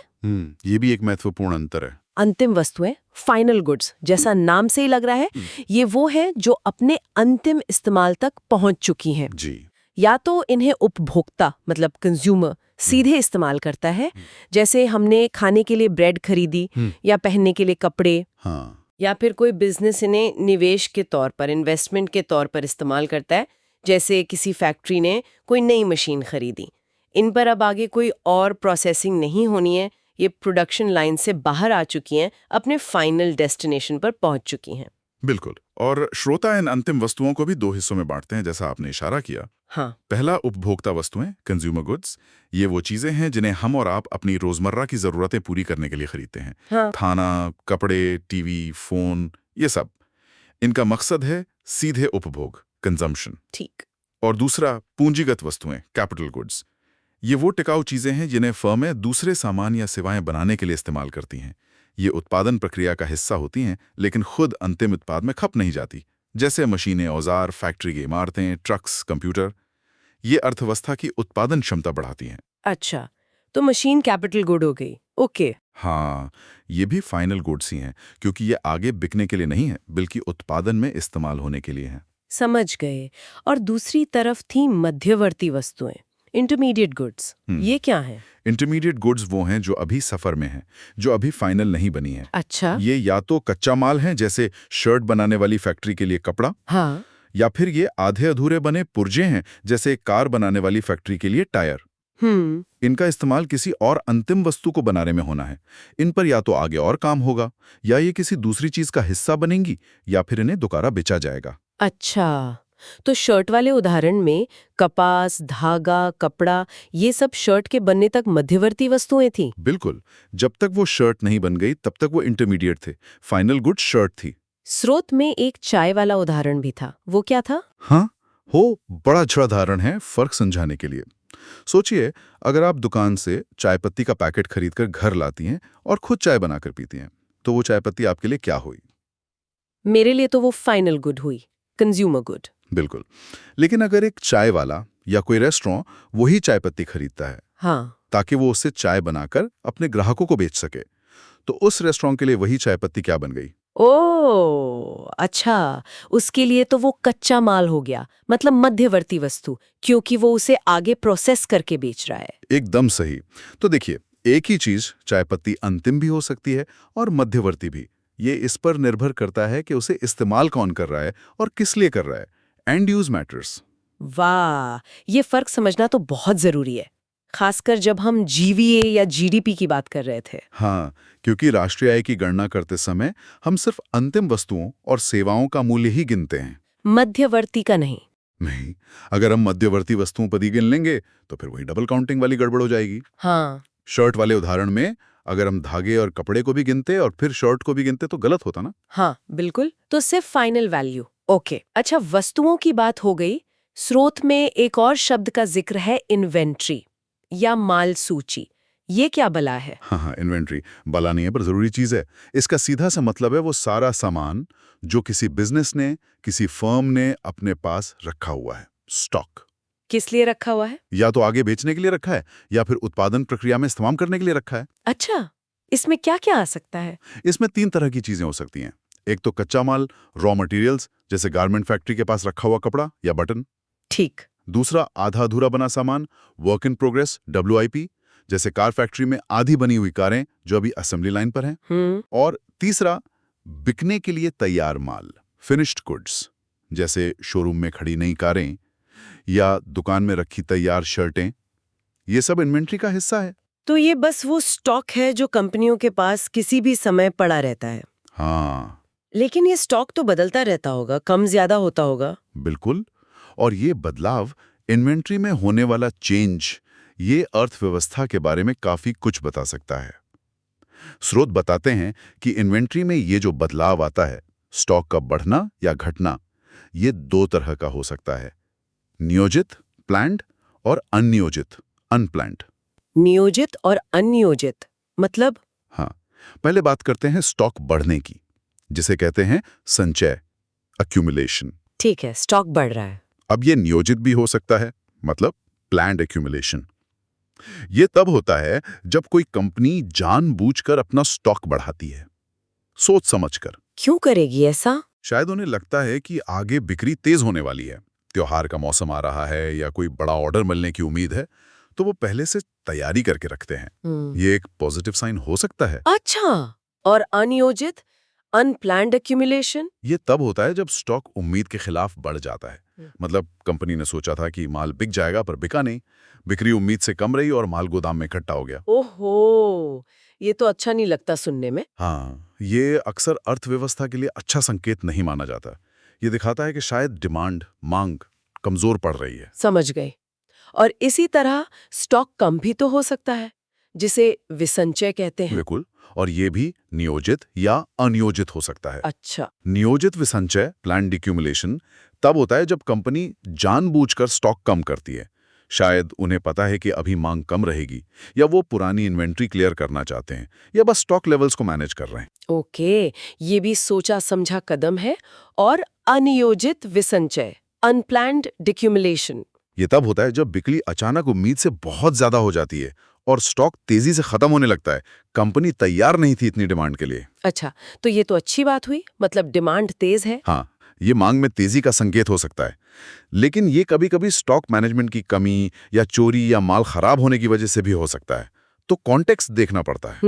ये भी एक महत्वपूर्ण अंतर है। अंतिम वस्तुएं, फाइनल गुड्स, जैसा नाम से ही लग रहा है, ये वो है जो अपने अंतिम इस्तेमाल तक पहुंच चुकी हैं। जी। या तो इन्हें उपभोक्ता मतलब कंज्यूमर सीधे इस्तेमाल करता है, जैसे हमने खाने के लिए ब्रेड खरीदी या पहनने के लिए कपड़े, हाँ। या फिर कोई बिजनेस इन्हें निवेश के तौर पर, इन्वेस्टमेंट के तौर पर इस्तेमाल करता है, जैसे किसी फैक्ट्री ने कोई नई मशीन खरीदी। इन पर अब आगे कोई और प्रोसेसिंग नहीं होनी है, ये प्रोडक्शन लाइन से बाहर आ चुकी हैं, अपने फाइनल डेस्टिनेशन पर पहुंच चुकी हैं। बिल्कुल। और श्रोता इन अंतिम वस्तुओं को भी 2 हिस्सों में बांटते हैं, जैसा आपने इशारा किया। हाँ। पहला उपभोक्ता वस्तुएं, कंज्यूमर गुड्स। ये वो चीजें हैं जिन्हें हम और आप अपनी रोजमर्रा की जरूरतें पूरी करने के लिए खरीदते हैं। हाँ। खाना, कपड़े, टीवी, फोन, ये सब। इनका मकसद है सीधे उपभोग, कंजम्पशन। ठीक। और दूसरा पूंजीगत वस्तुएं, कैपिटल गुड्स। ये वो टिकाऊ चीजें हैं जिन्हें फर्में दूसरे सामान या सेवाएं बनाने के लिए इस्तेमाल करती हैं। ये उत्पादन प्रक्रिया का हिस्सा होती हैं, लेकिन खुद अंतिम उत्पाद में खप नहीं जाती, जैसे मशीनें, औजार, फैक्ट्री की इमारतें, ट्रक्स, कंप्यूटर। ये अर्थव्यवस्था की उत्पादन क्षमता बढ़ाती हैं। अच्छा, तो मशीन कैपिटल गुड हो गई। ओके। हाँ, ये भी फाइनल गुड्स ही हैं, क्योंकि ये आगे बिकने के लिए नहीं है, बल्कि उत्पादन में इस्तेमाल होने के लिए हैं। समझ गए। और दूसरी तरफ थी मध्यवर्ती वस्तुएं, इंटरमीडिएट गुड्स। ये क्या है? इंटरमीडिएट गुड्स वो हैं जो अभी सफर में हैं, जो अभी फाइनल नहीं बनी हैं। अच्छा। ये या तो कच्चा माल है, जैसे शर्ट बनाने वाली फैक्ट्री के लिए कपड़ा, हाँ। या फिर ये आधे अधूरे बने पुर्जे हैं, जैसे कार बनाने वाली फैक्ट्री के लिए टायर। इनका इस्तेमाल किसी और अंतिम वस्तु को बनाने में होना है। इन पर या तो आगे और काम होगा, या ये किसी दूसरी चीज का हिस्सा बनेंगी, या फिर इन्हें दोबारा बेचा जाएगा। अच्छा, तो शर्ट वाले उदाहरण में कपास, धागा, कपड़ा, ये सब शर्ट के बनने तक मध्यवर्ती वस्तुएं थी। बिल्कुल। जब तक वो शर्ट नहीं बन गई तब तक वो इंटरमीडिएट थे। फाइनल गुड शर्ट थी। स्रोत में एक चाय वाला उदाहरण भी था, वो क्या था? हाँ, हो बड़ा अच्छा उदाहरण है फर्क समझाने के लिए। सोचिए, अगर आप दुकान से चाय पत्ती का पैकेट खरीदकर घर लाती हैं और खुद चाय बनाकर पीती हैं, तो वो चाय पत्ती आपके लिए क्या हुई? मेरे लिए तो वो फाइनल गुड हुई, कंज्यूमर गुड। बिल्कुल। लेकिन अगर एक चाय वाला या कोई रेस्टोरेंट वही चाय पत्ती खरीदता है, हाँ, ताकि वो उससे चाय बनाकर अपने ग्राहकों को बेच सके, तो उस रेस्टोरेंट के लिए वही चाय पत्ती क्या बन गई? ओह अच्छा, उसके लिए तो वो कच्चा माल हो गया, मतलब मध्यवर्ती वस्तु, क्योंकि वो उसे आगे प्रोसेस करके बेच रहा है। एकदम सही। तो देखिए, एक ही चीज चाय पत्ती अंतिम भी हो सकती है और मध्यवर्ती भी। ये इस पर निर्भर करता है कि उसे इस्तेमाल कौन कर रहा है और किस लिए कर रहा है। And use matters. वाह, ये फर्क समझना तो बहुत जरूरी है, खासकर जब हम जीवीए या जीडीपी की बात कर रहे थे। हाँ, क्योंकि राष्ट्रीय आय की गणना करते समय हम सिर्फ अंतिम वस्तुओं और सेवाओं का मूल्य ही गिनते हैं, मध्यवर्ती का नहीं। नहीं। अगर हम मध्यवर्ती वस्तुओं पर ही गिन लेंगे तो फिर वही डबल काउंटिंग वाली गड़बड़ हो जाएगी। हाँ, शर्ट वाले उदाहरण में अगर हम धागे और कपड़े को भी गिनते और फिर शर्ट को भी गिनते तो गलत होता ना। हाँ बिल्कुल। तो सिर्फ फाइनल वैल्यू। ओके, अच्छा, वस्तुओं की बात हो गई। स्रोत में एक और शब्द का जिक्र है, इन्वेंट्री या माल सूची। ये क्या बला है? हाँ, इन्वेंट्री बला नहीं है पर जरूरी चीज है। इसका सीधा सा मतलब है वो सारा सामान जो किसी बिजनेस ने, किसी फर्म ने अपने पास रखा हुआ है। स्टॉक। किस लिए रखा हुआ है? या तो आगे बेचने के लिए रखा है या फिर उत्पादन प्रक्रिया में इस्तेमाल करने के लिए रखा है। अच्छा, इसमें क्या क्या आ सकता है? इसमें 3 तरह की चीजें हो सकती हैं। एक तो कच्चा माल, रॉ मटेरियल्स, जैसे गारमेंट फैक्ट्री के पास रखा हुआ कपड़ा या बटन। ठीक। दूसरा आधा अधूरा बना सामान, वर्क इन प्रोग्रेस, WIP, जैसे कार फैक्ट्री में आधी बनी हुई कारें जो अभी असेंबली लाइन पर हैं। और तीसरा बिकने के लिए तैयार माल, फिनिश्ड गुड्स, जैसे शोरूम में खड़ी नई कारें या दुकान में रखी तैयार शर्टें। ये सब इन्वेंट्री का हिस्सा है। तो ये बस वो स्टॉक है जो कंपनियों के पास किसी भी समय पड़ा रहता है। हाँ, लेकिन ये स्टॉक तो बदलता रहता होगा, कम ज्यादा होता होगा। बिल्कुल। और ये बदलाव, इन्वेंट्री में होने वाला चेंज, ये अर्थव्यवस्था के बारे में काफी कुछ बता सकता है। स्रोत बताते हैं कि इन्वेंट्री में ये जो बदलाव आता है, स्टॉक का बढ़ना या घटना, ये 2 तरह का हो सकता है, नियोजित प्लान्ड और अनियोजित अनप्लान्ड। नियोजित और अनियोजित मतलब? हाँ, पहले बात करते हैं स्टॉक बढ़ने की, जिसे कहते हैं संचय, एक्यूमुलेशन। ठीक है, स्टॉक बढ़ रहा है। अब ये नियोजित भी हो सकता है, मतलब प्लान्ड एक्यूमुलेशन। ये तब होता है जब कोई कंपनी जानबूझकर अपना स्टॉक बढ़ाती है, सोच समझकर। क्यों करेगी ऐसा? शायद उन्हें लगता है कि आगे बिक्री तेज होने वाली है, त्योहार का मौसम आ रहा है या कोई बड़ा ऑर्डर मिलने की उम्मीद है, तो वो पहले से तैयारी करके रखते हैं। ये एक पॉजिटिव साइन हो सकता है। अच्छा, और अनियोजित अनप्लान्ड एक्यूमुलेशन? ये तब होता है जब स्टॉक उम्मीद के खिलाफ बढ़ जाता है। मतलब कंपनी ने सोचा था कि माल बिक जाएगा पर बिका नहीं, बिक्री उम्मीद से कम रही और माल गोदाम में इकट्ठा हो गया। ओहो, ये तो अच्छा नहीं लगता सुनने में। हाँ, ये अक्सर अर्थव्यवस्था के लिए अच्छा संकेत नहीं माना जाता। ये दिखाता है कि शायद डिमांड, मांग कमजोर पड़ रही है। समझ गए। और इसी तरह स्टॉक कम भी तो हो सकता है, जिसे विसंचय कहते हैं। बिल्कुल, और ये भी नियोजित या अनियोजित हो सकता है। अच्छा। नियोजित विसंचय, प्लान्ड एक्यूमुलेशन, तब होता है जब कंपनी जानबूझकर स्टॉक कम करती है। शायद उन्हें पता है कि अभी मांग कम रहेगी, या वो पुरानी इन्वेंट्री क्लियर करना चाहते हैं, या बस स्टॉक लेवल्स को मैनेज कर रहे हैं। ओके, ये भी सोचा समझा कदम है। और अनियोजित विसंचय, अनप्लान्ड डिक्यूमुलेशन, ये तब होता है जब बिक्री अचानक उम्मीद से बहुत ज्यादा हो जाती है और स्टॉक तेजी से खत्म होने लगता है। कंपनी तैयार नहीं थी इतनी डिमांड के लिए। अच्छा, तो ये तो अच्छी बात हुई, मतलब डिमांड तेज है। हाँ, ये मांग में तेजी का संकेत हो सकता है। लेकिन ये कभी-कभी स्टॉक मैनेजमेंट की कमी या चोरी या माल खराब होने की वजह से भी हो सकता है। तो कॉन्टेक्स्ट देखना पड़ता है।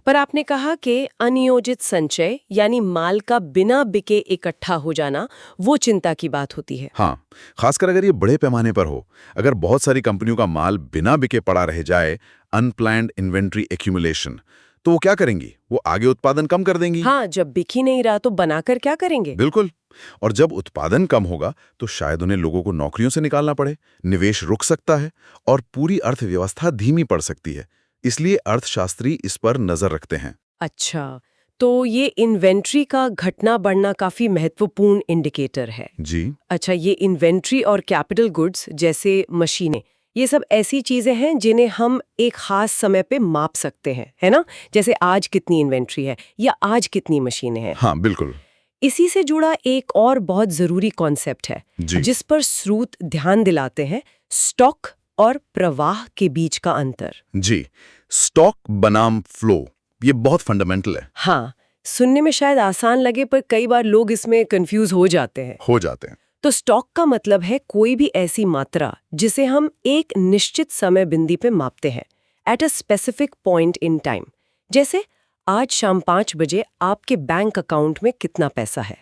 पर आपने कहा कि अनियोजित संचय यानी माल का बिना बिके इकट्ठा हो जाना, वो चिंता की बात होती है। हाँ, खासकर अगर ये बड़े पैमाने पर हो। अगर बहुत सारी कंपनियों का माल बिना बिके पड़ा रह जाए, अनप्लान्ड इन्वेंट्री एक्यूमुलेशन, तो वो क्या करेंगी? वो आगे उत्पादन कम कर देंगी। हाँ, जब बिक ही नहीं रहा तो बनाकर क्या करेंगे? बिल्कुल। और जब उत्पादन कम होगा तो शायद उन्हें लोगों को नौकरियों से निकालना पड़े, निवेश रुक सकता है और पूरी अर्थव्यवस्था धीमी पड़ सकती है। इसलिए अर्थशास्त्री इस पर नजर रखते हैं। अच्छा, तो ये इन्वेंट्री का घटना बढ़ना काफी महत्वपूर्ण इंडिकेटर है। जी। अच्छा, ये इन्वेंट्री और कैपिटल गुड्स जैसे मशीनें, ये सब ऐसी चीजें हैं जिन्हें हम एक खास समय पे माप सकते हैं, है ना? जैसे आज कितनी इन्वेंट्री है या आज कितनी मशीनें हैं। हाँ, बिल्कुल। इसी से जुड़ा एक और बहुत जरूरी कॉन्सेप्ट है जिस पर स्रोत ध्यान दिलाते हैं, स्टॉक और प्रवाह के बीच का अंतर। जी, स्टॉक बनाम फ्लो, ये बहुत फंडामेंटल है। हाँ, सुनने में शायद आसान लगे पर कई बार लोग इसमें कंफ्यूज हो जाते हैं। तो स्टॉक का मतलब है कोई भी ऐसी मात्रा जिसे हम एक निश्चित समय बिंदु पे मापते हैं, at a specific point in time. जैसे आज शाम 5 बजे आपके बैंक अकाउंट में कितना पैसा है।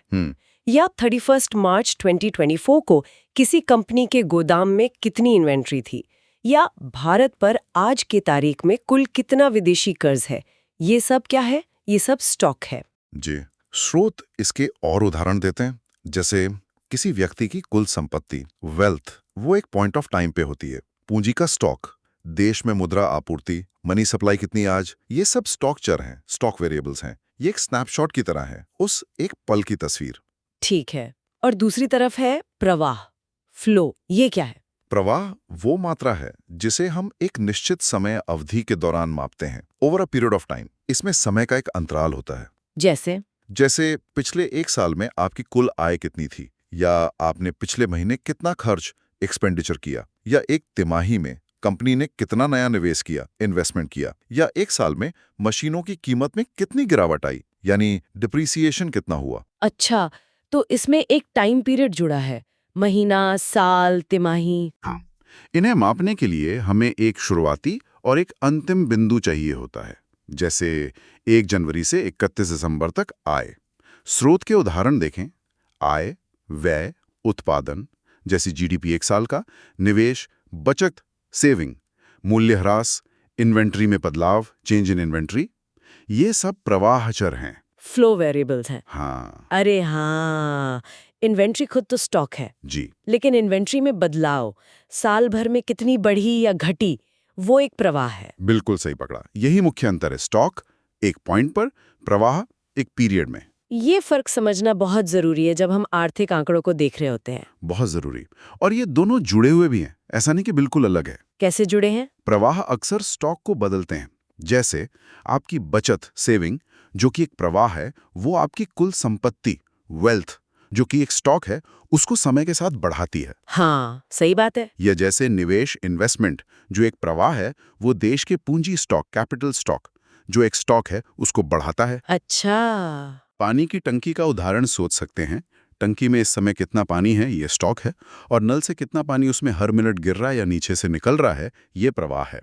या 31 मार्च 2024 को किसी कंपनी के गोदाम में कितनी इन्वेंट्री थी, या भारत पर आज के तारीख में कुल कितना विदेशी कर्ज है। ये सब क्या है? ये सब स्टॉक है। जी, स्रोत इसके और उदाहरण देते हैं। जैसे किसी व्यक्ति की कुल संपत्ति, वेल्थ, वो एक पॉइंट ऑफ टाइम पे होती है। पूंजी का स्टॉक, देश में मुद्रा आपूर्ति, मनी सप्लाई कितनी आज, ये सब स्टॉक चर हैं, स्टॉक वेरिएबल्स हैं। ये एक स्नैपशॉट की तरह है, उस एक पल की तस्वीर। ठीक है। और दूसरी तरफ है प्रवाह, फ्लो। ये क्या है? प्रवाह वो मात्रा है जिसे हम एक निश्चित समय अवधि के दौरान मापते हैं, over a period of time. इसमें समय का एक अंतराल होता है। जैसे पिछले एक साल में आपकी कुल आय कितनी थी, या आपने पिछले महीने कितना खर्च एक्सपेंडिचर किया, या एक तिमाही में कंपनी ने कितना नया निवेश किया, इन्वेस्टमेंट किया, या एक साल में मशीनों की कीमत में कितनी गिरावट आई, यानी डिप्रिसिएशन कितना हुआ। अच्छा, तो इसमें एक टाइम पीरियड जुड़ा है, महीना, साल, तिमाही। हाँ, इन्हें मापने के लिए हमें एक शुरुआती और एक अंतिम बिंदु चाहिए होता है। जैसे 1 जनवरी से 31 दिसंबर तक आय। स्रोत के उदाहरण देखें। आय, व्यय, उत्पादन जैसी जीडीपी एक साल का, निवेश, बचत, सेविंग, मूल्यह्रास, इन्वेंट्री में बदलाव, चेंज इन इन्वेंट्री, ये सब प्रवाह चर हैं। फ्लो वेरिएबल्स हैं। हाँ अरे हाँ, इन्वेंट्री खुद तो स्टॉक है, जी, लेकिन इन्वेंट्री में बदलाव, साल भर में कितनी बढ़ी या घटी, वो एक प्रवाह है। बिल्कुल सही पकड़ा। यही मुख्य अंतर है। स्टॉक एक पॉइंट पर, प्रवाह एक पीरियड में। ये फर्क समझना बहुत जरूरी है जब हम आर्थिक आंकड़ों को देख रहे होते हैं। बहुत जरूरी। और ये दोनों जुड़े हुए भी हैं, ऐसा नहीं कि बिल्कुल अलग है। कैसे जुड़े हैं? प्रवाह अक्सर स्टॉक को बदलते हैं। जैसे आपकी बचत, सेविंग, जो कि एक प्रवाह है, वो आपकी कुल संपत्ति, वेल्थ, जो कि एक स्टॉक है, उसको समय के साथ बढ़ाती है। हाँ, सही बात है। या जैसे निवेश, इन्वेस्टमेंट, जो एक प्रवाह है, वो देश के पूंजी स्टॉक, कैपिटल स्टॉक, जो एक स्टॉक है, उसको बढ़ाता है। अच्छा, पानी की टंकी का उदाहरण सोच सकते हैं। टंकी में इस समय कितना पानी है, ये स्टॉक है, और नल से कितना पानी उसमें हर मिनट गिर रहा है या नीचे से निकल रहा है, ये प्रवाह है।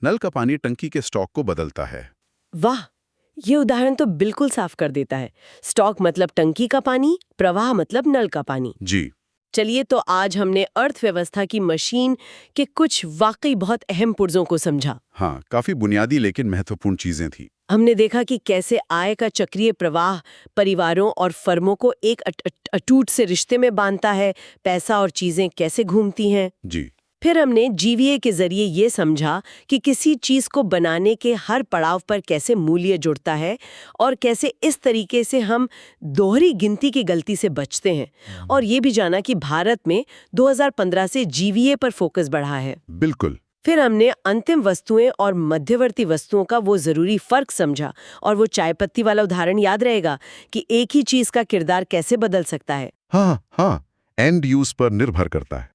नल का पानी टंकी के स्टॉक को बदलता है। वाह, ये उदाहरण तो बिल्कुल साफ कर देता है। स्टॉक मतलब टंकी का पानी, प्रवाह मतलब नल का पानी। जी, चलिए, तो आज हमने अर्थव्यवस्था की मशीन के कुछ वाकई बहुत अहम पुर्जों को समझा। हाँ, काफी बुनियादी लेकिन महत्वपूर्ण चीजें थी। हमने देखा कि कैसे आय का चक्रीय प्रवाह परिवारों और फर्मों को एक अटूट से रिश्ते में बांधता है, पैसा और चीजें कैसे घूमती हैं। जी, फिर हमने जीवीए के जरिए ये समझा कि किसी चीज को बनाने के हर पड़ाव पर कैसे मूल्य जुड़ता है, और कैसे इस तरीके से हम दोहरी गिनती की गलती से बचते हैं। और ये भी जाना कि भारत में 2015 से जीवीए पर फोकस बढ़ा है। बिल्कुल। फिर हमने अंतिम वस्तुएं और मध्यवर्ती वस्तुओं का वो जरूरी फर्क समझा, और वो चाय पत्ती वाला उदाहरण याद रहेगा कि एक ही चीज का किरदार कैसे बदल सकता है। हाँ, एंड यूज पर निर्भर करता है।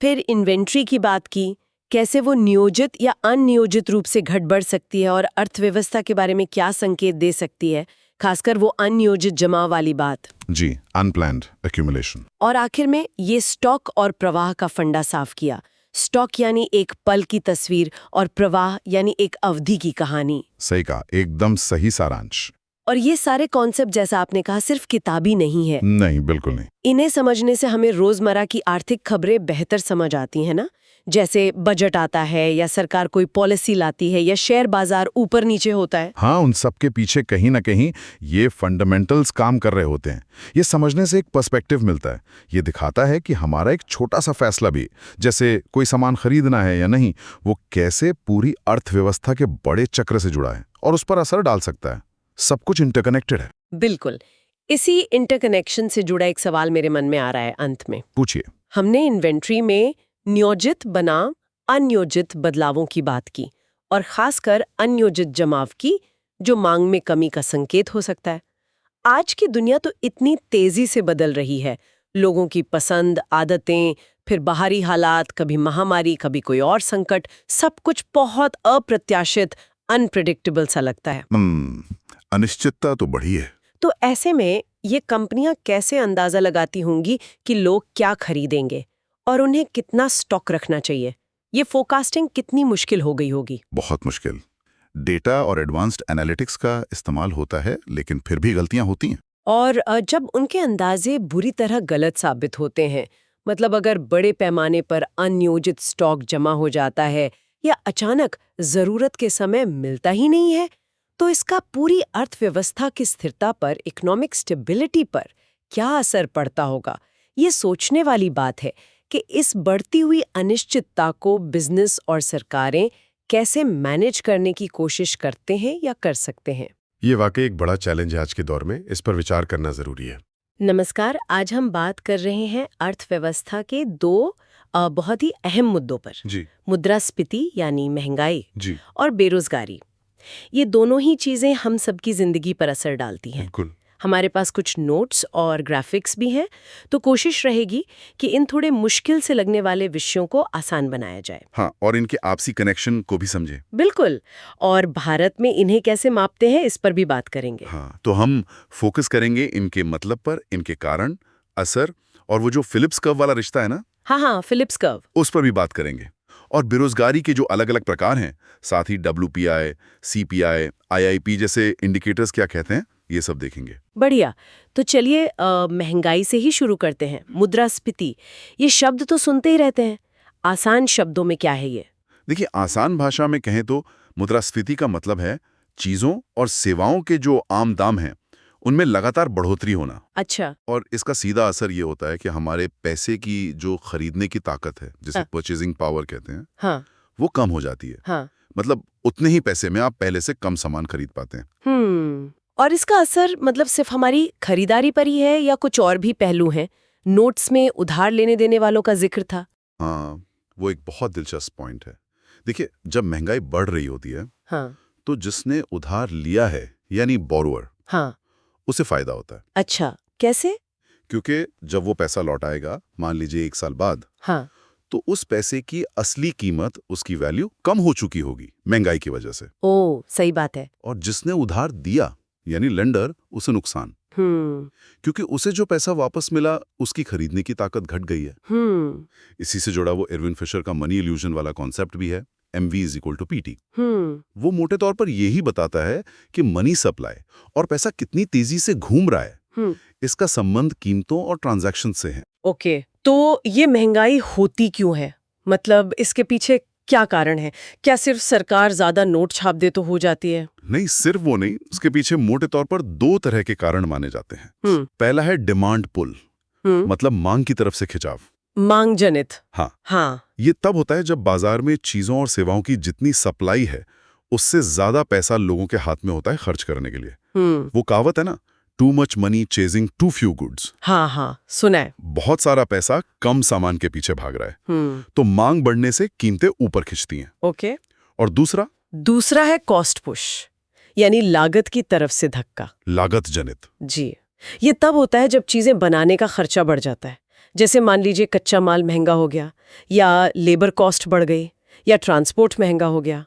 फिर इन्वेंट्री की बात की, कैसे वो नियोजित या अनियोजित रूप से घट बढ़ सकती है और अर्थव्यवस्था के बारे में क्या संकेत दे सकती है, खासकर वो अनियोजित जमा वाली बात। जी, अनप्लैन्ड एक्यूमुलेशन। और आखिर में ये स्टॉक और प्रवाह का फंडा साफ किया। स्टॉक यानी एक पल की तस्वीर, और प्रवाह यानी एक अवधि की कहानी। सही कहा, एकदम सही सारांश। और ये सारे कॉन्सेप्ट, जैसा आपने कहा, सिर्फ किताबी नहीं है। नहीं, बिल्कुल नहीं। इन्हें समझने से हमें रोजमर्रा की आर्थिक खबरें बेहतर समझ आती हैं ना। जैसे बजट आता है, या सरकार कोई पॉलिसी लाती है, या शेयर बाजार ऊपर नीचे होता है। हाँ, उन सब के पीछे कहीं ना कहीं ये फंडामेंटल्स काम कर रहे होते हैं। ये समझने से एक पर्सपेक्टिव मिलता है। ये दिखाता है कि हमारा एक छोटा सा फैसला भी, जैसे कोई सामान खरीदना है या नहीं, वो कैसे पूरी अर्थव्यवस्था के बड़े चक्र से जुड़ा है और उस पर असर डाल सकता है। सब कुछ इंटरकनेक्टेड है। बिल्कुल। इसी इंटरकनेक्शन से जुड़ा एक सवाल मेरे मन में आ रहा है अंत में। पूछिए। हमने इन्वेंट्री में नियोजित बनाम अनियोजित बदलावों की बात की, और खासकर अनियोजित जमाव की, जो मांग में कमी का संकेत हो सकता है। आज की दुनिया तो इतनी तेजी से बदल रही है। लोगों की पसंद, आदतें, फिर बाहरी हालात, कभी महामारी, कभी कोई और संकट, सब कुछ बहुत अप्रत्याशित, अनप्रेडिक्टेबल सा लगता है। अनिश्चितता तो बढ़ी है। तो ऐसे में ये कंपनियां कैसे अंदाजा लगाती होंगी कि लोग क्या खरीदेंगे और उन्हें कितना स्टॉक रखना चाहिए? ये फोरकास्टिंग कितनी मुश्किल हो गई होगी। बहुत मुश्किल। डेटा और एडवांस्ड एनालिटिक्स का इस्तेमाल होता है, लेकिन फिर भी गलतियां होती हैं। और जब उनके अंदाजे बुरी तरह गलत साबित होते हैं, मतलब अगर बड़े पैमाने पर अनियोजित स्टॉक जमा हो जाता है या अचानक जरूरत के समय मिलता ही नहीं है, तो इसका पूरी अर्थव्यवस्था की स्थिरता पर, इकोनॉमिक स्टेबिलिटी पर क्या असर पड़ता होगा। ये सोचने वाली बात है कि इस बढ़ती हुई अनिश्चितता को बिजनेस और सरकारें कैसे मैनेज करने की कोशिश करते हैं या कर सकते हैं। ये वाकई एक बड़ा चैलेंज है आज के दौर में, इस पर विचार करना जरूरी है। नमस्कार, आज हम बात कर रहे हैं अर्थव्यवस्था के दो बहुत ही अहम मुद्दों पर। जी मुद्रास्फीति यानी महंगाई जी और बेरोजगारी। ये दोनों ही चीजें हम सबकी जिंदगी पर असर डालती हैं। बिल्कुल। हमारे पास कुछ नोट्स और ग्राफिक्स भी हैं, तो कोशिश रहेगी कि इन थोड़े मुश्किल से लगने वाले विषयों को आसान बनाया जाए। हाँ, और इनके आपसी कनेक्शन को भी समझे। बिल्कुल। और भारत में इन्हें कैसे मापते हैं, इस पर भी बात करेंगे। हाँ, तो हम फोकस करेंगे इनके मतलब पर, इनके कारण, असर, और वो जो फिलिप्स कर्व वाला रिश्ता है ना, हाँ, फिलिप्स कर्व, उस पर भी बात करेंगे। और बेरोजगारी के जो अलग अलग प्रकार हैं, साथ ही WPI, CPI, IIP जैसे इंडिकेटर्स क्या कहते हैं, ये सब देखेंगे। बढ़िया। तो चलिए महंगाई से ही शुरू करते हैं। मुद्रास्फीति, ये शब्द तो सुनते ही रहते हैं। आसान शब्दों में क्या है ये? देखिए, आसान भाषा में कहें तो मुद्रास्फीति का मतलब है चीजों और सेवाओं के जो आम दाम हैं उनमें लगातार बढ़ोतरी होना। अच्छा। और इसका सीधा असर ये होता है कि हमारे पैसे की जो खरीदने की ताकत है, जिसे परचेजिंग पावर कहते हैं, हाँ, वो कम हो जाती है। हाँ। मतलब उतने ही पैसे में आप पहले से कम सामान खरीद पाते हैं। और इसका असर मतलब सिर्फ हमारी खरीदारी पर ही है या कुछ और भी पहलू हैं? नोट्स में उधार लेने देने वालों का जिक्र था। हाँ, वो एक बहुत दिलचस्प पॉइंट है। देखिए, जब महंगाई बढ़ रही होती है, हाँ, तो जिसने उधार लिया है यानी बोरोअर, हाँ, उसे फायदा होता है। अच्छा, कैसे? क्योंकि जब वो पैसा लौटाएगा, मान लीजिए 1 साल बाद, हाँ, तो उस पैसे की असली कीमत, उसकी वैल्यू कम हो चुकी होगी महंगाई की वजह से। ओ, सही बात है। और जिसने उधार दिया यानी लेंडर, उसे नुकसान, क्योंकि उसे जो पैसा वापस मिला उसकी खरीदने की ताकत घट गई है। इसी से जुड़ा वो एरविन फिशर का मनी इल्यूजन वाला कॉन्सेप्ट भी है, MV=PT। वो मोटे तौर पर यही बताता है कि मनी सप्लाई और पैसा कितनी तेजी से घूम रहा है, इसका संबंध कीमतों और ट्रांजैक्शन से है। ओके, तो ये महंगाई होती क्यों है? मतलब इसके पीछे क्या कारण है? क्या सिर्फ सरकार ज्यादा नोट छाप दे तो हो जाती है? नहीं, सिर्फ वो नहीं, उसके पीछे मोटे तौर पर 2 तरह के कारण माने जाते हैं। पहला है डिमांड पुल, मतलब मांग की तरफ से खिंचाव। मांग जनित। हाँ, ये तब होता है जब बाजार में चीजों और सेवाओं की जितनी सप्लाई है उससे ज्यादा पैसा लोगों के हाथ में होता है खर्च करने के लिए। वो कहावत है ना, too much money chasing too few goods. हाँ, सुना है। बहुत सारा पैसा कम सामान के पीछे भाग रहा है, तो मांग बढ़ने से कीमतें ऊपर खिंचती हैं। ओके। और दूसरा है कॉस्ट पुश, यानी लागत की तरफ से धक्का। लागत जनित। जी, ये तब होता है जब चीजें बनाने का खर्चा बढ़ जाता है। जैसे मान लीजिए कच्चा माल महंगा हो गया, या लेबर कॉस्ट बढ़ गई, या ट्रांसपोर्ट महंगा हो गया।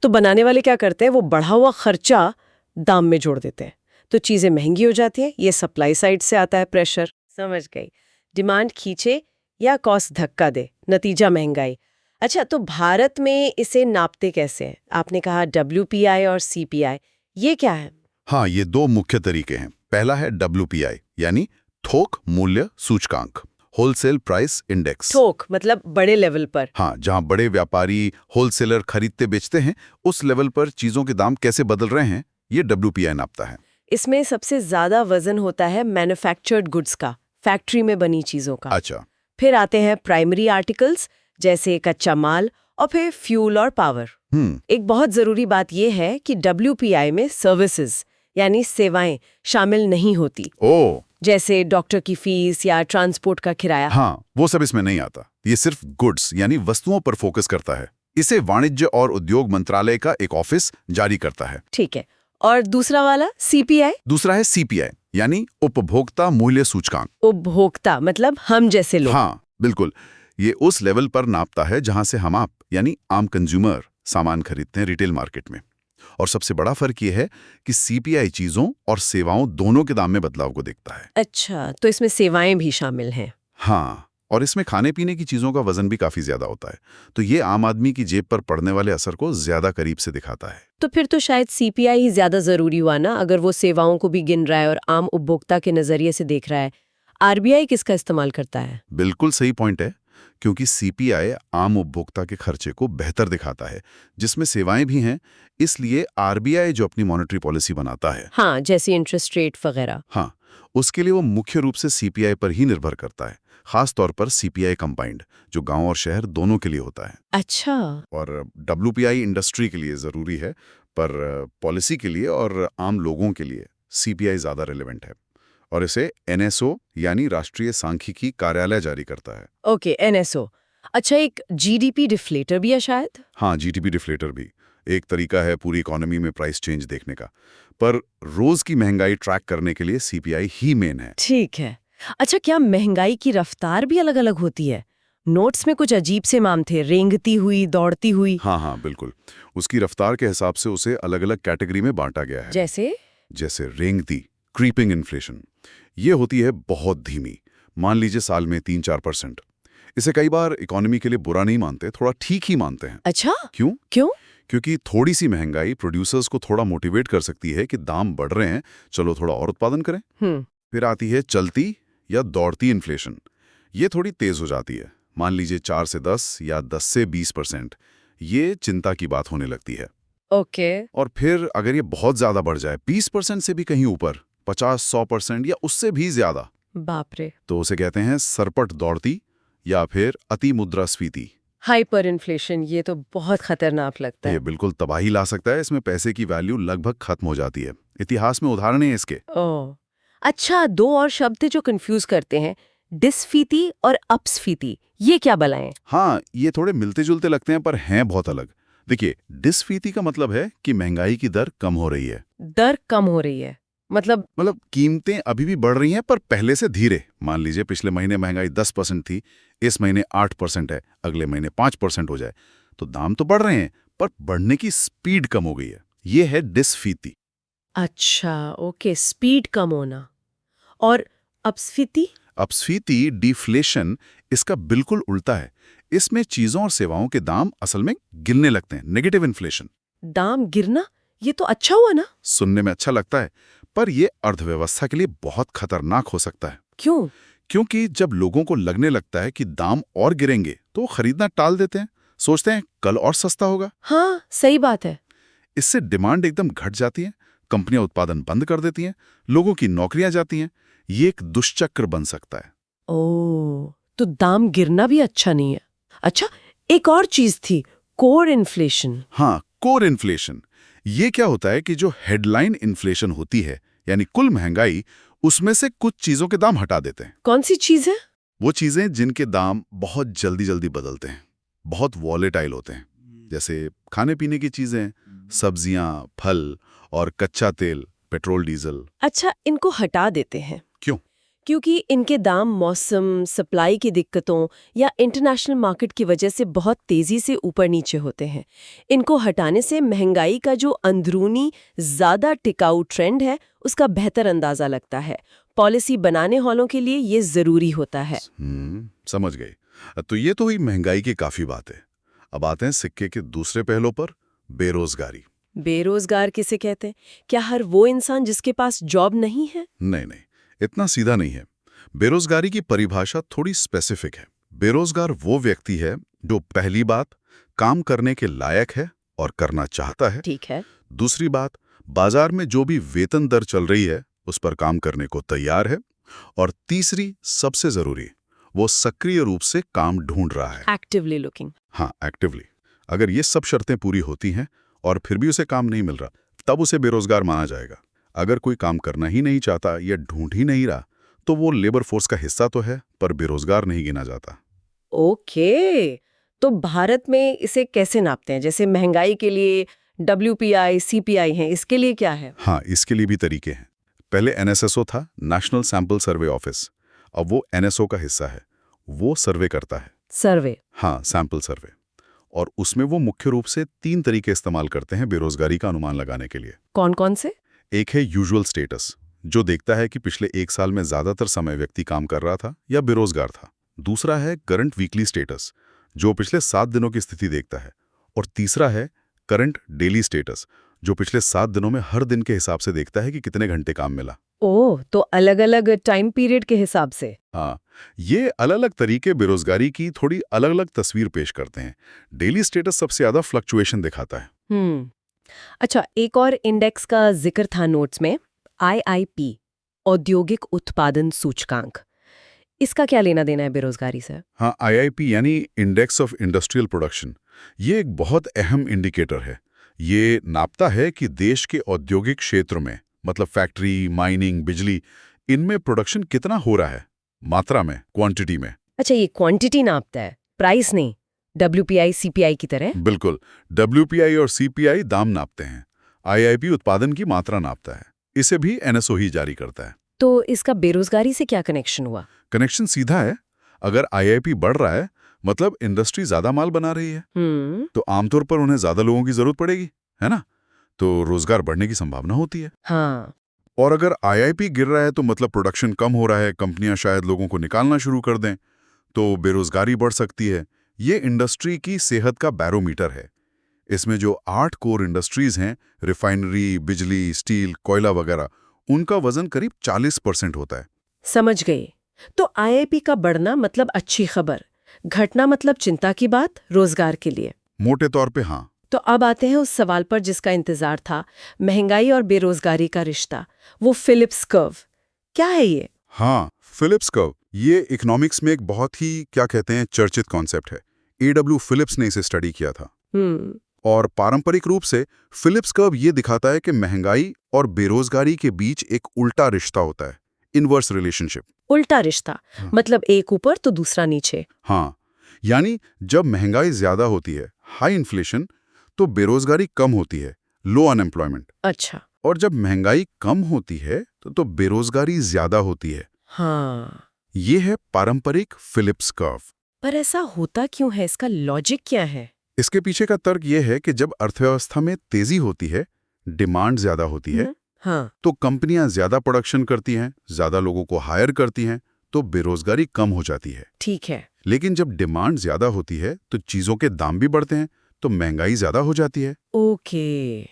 तो बनाने वाले क्या करते हैं, वो बढ़ा हुआ खर्चा दाम में जोड़ देते हैं, तो चीजें महंगी हो जाती हैं। ये सप्लाई साइड से आता है प्रेशर। समझ गई। डिमांड खींचे या कॉस्ट धक्का दे, नतीजा महंगाई। अच्छा, तो भारत में इसे नापते कैसे हैं? आपने कहा WPI और CPI, ये क्या है? हाँ, ये 2 मुख्य तरीके हैं। पहला है WPI यानी थोक मूल्य सूचकांक, होलसेल प्राइस इंडेक्स। थोक मतलब बड़े लेवल पर। हाँ, जहाँ बड़े व्यापारी होलसेलर खरीदते बेचते हैं, उस लेवल पर चीजों के दाम कैसे बदल रहे हैं, ये WPI नापता है। इसमें सबसे ज्यादा वजन होता है मैन्युफैक्चर्ड गुड्स का, फैक्ट्री में बनी चीजों का। अच्छा। फिर आते हैं प्राइमरी आर्टिकल्स, जैसे कच्चा माल, और फिर फ्यूल और पावर। एक बहुत जरूरी बात यह है कि WPI में सर्विसेज यानी सेवाएं शामिल नहीं होती। जैसे डॉक्टर की फीस या ट्रांसपोर्ट का किराया। हाँ, वो सब इसमें नहीं आता। ये सिर्फ गुड्स यानी वस्तुओं पर फोकस करता है। इसे वाणिज्य और उद्योग मंत्रालय का एक ऑफिस जारी करता है। ठीक है। और दूसरा वाला CPI? दूसरा है CPI यानी उपभोक्ता मूल्य सूचकांक। उपभोक्ता मतलब हम जैसे लोग। हाँ, बिल्कुल। ये उस लेवल पर नापता है जहां से हम आप यानी आम कंज्यूमर सामान खरीदते हैं रिटेल मार्केट में। और सबसे बड़ा फर्क ये है कि CPI चीजों और सेवाओं दोनों के दाम में बदलाव को देखता है। अच्छा, तो इसमें सेवाएं भी शामिल हैं। हाँ, और इसमें खाने पीने की चीज़ों का वजन भी काफ़ी ज़्यादा होता है, तो ये आम आदमी की जेब पर पड़ने वाले असर को ज़्यादा करीब से दिखाता है। तो फिर तो शायद सीपीआई ही ज्यादा जरूरी हुआ ना, अगर वो सेवाओं को भी गिन रहा है और आम उपभोक्ता के नजरिए से देख रहा है। आरबीआई किसका इस्तेमाल करता है? बिल्कुल सही पॉइंट है, क्योंकि सीपीआई आम उपभोक्ता के खर्चे को बेहतर दिखाता है, जिसमें सेवाएं भी हैं। इसलिए आरबीआई जो अपनी मॉनेटरी पॉलिसी बनाता है, हाँ, जैसे इंटरेस्ट रेट वगैरह। हाँ, उसके लिए वो मुख्य रूप से सीपीआई पर ही निर्भर करता है, खास तौर पर सीपीआई कंबाइंड, जो गांव और शहर दोनों के लिए होता है। अच्छा। और डब्ल्यूपीआई इंडस्ट्री के लिए ज़रूरी है, पर पॉलिसी के लिए और आम लोगों के लिए सीपीआई ज़्यादा रिलेवेंट है, और इसे एनएसओ यानी राष्ट्रीय सांख्यिकी कार्यालय जारी करता है। Okay, NSO. अच्छा, एक जीडीपी डिफ्लेटर भी है शायद? हाँ, जीडीपी डिफ्लेटर भी एक तरीका है पूरी इकोनॉमी में प्राइस चेंज देखने का, पर रोज की महंगाई ट्रैक करने के लिए सीपीआई ही मेन है। ठीक है। अच्छा, क्या महंगाई की रफ्तार भी अलग अलग होती है? नोट्स में कुछ अजीब से नाम थे, रेंगती हुई, दौड़ती हुई। हाँ, बिल्कुल। उसकी रफ्तार के हिसाब से उसे अलग अलग कैटेगरी में बांटा गया है। जैसे रेंगती, क्रीपिंग इन्फ्लेशन, ये होती है बहुत धीमी, मान लीजिए साल में 3-4%। इसे कई बार इकोनॉमी के लिए बुरा नहीं मानते, थोड़ा ठीक ही मानते हैं। अच्छा, क्यों? क्योंकि थोड़ी सी महंगाई प्रोड्यूसर्स को थोड़ा मोटिवेट कर सकती है कि दाम बढ़ रहे हैं, चलो थोड़ा और उत्पादन करें। फिर आती है चलती या दौड़ती इन्फ्लेशन। ये थोड़ी तेज हो जाती है, मान लीजिए 4 से 10 या 10 से 20%। ये चिंता की बात होने लगती है। ओके। और फिर अगर ये बहुत ज्यादा बढ़ जाए, 20% से भी कहीं ऊपर, 50-100% या उससे भी ज्यादा, बाप रे। तो उसे कहते हैं सरपट दौड़ती या फिर अति मुद्रास्फीति। हाइपर इन्फ्लेशन, ये तो बहुत खतरनाक लगता ये है। बिल्कुल तबाही ला सकता है, इसमें पैसे की वैल्यू लगभग खत्म हो जाती है। इतिहास में उदाहरण है इसके। ओह, अच्छा, दो और शब्द थे जो कंफ्यूज करते हैं, डिस्फीति और अपस्फीति। ये क्या बलाएं? हाँ, ये थोड़े मिलते जुलते लगते हैं पर हैं बहुत अलग। देखिए, डिस्फीति का मतलब है कि महंगाई की दर कम हो रही है। दर कम हो रही है मतलब? कीमतें अभी भी बढ़ रही हैं पर पहले से धीरे। मान लीजिए पिछले महीने महंगाई 10% थी, इस महीने 8% है, अगले महीने 5% हो जाए तो दाम तो बढ़ रहे हैं पर बढ़ने की स्पीड कम हो गई है। ये है डिस्फीति। अच्छा, ओके, स्पीड कम होना। और अपस्फीति? अपस्फीति, डिफ्लेशन, इसका बिल्कुल उल्टा है। इसमें चीजों और सेवाओं के दाम असल में गिरने लगते हैं, नेगेटिव इन्फ्लेशन। दाम गिरना, ये तो अच्छा हुआ ना? सुनने में अच्छा लगता है, पर यह अर्थव्यवस्था के लिए बहुत खतरनाक हो सकता है। क्यों? क्योंकि जब लोगों को लगने लगता है कि दाम और गिरेंगे तो खरीदना टाल देते हैं, सोचते हैं कल और सस्ता होगा। हाँ, सही बात है। इससे डिमांड एकदम घट जाती है, कंपनियां उत्पादन बंद कर देती हैं, लोगों की नौकरियां जाती हैं। ये एक दुष्चक्र बन सकता है। ओह, तो दाम गिरना भी अच्छा नहीं है। अच्छा, एक और चीज थी, कोर इन्फ्लेशन। हाँ, कोर इन्फ्लेशन। ये क्या होता है कि जो हेडलाइन इन्फ्लेशन होती है, यानी कुल महंगाई, उसमें से कुछ चीजों के दाम हटा देते हैं। कौन सी चीज है? वो चीजें जिनके दाम बहुत जल्दी जल्दी बदलते हैं, बहुत वॉलेटाइल होते हैं, जैसे खाने पीने की चीजें, सब्जियां, फल और कच्चा तेल, पेट्रोल, डीजल। अच्छा, इनको हटा देते हैं। क्यों? क्योंकि इनके दाम मौसम, सप्लाई की दिक्कतों या इंटरनेशनल मार्केट की वजह से बहुत तेजी से ऊपर नीचे होते हैं। इनको हटाने से महंगाई का जो अंदरूनी ज्यादा टिकाऊ ट्रेंड है, उसका बेहतर अंदाजा लगता है। पॉलिसी बनाने वालों के लिए ये जरूरी होता है। समझ गए। तो ये तो हुई महंगाई की काफी बात है। अब आते हैं सिक्के के दूसरे पहलू पर, बेरोजगारी। बेरोजगार किसे कहते हैं? क्या हर वो इंसान जिसके पास जॉब नहीं है? नहीं, इतना सीधा नहीं है। बेरोजगारी की परिभाषा थोड़ी स्पेसिफिक है। बेरोजगार वो व्यक्ति है जो पहली बात काम करने के लायक है और करना चाहता है। ठीक है। दूसरी बात, बाजार में जो भी वेतन दर चल रही है उस पर काम करने को तैयार है। और तीसरी, सबसे जरूरी, वो सक्रिय रूप से काम ढूंढ रहा है। Actively looking. हाँ, एक्टिवली। अगर ये सब शर्तें पूरी होती हैं और फिर भी उसे काम नहीं मिल रहा, तब उसे बेरोजगार माना जाएगा। अगर कोई काम करना ही नहीं चाहता या ढूंढ ही नहीं रहा, तो वो लेबर फोर्स का हिस्सा तो है पर बेरोजगार नहीं गिना जाता। ओके, तो भारत में इसे कैसे नापते हैं? जैसे महंगाई के लिए WPI, CPI हैं, इसके लिए क्या है? हाँ, इसके लिए भी तरीके हैं। पहले NSSO था, नेशनल सैंपल सर्वे ऑफिस। अब वो NSO का हिस्सा है, वो सर्वे करता है। सर्वे? हाँ, सैंपल सर्वे। और उसमें वो मुख्य रूप से 3 तरीके इस्तेमाल करते हैं बेरोजगारी का अनुमान लगाने के लिए। कौन कौन से? एक है यूजुअल स्टेटस, जो देखता है कि पिछले 1 साल में ज्यादातर समय व्यक्ति काम कर रहा था या बेरोजगार था। दूसरा है करंट वीकली स्टेटस, जो पिछले 7 दिनों की स्थिति देखता है। और तीसरा है करंट डेली स्टेटस, जो पिछले 7 दिनों में हर दिन के हिसाब से देखता है कि कितने घंटे काम मिला। ओह, तो अलग-अलग टाइम पीरियड के हिसाब से। हाँ, ये अलग-अलग तरीके बेरोजगारी की थोड़ी अलग-अलग तस्वीर पेश करते हैं। डेली स्टेटस सबसे ज्यादा फ्लक्चुएशन दिखाता है। अच्छा, एक और इंडेक्स का जिक्र था नोट्स में, IIP, औद्योगिक उत्पादन सूचकांक। इसका क्या लेना देना है बेरोजगारी से? हाँ, IIP यानी इंडेक्स ऑफ इंडस्ट्रियल प्रोडक्शन, ये एक बहुत अहम इंडिकेटर है। ये नापता है कि देश के औद्योगिक क्षेत्र में, मतलब फैक्ट्री, माइनिंग, बिजली, इनमें प्रोडक्शन कितना हो रहा है, मात्रा में, क्वांटिटी में। अच्छा, ये क्वांटिटी नापता है, प्राइस नहीं, WPI, CPI की तरह? बिल्कुल, WPI और CPI दाम नापते हैं, IIP उत्पादन की मात्रा नापता है। इसे भी NSO ही जारी करता है। तो इसका बेरोजगारी से क्या कनेक्शन हुआ? कनेक्शन सीधा है। अगर IIP बढ़ रहा है, मतलब इंडस्ट्री ज्यादा माल बना रही है, तो आमतौर पर उन्हें ज्यादा लोगों की जरूरत पड़ेगी, है ना? तो रोजगार बढ़ने की संभावना होती है। हाँ। और अगर IIP गिर रहा है तो मतलब प्रोडक्शन कम हो रहा है, कंपनियां शायद लोगों को निकालना शुरू कर दें, तो बेरोजगारी बढ़ सकती है। ये इंडस्ट्री की सेहत का बैरोमीटर है। इसमें जो 8 कोर इंडस्ट्रीज हैं, रिफाइनरी, बिजली, स्टील, कोयला वगैरह, उनका वजन करीब 40% होता है। समझ गई। तो IIP का बढ़ना मतलब अच्छी खबर, घटना मतलब चिंता की बात रोजगार के लिए। मोटे तौर पे हाँ। तो अब आते हैं उस सवाल पर जिसका इंतजार था, महंगाई और बेरोजगारी का रिश्ता, वो फिलिप्स कर्व। क्या है ये? हाँ, फिलिप्स कर्व, ये इकोनॉमिक्स में एक बहुत ही, क्या कहते हैं, चर्चित कॉन्सेप्ट है। A.W. फिलिप्स ने इसे स्टडी किया था। और पारंपरिक रूप से फिलिप्स कर्व ये दिखाता है कि महंगाई और बेरोजगारी के बीच एक उल्टा रिश्ता होता है, इनवर्स रिलेशनशिप। उल्टा रिश्ता, मतलब एक ऊपर तो दूसरा नीचे। हाँ, यानी जब महंगाई ज्यादा होती है, हाई इन्फ्लेशन, तो बेरोजगारी कम होती है, लो अनएम्प्लॉयमेंट। अच्छा। और जब महंगाई कम होती है तो बेरोजगारी ज्यादा होती है। हाँ। ये है पारंपरिक फिलिप्स कर्व। पर ऐसा होता क्यों है? इसका लॉजिक क्या है? इसके पीछे का तर्क ये है कि जब अर्थव्यवस्था में तेजी होती है, डिमांड ज्यादा होती है, हाँ। तो कंपनियां ज्यादा प्रोडक्शन करती हैं, ज्यादा लोगों को हायर करती हैं, तो बेरोजगारी कम हो जाती है। ठीक है। लेकिन जब डिमांड ज्यादा होती है तो चीजों के दाम भी बढ़ते हैं, तो महंगाई ज्यादा हो जाती है। ओके।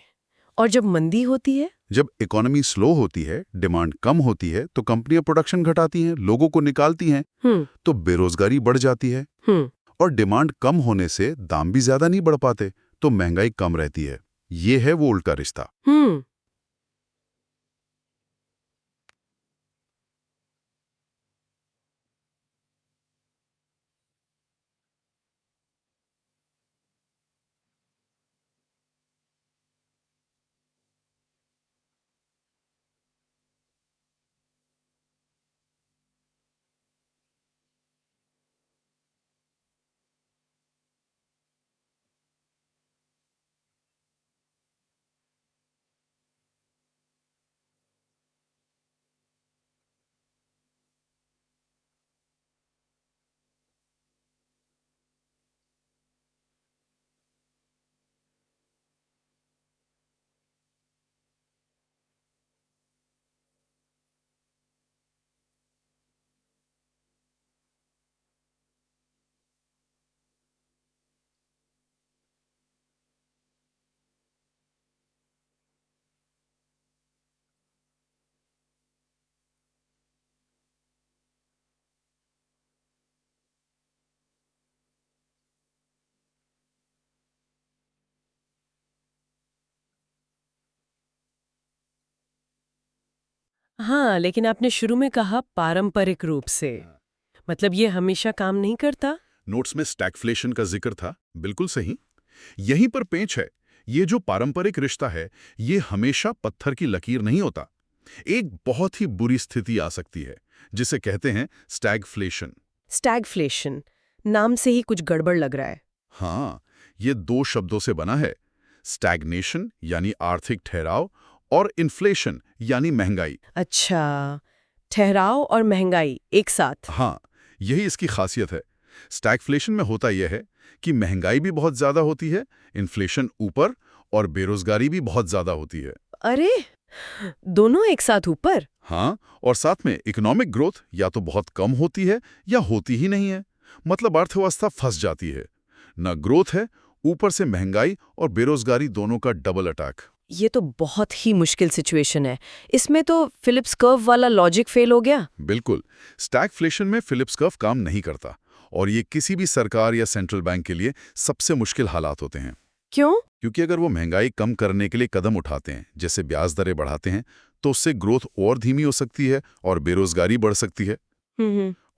और जब मंदी होती है? जब इकोनॉमी स्लो होती है, डिमांड कम होती है, तो कंपनियां प्रोडक्शन घटाती हैं, लोगों को निकालती हैं, तो बेरोजगारी बढ़ जाती है। और डिमांड कम होने से दाम भी ज्यादा नहीं बढ़ पाते, तो महंगाई कम रहती है। ये है वो उल्टा रिश्ता। हाँ, लेकिन आपने शुरू में कहा पारंपरिक रूप से, मतलब ये हमेशा काम नहीं करता? नोट्स में स्टैगफ्लेशन का जिक्र था, बिल्कुल सही। यहीं पर पेंच है। ये जो पारंपरिक रिश्ता है, ये हमेशा पत्थर की लकीर नहीं होता। एक बहुत ही बुरी स्थिति आ सकती है, जिसे कहते हैं स्टैगफ्लेशन। स्टैगफ्लेशन, नाम से ही कुछ गड़बड़ लग रहा है। हाँ, ये 2 शब्दों से बना है। स्टैग्नेशन यानी आर्थिक ठहराव, और इन्फ्लेशन यानी महंगाई। अच्छा, ठहराव और महंगाई एक साथ। हाँ, यही इसकी खासियत है। स्टैगफ्लेशन में होता यह है कि महंगाई भी बहुत ज्यादा होती है, इन्फ्लेशन ऊपर, और बेरोजगारी भी बहुत ज्यादा होती है। अरे, दोनों एक साथ ऊपर? हाँ, और साथ में इकोनॉमिक ग्रोथ या तो बहुत कम होती है या होती ही नहीं है। मतलब अर्थव्यवस्था फंस जाती है। न ग्रोथ है, ऊपर से महंगाई और बेरोजगारी दोनों का डबल अटैक। ये तो बहुत ही मुश्किल सिचुएशन है। इसमें तो फिलिप्स कर्व वाला लॉजिक फेल हो गया। बिल्कुल, स्टैगफ्लेशन में फिलिप्स कर्व काम नहीं करता और ये किसी भी सरकार या सेंट्रल बैंक के लिए सबसे मुश्किल हालात होते हैं। क्यों? क्योंकि अगर वो महंगाई कम करने के लिए कदम उठाते हैं, जैसे ब्याज दरें बढ़ाते हैं, तो उससे ग्रोथ और धीमी हो सकती है और बेरोजगारी बढ़ सकती है।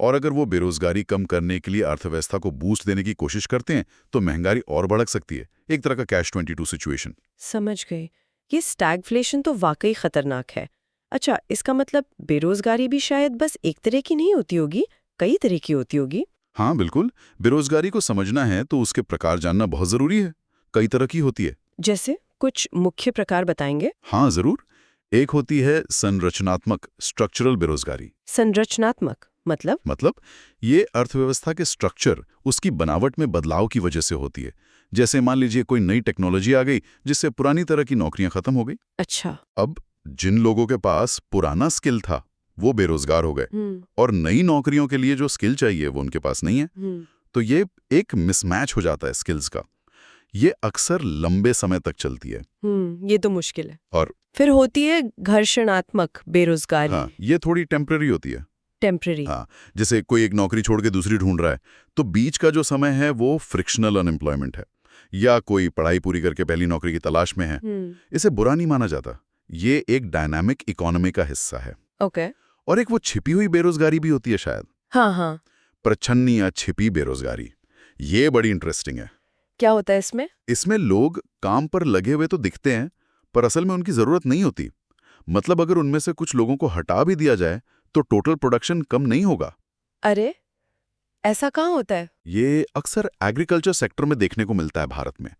और अगर वो बेरोजगारी कम करने के लिए अर्थव्यवस्था को बूस्ट देने की कोशिश करते हैं, तो महंगाई और भड़क सकती है। एक तरह का कैश 22 सिचुएशन। समझ गए। ये स्टैगफ्लेशन तो वाकई खतरनाक है। अच्छा, इसका मतलब बेरोजगारी भी शायद बस एक तरह की नहीं होती होगी, कई तरह की होती होगी। हाँ बिल्कुल, बेरोजगारी को समझना है तो उसके प्रकार जानना बहुत जरूरी है। कई तरह की होती है। जैसे कुछ मुख्य प्रकार बताएंगे? हाँ जरूर। एक होती है संरचनात्मक स्ट्रक्चरल बेरोजगारी। संरचनात्मक मतलब ये अर्थव्यवस्था के स्ट्रक्चर, उसकी बनावट में बदलाव की वजह से होती है। जैसे मान लीजिए कोई नई टेक्नोलॉजी आ गई जिससे पुरानी तरह की नौकरियां खत्म हो गई। अच्छा। अब जिन लोगों के पास पुराना स्किल था वो बेरोजगार हो गए और नई नौकरियों के लिए जो स्किल चाहिए वो उनके पास नहीं है। तो ये एक मिसमैच हो जाता है स्किल्स का। ये अक्सर लंबे समय तक चलती है। ये तो मुश्किल है। और फिर होती है घर्षणात्मक बेरोजगारी। हाँ, ये थोड़ी टेम्पररी होती है। टेम्पररी। हाँ, जैसे कोई एक नौकरी छोड़ के दूसरी ढूंढ रहा है, तो बीच का जो समय है वो फ्रिक्शनल अनएम्प्लॉयमेंट है। या कोई पढ़ाई पूरी करके पहली नौकरी की तलाश में है। इसे बुरा नहीं माना जाता। ये एक डायनामिक इकोनॉमी का हिस्सा है। ओके। और एक वो छिपी हुई बेरोजगारी भी होती है शायद। हाँ। प्रच्छन्नी या छिपी बेरोजगारी, ये बड़ी इंटरेस्टिंग है। क्या होता है इसमें? इसमें लोग काम पर लगे हुए तो दिखते हैं, पर असल में उनकी जरूरत नहीं होती। मतलब अगर उनमें से कुछ लोगों को हटा भी दिया जाए तो टोटल प्रोडक्शन कम नहीं होगा। अरे, ऐसा कहाँ होता है? ये अक्सर एग्रीकल्चर सेक्टर में देखने को मिलता है भारत में।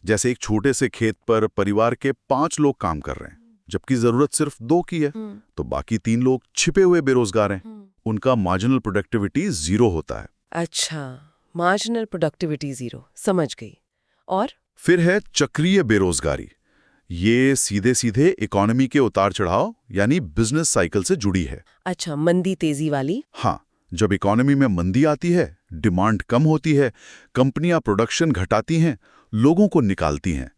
जैसे एक छोटे से खेत पर परिवार के 5 लोग काम कर रहे हैं, जबकि जरूरत सिर्फ 2 की है, तो बाकी 3 लोग छिपे हुए बेरोजगार हैं। उनका मार्जिनल प्रोडक्टिविटी 0 होता है। अच्छा, मार्जिनल प्रोडक्टिविटी 0, समझ गई। और फिर है चक्रीय बेरोजगारी। ये सीधे सीधे इकोनॉमी के उतार चढ़ाव यानी बिजनेस साइकिल से जुड़ी है। अच्छा, मंदी तेजी वाली। हाँ, जब इकोनॉमी में मंदी आती है, डिमांड कम होती है, कंपनियां प्रोडक्शन घटाती हैं, लोगों को निकालती हैं।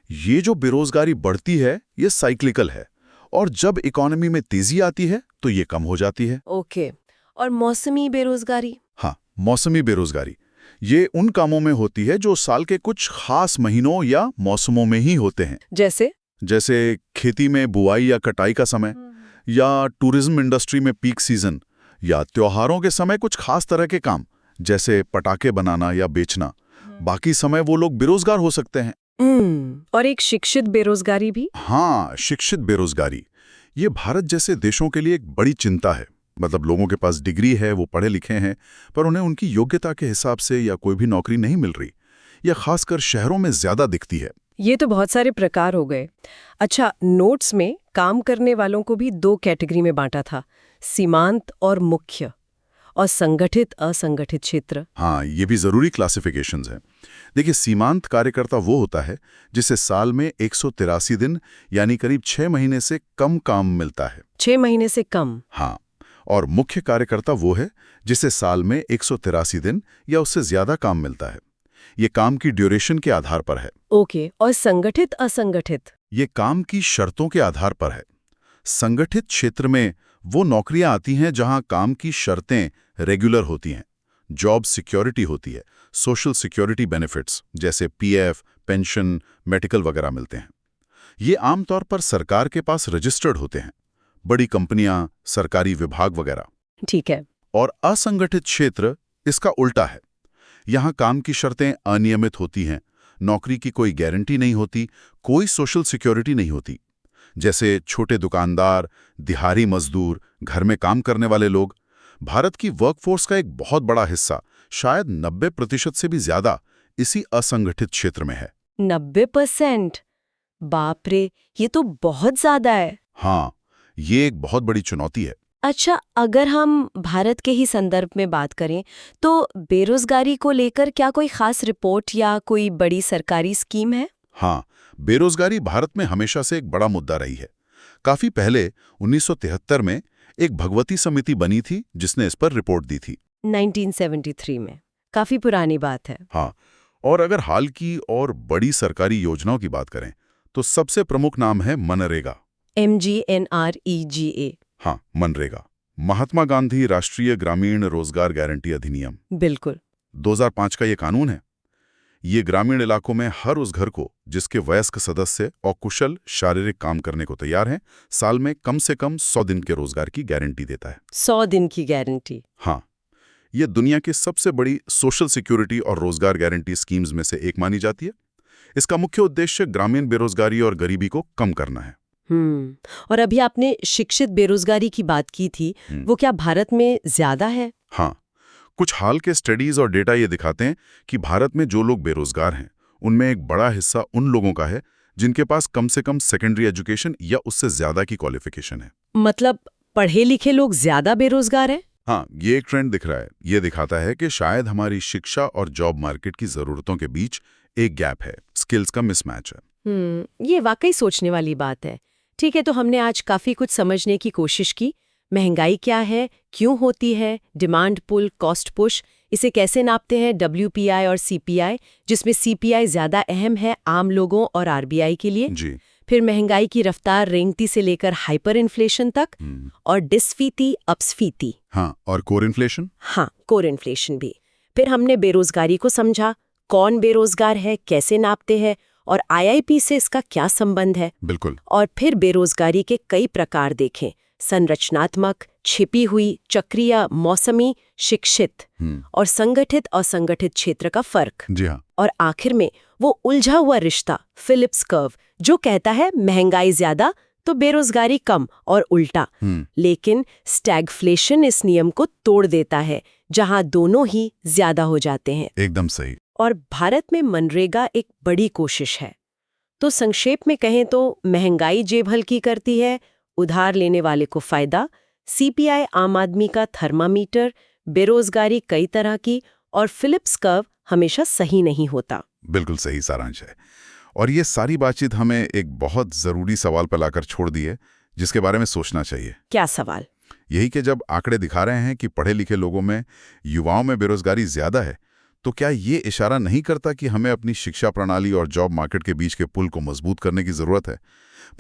ये जो बेरोजगारी बढ़ती है ये साइक्लिकल है, और जब इकोनॉमी में तेजी आती है तो ये कम हो जाती है। ओके। और मौसमी बेरोजगारी? हाँ, मौसमी बेरोजगारी ये उन कामों में होती है जो साल के कुछ खास महीनों या मौसमों में ही होते हैं। जैसे खेती में बुआई या कटाई का समय, या टूरिज्म इंडस्ट्री में पीक सीजन, या त्योहारों के समय कुछ खास तरह के काम जैसे पटाखे बनाना या बेचना। बाकी समय वो लोग बेरोजगार हो सकते हैं। और एक शिक्षित बेरोजगारी भी? हाँ, शिक्षित बेरोजगारी ये भारत जैसे देशों के लिए एक बड़ी चिंता है। मतलब लोगों के पास डिग्री है, वो पढ़े लिखे हैं, पर उन्हें उनकी योग्यता के हिसाब से या कोई भी नौकरी नहीं मिल रही, या खासकर शहरों में ज्यादा दिखती है। ये तो बहुत सारे प्रकार हो गए। अच्छा, नोट्स में काम करने वालों को भी 2 कैटेगरी में बांटा था, सीमांत और मुख्य, और संगठित असंगठित क्षेत्र। हाँ, ये भी जरूरी क्लासिफिकेशंस हैं। देखिए, सीमांत कार्यकर्ता वो होता है जिसे साल में 183 दिन यानी करीब 6 महीने से कम काम मिलता है। 6 महीने से कम? हाँ। और मुख्य कार्यकर्ता वो है जिसे साल में 183 दिन या उससे ज्यादा काम मिलता है। ये काम की ड्यूरेशन के आधार पर है। ओके। और संगठित असंगठित? ये काम की शर्तों के आधार पर है। संगठित क्षेत्र में वो नौकरियां आती हैं जहां काम की शर्तें रेगुलर होती हैं, जॉब सिक्योरिटी होती है, सोशल सिक्योरिटी बेनिफिट्स जैसे पीएफ, पेंशन, मेडिकल वगैरह मिलते हैं। ये आमतौर पर सरकार के पास रजिस्टर्ड होते हैं, बड़ी कंपनियां, सरकारी विभाग वगैरह। ठीक है। और असंगठित क्षेत्र इसका उल्टा है। यहां काम की शर्तें अनियमित होती हैं, नौकरी की कोई गारंटी नहीं होती, कोई सोशल सिक्योरिटी नहीं होती। जैसे छोटे दुकानदार, दिहाड़ी मजदूर, घर में काम करने वाले लोग। भारत की वर्कफोर्स का एक बहुत बड़ा हिस्सा, शायद 90% से भी ज्यादा, इसी असंगठित क्षेत्र में है। 90%? बाप रे, ये तो बहुत ज्यादा है। हाँ, ये एक बहुत बड़ी चुनौती है। अच्छा, अगर हम भारत के ही संदर्भ में बात करें तो बेरोजगारी को लेकर क्या कोई खास रिपोर्ट या कोई बड़ी सरकारी स्कीम है? हाँ, बेरोजगारी भारत में हमेशा से एक बड़ा मुद्दा रही है। काफी पहले 1973 में एक भगवती समिति बनी थी जिसने इस पर रिपोर्ट दी थी। 1973 में, काफी पुरानी बात है। हाँ, और अगर हाल की और बड़ी सरकारी योजनाओं की बात करें तो सबसे प्रमुख नाम है मनरेगा। MGNREGA। हाँ, मनरेगा, महात्मा गांधी राष्ट्रीय ग्रामीण रोजगार गारंटी अधिनियम। बिल्कुल। 2005 का ये कानून है। ये ग्रामीण इलाकों में हर उस घर को जिसके वयस्क सदस्य और कुशल शारीरिक काम करने को तैयार हैं, साल में कम से कम 100 दिन के रोजगार की गारंटी देता है। 100 दिन की गारंटी? हाँ, ये दुनिया की सबसे बड़ी सोशल सिक्योरिटी और रोजगार गारंटी स्कीम्स में से एक मानी जाती है। इसका मुख्य उद्देश्य ग्रामीण बेरोजगारी और गरीबी को कम करना है। और अभी आपने शिक्षित बेरोजगारी की बात की थी, वो क्या भारत में ज्यादा है? हाँ, कुछ हाल के स्टडीज और डेटा ये दिखाते हैं कि भारत में जो लोग बेरोजगार हैं, उनमें एक बड़ा हिस्सा उन लोगों का है जिनके पास कम से कम सेकेंडरी एजुकेशन या उससे ज्यादा की क्वालिफिकेशन है। मतलब पढ़े लिखे लोग ज्यादा बेरोजगार हैं? हाँ, ये एक ट्रेंड दिख रहा है। ये दिखाता है कि शायद हमारी शिक्षा और जॉब मार्केट की जरूरतों के बीच एक गैप है, स्किल्स का मिसमैच है। ये वाकई सोचने वाली बात है। ठीक है, तो हमने आज काफी कुछ समझने की कोशिश की। महंगाई क्या है, क्यों होती है, डिमांड पुल, कॉस्ट पुश, इसे कैसे नापते हैं WPI और CPI, जिसमें CPI ज्यादा अहम है आम लोगों और RBI के लिए। जी। फिर महंगाई की रफ्तार रेंगती से लेकर हाइपर इन्फ्लेशन तक, और डिस्फीती, अपस्फीती। हाँ, और कोर इन्फ्लेशन। हाँ, कोर इन्फ्लेशन भी। फिर हमने बेरोजगारी को समझा, कौन बेरोजगार है, कैसे नापते हैं, और IIP से इसका क्या संबंध है। बिल्कुल। और फिर बेरोजगारी के कई प्रकार देखें, संरचनात्मक, छिपी हुई, चक्रीय, मौसमी, शिक्षित और संगठित असंगठित क्षेत्र का फर्क। जी हाँ। और आखिर में वो उलझा हुआ रिश्ता, फिलिप्स कर्व, जो कहता है महंगाई ज्यादा तो बेरोजगारी कम और उल्टा। लेकिन स्टैगफ्लेशन इस नियम को तोड़ देता है, जहां दोनों ही ज्यादा हो जाते हैं। एकदम सही। और भारत में मनरेगा एक बड़ी कोशिश है। तो संक्षेप में कहें तो महंगाई जेब हल्की करती है, उधार लेने वाले को फायदा, CPI आम आदमी का थर्मामीटर, बेरोजगारी कई तरह की, और फिलिप्स कर्व हमेशा सही नहीं होता। बिल्कुल सही सारांश है। और ये सारी बातचीत हमें एक बहुत जरूरी सवाल पर लाकर छोड़ दी है, जिसके बारे में सोचना चाहिए। क्या सवाल? यही कि जब आंकड़े दिखा रहे हैं कि पढ़े लिखे लोगों में, युवाओं में बेरोजगारी ज्यादा है, तो क्या ये इशारा नहीं करता कि हमें अपनी शिक्षा प्रणाली और जॉब मार्केट के बीच के पुल को मजबूत करने की जरूरत है?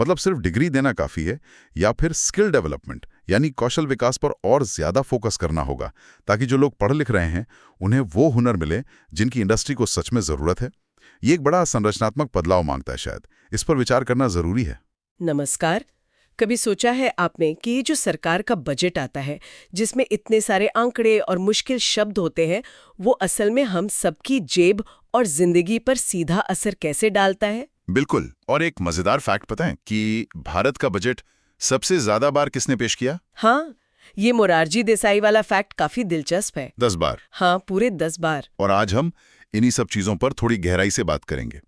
मतलब सिर्फ डिग्री देना काफी है, या फिर स्किल डेवलपमेंट यानी कौशल विकास पर और ज्यादा फोकस करना होगा, ताकि जो लोग पढ़ लिख रहे हैं उन्हें वो हुनर मिले जिनकी इंडस्ट्री को सच में जरूरत है? ये एक बड़ा संरचनात्मक बदलाव मांगता है शायद। इस पर विचार करना जरूरी है। नमस्कार। कभी सोचा है आपने कि ये जो सरकार का बजट आता है, जिसमें इतने सारे आंकड़े और मुश्किल शब्द होते हैं, वो असल में हम सबकी जेब और जिंदगी पर सीधा असर कैसे डालता है? बिल्कुल। और एक मजेदार फैक्ट पता है कि भारत का बजट सबसे ज्यादा बार किसने पेश किया? हाँ, ये मोरारजी देसाई वाला फैक्ट काफी दिलचस्प है। 10 बार। हाँ, पूरे 10 बार। और आज हम इन्हीं सब चीजों पर थोड़ी गहराई से बात करेंगे।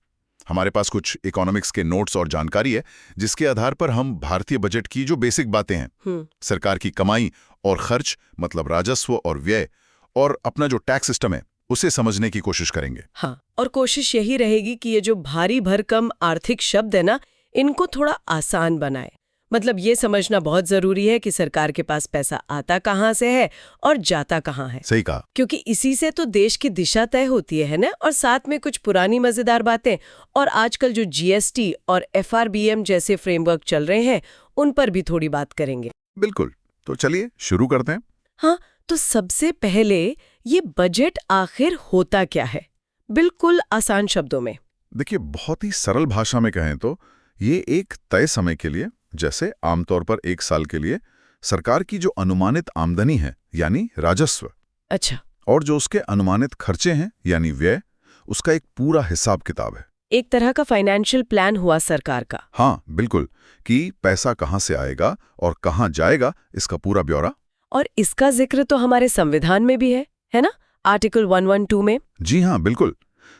हमारे पास कुछ इकोनॉमिक्स के नोट्स और जानकारी है, जिसके आधार पर हम भारतीय बजट की जो बेसिक बातें हैं, सरकार की कमाई और खर्च, मतलब राजस्व और व्यय, और अपना जो टैक्स सिस्टम है, उसे समझने की कोशिश करेंगे। हाँ, और कोशिश यही रहेगी कि ये जो भारी भरकम आर्थिक शब्द है ना, इनको थोड़ा आसान बनाए। मतलब ये समझना बहुत जरूरी है कि सरकार के पास पैसा आता कहाँ से है और जाता कहाँ है। सही कहा। क्योंकि इसी से तो देश की दिशा तय होती है ना। और साथ में कुछ पुरानी मजेदार बातें, और आजकल जो GST और FRBM जैसे फ्रेमवर्क चल रहे हैं, उन पर भी थोड़ी बात करेंगे। बिल्कुल। तो चलिए शुरू करते हैं। हाँ, तो सबसे पहले ये बजट आखिर होता क्या है, बिल्कुल आसान शब्दों में। देखिए, बहुत ही सरल भाषा में कहें तो ये एक तय समय के लिए, जैसे आमतौर पर 1 साल के लिए, सरकार की जो अनुमानित आमदनी है यानी राजस्व, अच्छा, और जो उसके अनुमानित खर्चे हैं यानी व्यय, उसका एक पूरा हिसाब किताब है। एक तरह का फाइनेंशियल प्लान हुआ सरकार का। हाँ, बिल्कुल, कि पैसा कहाँ से आएगा और कहाँ जाएगा, इसका पूरा ब्यौरा। और इसका जिक्र तो हमारे संविधान में भी है ना, आर्टिकल 112 में। जी हाँ, बिल्कुल।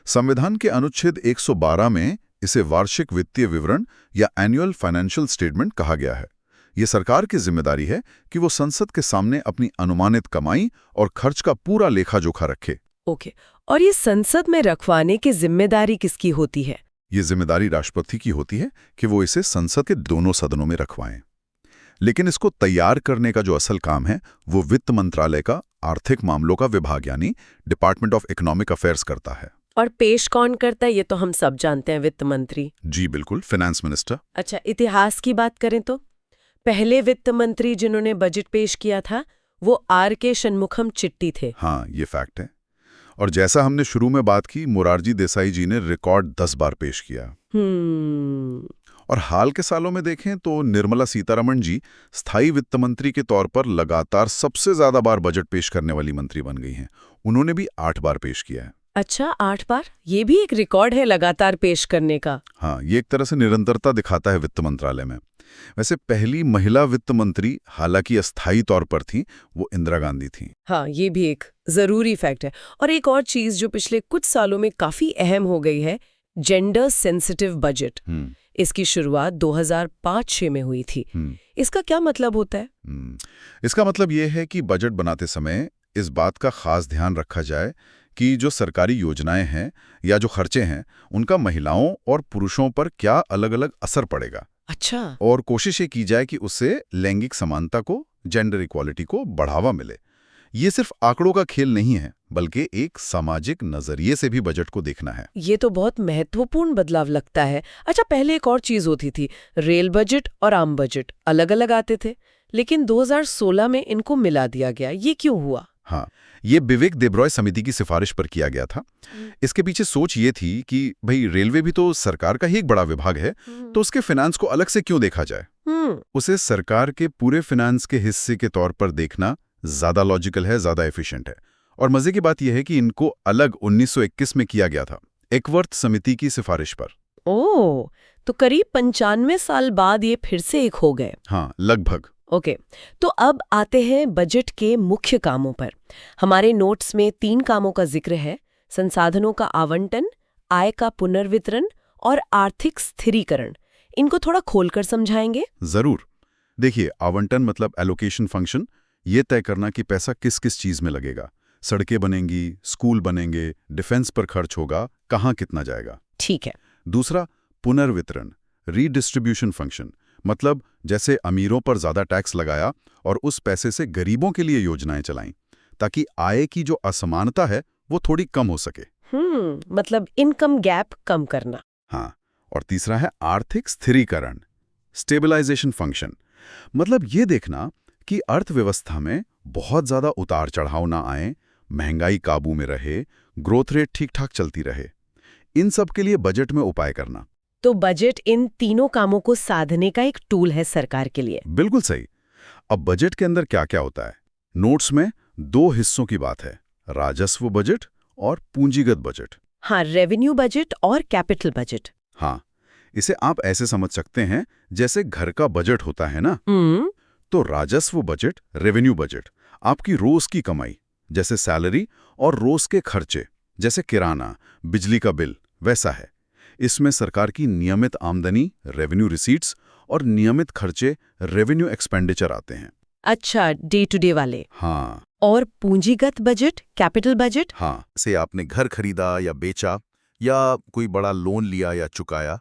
संविधान के अनुच्छेद 112 में इसे वार्षिक वित्तीय विवरण या एनुअल फाइनेंशियल स्टेटमेंट कहा गया है। ये सरकार की जिम्मेदारी है कि वो संसद के सामने अपनी अनुमानित कमाई और खर्च का पूरा लेखा जोखा रखे। ओके, और ये संसद में रखवाने की जिम्मेदारी किसकी होती है? ये जिम्मेदारी राष्ट्रपति की होती है कि वो इसे संसद के दोनों सदनों में रखवाएं। लेकिन इसको तैयार करने का जो असल काम है वो वित्त मंत्रालय का आर्थिक मामलों का विभाग यानी डिपार्टमेंट ऑफ इकोनॉमिक अफेयर्स करता है। और पेश कौन करता है ये तो हम सब जानते हैं, वित्त मंत्री। जी बिल्कुल, फाइनेंस मिनिस्टर। अच्छा, इतिहास की बात करें तो पहले वित्त मंत्री जिन्होंने बजट पेश किया था वो R.K. शनमुखम चिट्टी थे। हाँ, ये फैक्ट है। और जैसा हमने शुरू में बात की, मोरारजी देसाई जी ने रिकॉर्ड 10 बार पेश किया। और हाल के सालों में देखें तो निर्मला सीतारमण जी स्थायी वित्त मंत्री के तौर पर लगातार सबसे ज्यादा बार बजट पेश करने वाली मंत्री बन गई हैं। उन्होंने भी 8 बार पेश किया है। अच्छा, 8 बार? ये भी एक रिकॉर्ड है लगातार पेश करने का। हाँ, ये एक तरह से निरंतरता दिखाता है वित्त मंत्रालय में। वैसे पहली महिला वित्त मंत्री हालांकि अस्थायी तौर पर थी, वो इंदिरा गांधी थी। हाँ, ये भी एक जरूरी फैक्ट है। और एक और चीज जो पिछले कुछ सालों में काफी अहम हो गई है, जेंडर सेंसिटिव बजट। इसकी शुरुआत 2005-06 में हुई थी। इसका क्या मतलब होता है? इसका मतलब ये है कि बजट बनाते समय इस बात का खास ध्यान रखा जाए कि जो सरकारी योजनाएं हैं या जो खर्चे हैं उनका महिलाओं और पुरुषों पर क्या अलग-अलग असर पड़ेगा। अच्छा। और कोशिश ये की जाए कि उससे लैंगिक समानता को, जेंडर इक्वालिटी को बढ़ावा मिले। ये सिर्फ आंकड़ों का खेल नहीं है, बल्कि एक सामाजिक नजरिए से भी बजट को देखना है। ये तो बहुत महत्वपूर्ण बदलाव लगता है। अच्छा, पहले एक और चीज होती थी, रेल बजट और आम बजट अलग अलग आते थे, लेकिन 2016 में इनको मिला दिया गया। ये क्यों हुआ? हाँ, ये विवेक देबरॉय समिति की सिफारिश पर किया गया था। इसके पीछे सोच ये थी कि भाई रेलवे भी तो सरकार का ही एक बड़ा विभाग है, तो उसके फाइनेंस को अलग से क्यों देखा जाए। उसे सरकार के पूरे फाइनेंस के हिस्से के तौर पर देखना ज्यादा लॉजिकल है, ज्यादा एफिशिएंट है। और मजे की बात यह है कि इनको अलग 1921 में किया गया था, एकवर्थ समिति की सिफारिश पर। ओह, तो करीब 95 साल बाद ये फिर से एक हो गए। हाँ, लगभग। ओके, तो अब आते हैं बजट के मुख्य कामों पर। हमारे नोट्स में 3 कामों का जिक्र है: संसाधनों का आवंटन, आय का पुनर्वितरण और आर्थिक स्थिरीकरण। इनको थोड़ा खोलकर समझाएंगे? जरूर। देखिए, आवंटन मतलब एलोकेशन फंक्शन, ये तय करना कि पैसा किस किस चीज में लगेगा। सड़कें बनेंगी, स्कूल बनेंगे, डिफेंस पर खर्च होगा, कहाँ कितना जाएगा। ठीक है। दूसरा, पुनर्वितरण, रीडिस्ट्रीब्यूशन फंक्शन, मतलब जैसे अमीरों पर ज्यादा टैक्स लगाया और उस पैसे से गरीबों के लिए योजनाएं चलाईं, ताकि आय की जो असमानता है वो थोड़ी कम हो सके। मतलब इनकम गैप कम करना। हाँ, और तीसरा है आर्थिक स्थिरीकरण, स्टेबलाइजेशन फंक्शन, मतलब ये देखना कि अर्थव्यवस्था में बहुत ज्यादा उतार चढ़ाव ना आए, महंगाई काबू में रहे, ग्रोथ रेट ठीक ठाक चलती रहे। इन सब के लिए बजट में उपाय करना। तो बजट इन तीनों कामों को साधने का एक टूल है सरकार के लिए। बिल्कुल सही। अब बजट के अंदर क्या क्या होता है? नोट्स में 2 हिस्सों की बात है, राजस्व बजट और पूंजीगत बजट। हाँ, रेवेन्यू बजट और कैपिटल बजट। हाँ, इसे आप ऐसे समझ सकते हैं जैसे घर का बजट होता है ना। तो राजस्व बजट, रेवेन्यू बजट, आपकी रोज की कमाई जैसे सैलरी और रोज के खर्चे जैसे किराना, बिजली का बिल, वैसा है। इसमें सरकार की नियमित आमदनी, रेवेन्यू रिसीट्स, और नियमित खर्चे, रेवेन्यू एक्सपेंडिचर आते हैं। अच्छा, डे टू डे वाले। हाँ। और पूंजीगत बजट, कैपिटल बजट? हाँ, से आपने घर खरीदा या बेचा या कोई बड़ा लोन लिया या चुकाया,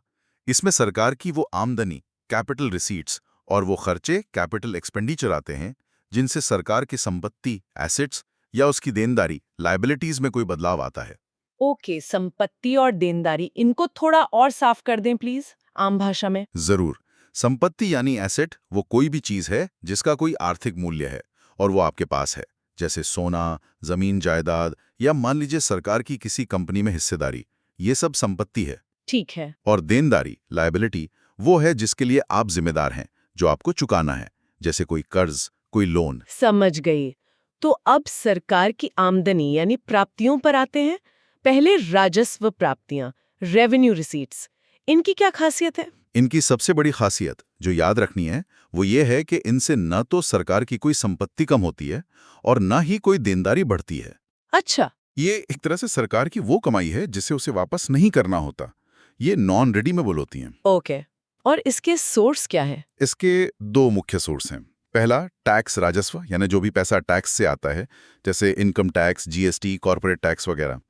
इसमें सरकार की वो आमदनी, कैपिटल रिसीट्स, और वो खर्चे, कैपिटल एक्सपेंडिचर आते हैं, जिनसे सरकार की संपत्ति, एसेट्स, या उसकी देनदारी, लायबिलिटीज में कोई बदलाव आता है। ओके, संपत्ति और देनदारी, इनको थोड़ा और साफ कर दें प्लीज, आम भाषा में। जरूर। संपत्ति यानी एसेट वो कोई भी चीज है जिसका कोई आर्थिक मूल्य है और वो आपके पास है, जैसे सोना, जमीन जायदाद, या मान लीजिए सरकार की किसी कंपनी में हिस्सेदारी, ये सब संपत्ति है। ठीक है। और देनदारी, लायबिलिटी, वो है जिसके लिए आप जिम्मेदार हैं, जो आपको चुकाना है, जैसे कोई कर्ज, कोई लोन। समझ गई। तो अब सरकार की आमदनी यानी प्राप्तियों पर आते हैं। पहले राजस्व प्राप्तियां, रेवेन्यू रिसीट्स, इनकी क्या खासियत है? इनकी सबसे बड़ी खासियत जो याद रखनी है वो ये है कि इनसे न तो सरकार की कोई संपत्ति कम होती है और न ही कोई देनदारी बढ़ती है। अच्छा। ये एक तरह से सरकार की वो कमाई है जिसे उसे वापस नहीं करना होता। ये नॉन रिडीमेबल होती हैं। ओके। और इसके सोर्स क्या है? इसके 2 मुख्य सोर्स हैं। पहला, टैक्स राजस्व, यानी जो भी पैसा टैक्स से आता है, जैसे income tax, GST, corporate tax वगैरह।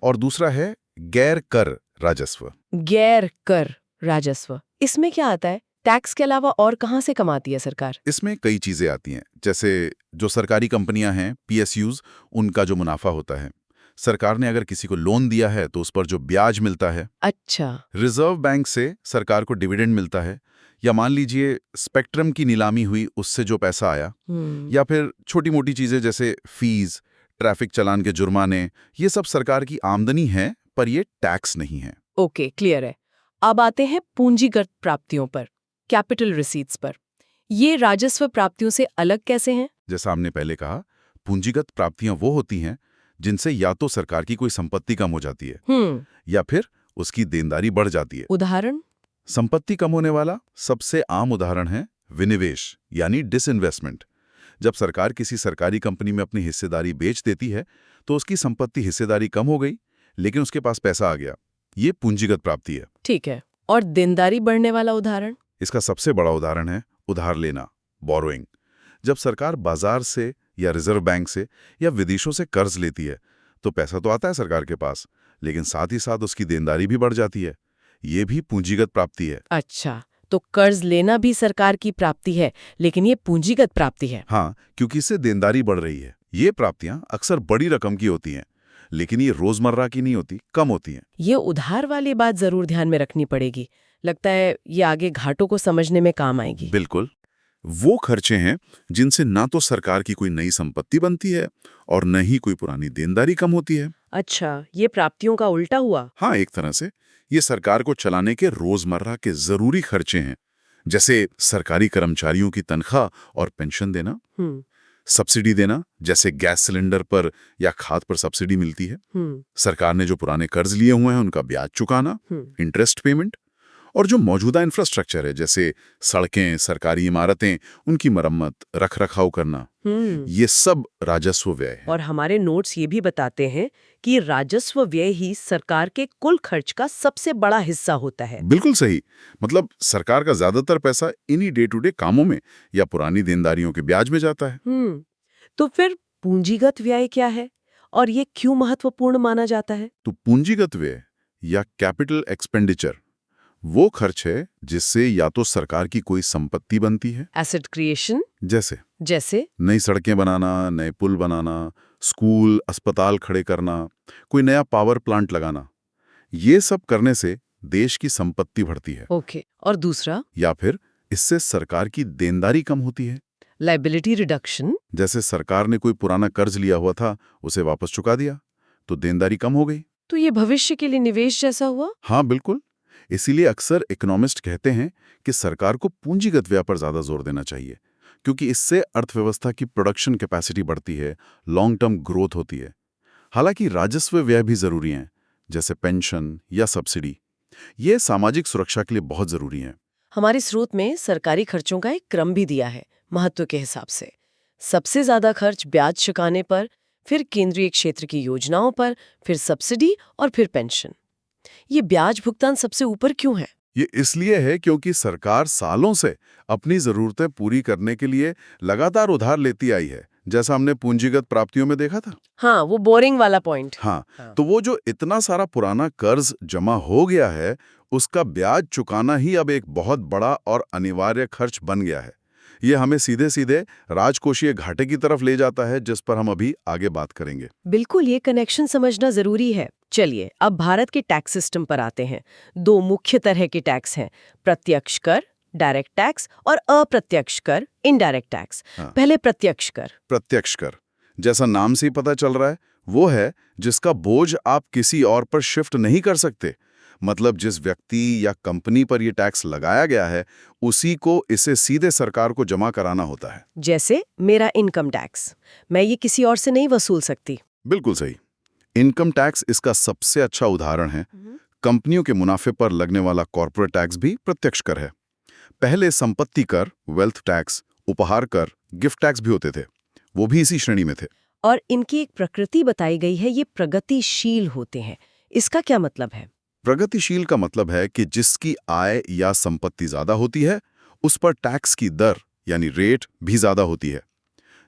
और दूसरा है गैर कर राजस्व। गैर कर राजस्व, इसमें क्या आता है? टैक्स के अलावा और कहाँ से कमाती है सरकार? इसमें कई चीजें आती हैं, जैसे जो सरकारी कंपनियां हैं, PSUs, उनका जो मुनाफा होता है। सरकार ने अगर किसी को लोन दिया है तो उस पर जो ब्याज मिलता है। अच्छा। रिजर्व बैंक से सरकार को डिविडेंड मिलता है, या मान लीजिए स्पेक्ट्रम की नीलामी हुई, उससे जो पैसा आया, या फिर छोटी मोटी चीजें जैसे फीस, ट्रैफिक चालान के जुर्माने, ये सब सरकार की आमदनी है, पर ये टैक्स नहीं है। ओके, क्लियर है। अब आते हैं पूंजीगत प्राप्तियों पर, कैपिटल रिसीट्स पर। ये राजस्व प्राप्तियों से अलग कैसे हैं? जैसा हमने पहले कहा, पूंजीगत प्राप्तियां वो होती हैं जिनसे या तो सरकार की कोई संपत्ति कम हो जाती है, या फिर उसकी देनदारी बढ़ जाती है। उदाहरण? संपत्ति कम होने वाला सबसे आम उदाहरण है विनिवेश, यानी डिसइन्वेस्टमेंट। जब सरकार किसी सरकारी कंपनी में अपनी हिस्सेदारी बेच देती है तो उसकी संपत्ति हिस्सेदारी कम हो गई, लेकिन उसके पास पैसा आ गया। ये पूंजीगत प्राप्ति है। ठीक है। और देनदारी बढ़ने वाला उदाहरण? इसका सबसे बड़ा उदाहरण है उधार लेना, बोरोइंग। जब सरकार बाजार से या रिजर्व बैंक से या विदेशों से कर्ज लेती है तो पैसा तो आता है सरकार के पास, लेकिन साथ ही साथ उसकी देनदारी भी बढ़ जाती है। ये भी पूंजीगत प्राप्ति है। अच्छा, तो कर्ज लेना भी सरकार की प्राप्ति है, लेकिन ये पूंजीगत प्राप्ति है। हाँ, क्योंकि इससे देनदारी बढ़ रही है। ये प्राप्तियां अक्सर बड़ी रकम की होती हैं, लेकिन ये रोजमर्रा की नहीं होती, कम होती हैं। ये उधार वाली बात जरूर ध्यान में रखनी पड़ेगी। लगता है ये आगे घाटों को समझने में काम आएगी। बिल्कुल। वो खर्चे हैं जिनसे ना तो सरकार की कोई नई संपत्ति बनती है और न ही कोई पुरानी देनदारी कम होती है। अच्छा, ये प्राप्तियों का उल्टा हुआ। हाँ, एक तरह से ये सरकार को चलाने के रोजमर्रा के जरूरी खर्चे हैं, जैसे सरकारी कर्मचारियों की तनख्वाह और पेंशन देना, सब्सिडी देना, जैसे गैस सिलेंडर पर या खाद पर सब्सिडी मिलती है, सरकार ने जो पुराने कर्ज लिए हुए हैं उनका ब्याज चुकाना, इंटरेस्ट पेमेंट, और जो मौजूदा इंफ्रास्ट्रक्चर है जैसे सड़कें, सरकारी इमारतें, उनकी मरम्मत, रखरखाव करना, ये सब राजस्व व्यय है। और हमारे नोट्स ये भी बताते हैं कि राजस्व व्यय ही सरकार के कुल खर्च का सबसे बड़ा हिस्सा होता है। बिल्कुल सही। मतलब सरकार का ज्यादातर पैसा इन्हीं डे टू डे कामों में या पुरानी देनदारियों के ब्याज में जाता है। तो फिर पूंजीगत व्यय क्या है और ये क्यों महत्वपूर्ण माना जाता है? तो पूंजीगत व्यय या कैपिटल एक्सपेंडिचर वो खर्च है जिससे या तो सरकार की कोई संपत्ति बनती है, एसेट क्रिएशन, जैसे नई सड़कें बनाना, नए पुल बनाना, स्कूल, अस्पताल खड़े करना, कोई नया पावर प्लांट लगाना। ये सब करने से देश की संपत्ति बढ़ती है। ओके। और दूसरा? या फिर इससे सरकार की देनदारी कम होती है, लायबिलिटी रिडक्शन। जैसे सरकार ने कोई पुराना कर्ज लिया हुआ था, उसे वापस चुका दिया तो देनदारी कम हो गई। तो ये भविष्य के लिए निवेश जैसा हुआ? हाँ, बिल्कुल। इसीलिए अक्सर इकोनॉमिस्ट कहते हैं कि सरकार को पूंजीगत व्यय पर ज्यादा जोर देना चाहिए, क्योंकि इससे अर्थव्यवस्था की प्रोडक्शन कैपेसिटी बढ़ती है, लॉन्ग टर्म ग्रोथ होती है। हालांकि राजस्व व्यय भी जरूरी हैं, जैसे पेंशन या सब्सिडी। ये सामाजिक सुरक्षा के लिए बहुत जरूरी हैं। हमारे स्रोत में सरकारी खर्चों का एक क्रम भी दिया है महत्व के हिसाब से। सबसे ज्यादा खर्च ब्याज चुकाने पर, फिर केंद्रीय क्षेत्र की योजनाओं पर, फिर सब्सिडी और फिर पेंशन। ये ब्याज भुगतान सबसे ऊपर क्यों है? ये इसलिए है क्योंकि सरकार सालों से अपनी जरूरतें पूरी करने के लिए लगातार उधार लेती आई है, जैसा हमने पूंजीगत प्राप्तियों में देखा था। हाँ, वो बोरिंग वाला पॉइंट। हाँ, तो वो जो इतना सारा पुराना कर्ज जमा हो गया है, उसका ब्याज चुकाना ही अब एक बहुत बड़ा और अनिवार्य खर्च बन गया है। ये हमें सीधे सीधे राजकोषीय घाटे की तरफ ले जाता है, जिस पर हम अभी आगे बात करेंगे। बिल्कुल, ये कनेक्शन समझना जरूरी है। चलिए अब भारत के टैक्स सिस्टम पर आते हैं। दो मुख्य तरह के टैक्स हैं, प्रत्यक्ष कर डायरेक्ट टैक्स और अप्रत्यक्ष कर इनडायरेक्ट टैक्स। पहले प्रत्यक्ष कर। प्रत्यक्ष कर, जैसा नाम से ही पता चल रहा है, वो है जिसका बोझ आप किसी और पर शिफ्ट नहीं कर सकते। मतलब जिस व्यक्ति या कंपनी पर ये टैक्स लगाया गया है, उसी को इसे सीधे सरकार को जमा कराना होता है। जैसे मेरा इनकम टैक्स, मैं ये किसी और से नहीं वसूल सकती। बिल्कुल सही। इनकम टैक्स इसका सबसे अच्छा उदाहरण है। कंपनियों के मुनाफे पर लगने वाला कॉर्पोरेट टैक्स भी प्रत्यक्ष कर है। पहले संपत्ति कर, वेल्थ टैक्स, उपहार कर, गिफ्ट टैक्स भी होते थे, वो भी इसी श्रेणी में थे। और इनकी एक प्रकृति बताई गई है, ये प्रगतिशील होते हैं। इसका क्या मतलब है? प्रगतिशील का मतलब है कि जिसकी आय या संपत्ति ज्यादा होती है, उस पर टैक्स की दर यानी रेट भी ज्यादा होती है।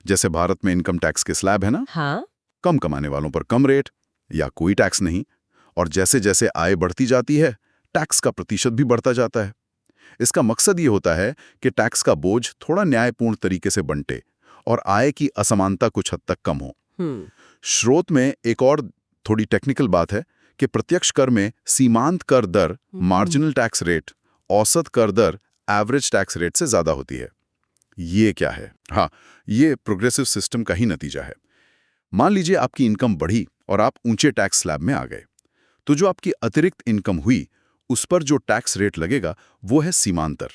जैसे भारत में इनकम टैक्स के स्लैब है ना। हाँ। कम कमाने वालों पर कम रेट या कोई टैक्स नहीं, और जैसे जैसे आय बढ़ती जाती है टैक्स का प्रतिशत भी बढ़ता जाता है। इसका मकसद ये होता है कि टैक्स का बोझ थोड़ा न्यायपूर्ण तरीके से बंटे और आय की असमानता कुछ हद तक कम हो। स्रोत में एक और थोड़ी टेक्निकल बात है कि प्रत्यक्ष कर में सीमांत कर दर मार्जिनल टैक्स रेट औसत कर दर एवरेज टैक्स रेट से ज्यादा होती है। ये क्या है? हाँ, ये प्रोग्रेसिव सिस्टम का ही नतीजा है। मान लीजिए आपकी इनकम बढ़ी और आप ऊंचे टैक्स स्लैब में आ गए, तो जो आपकी अतिरिक्त इनकम हुई उस पर जो टैक्स रेट लगेगा वो है सीमांतर।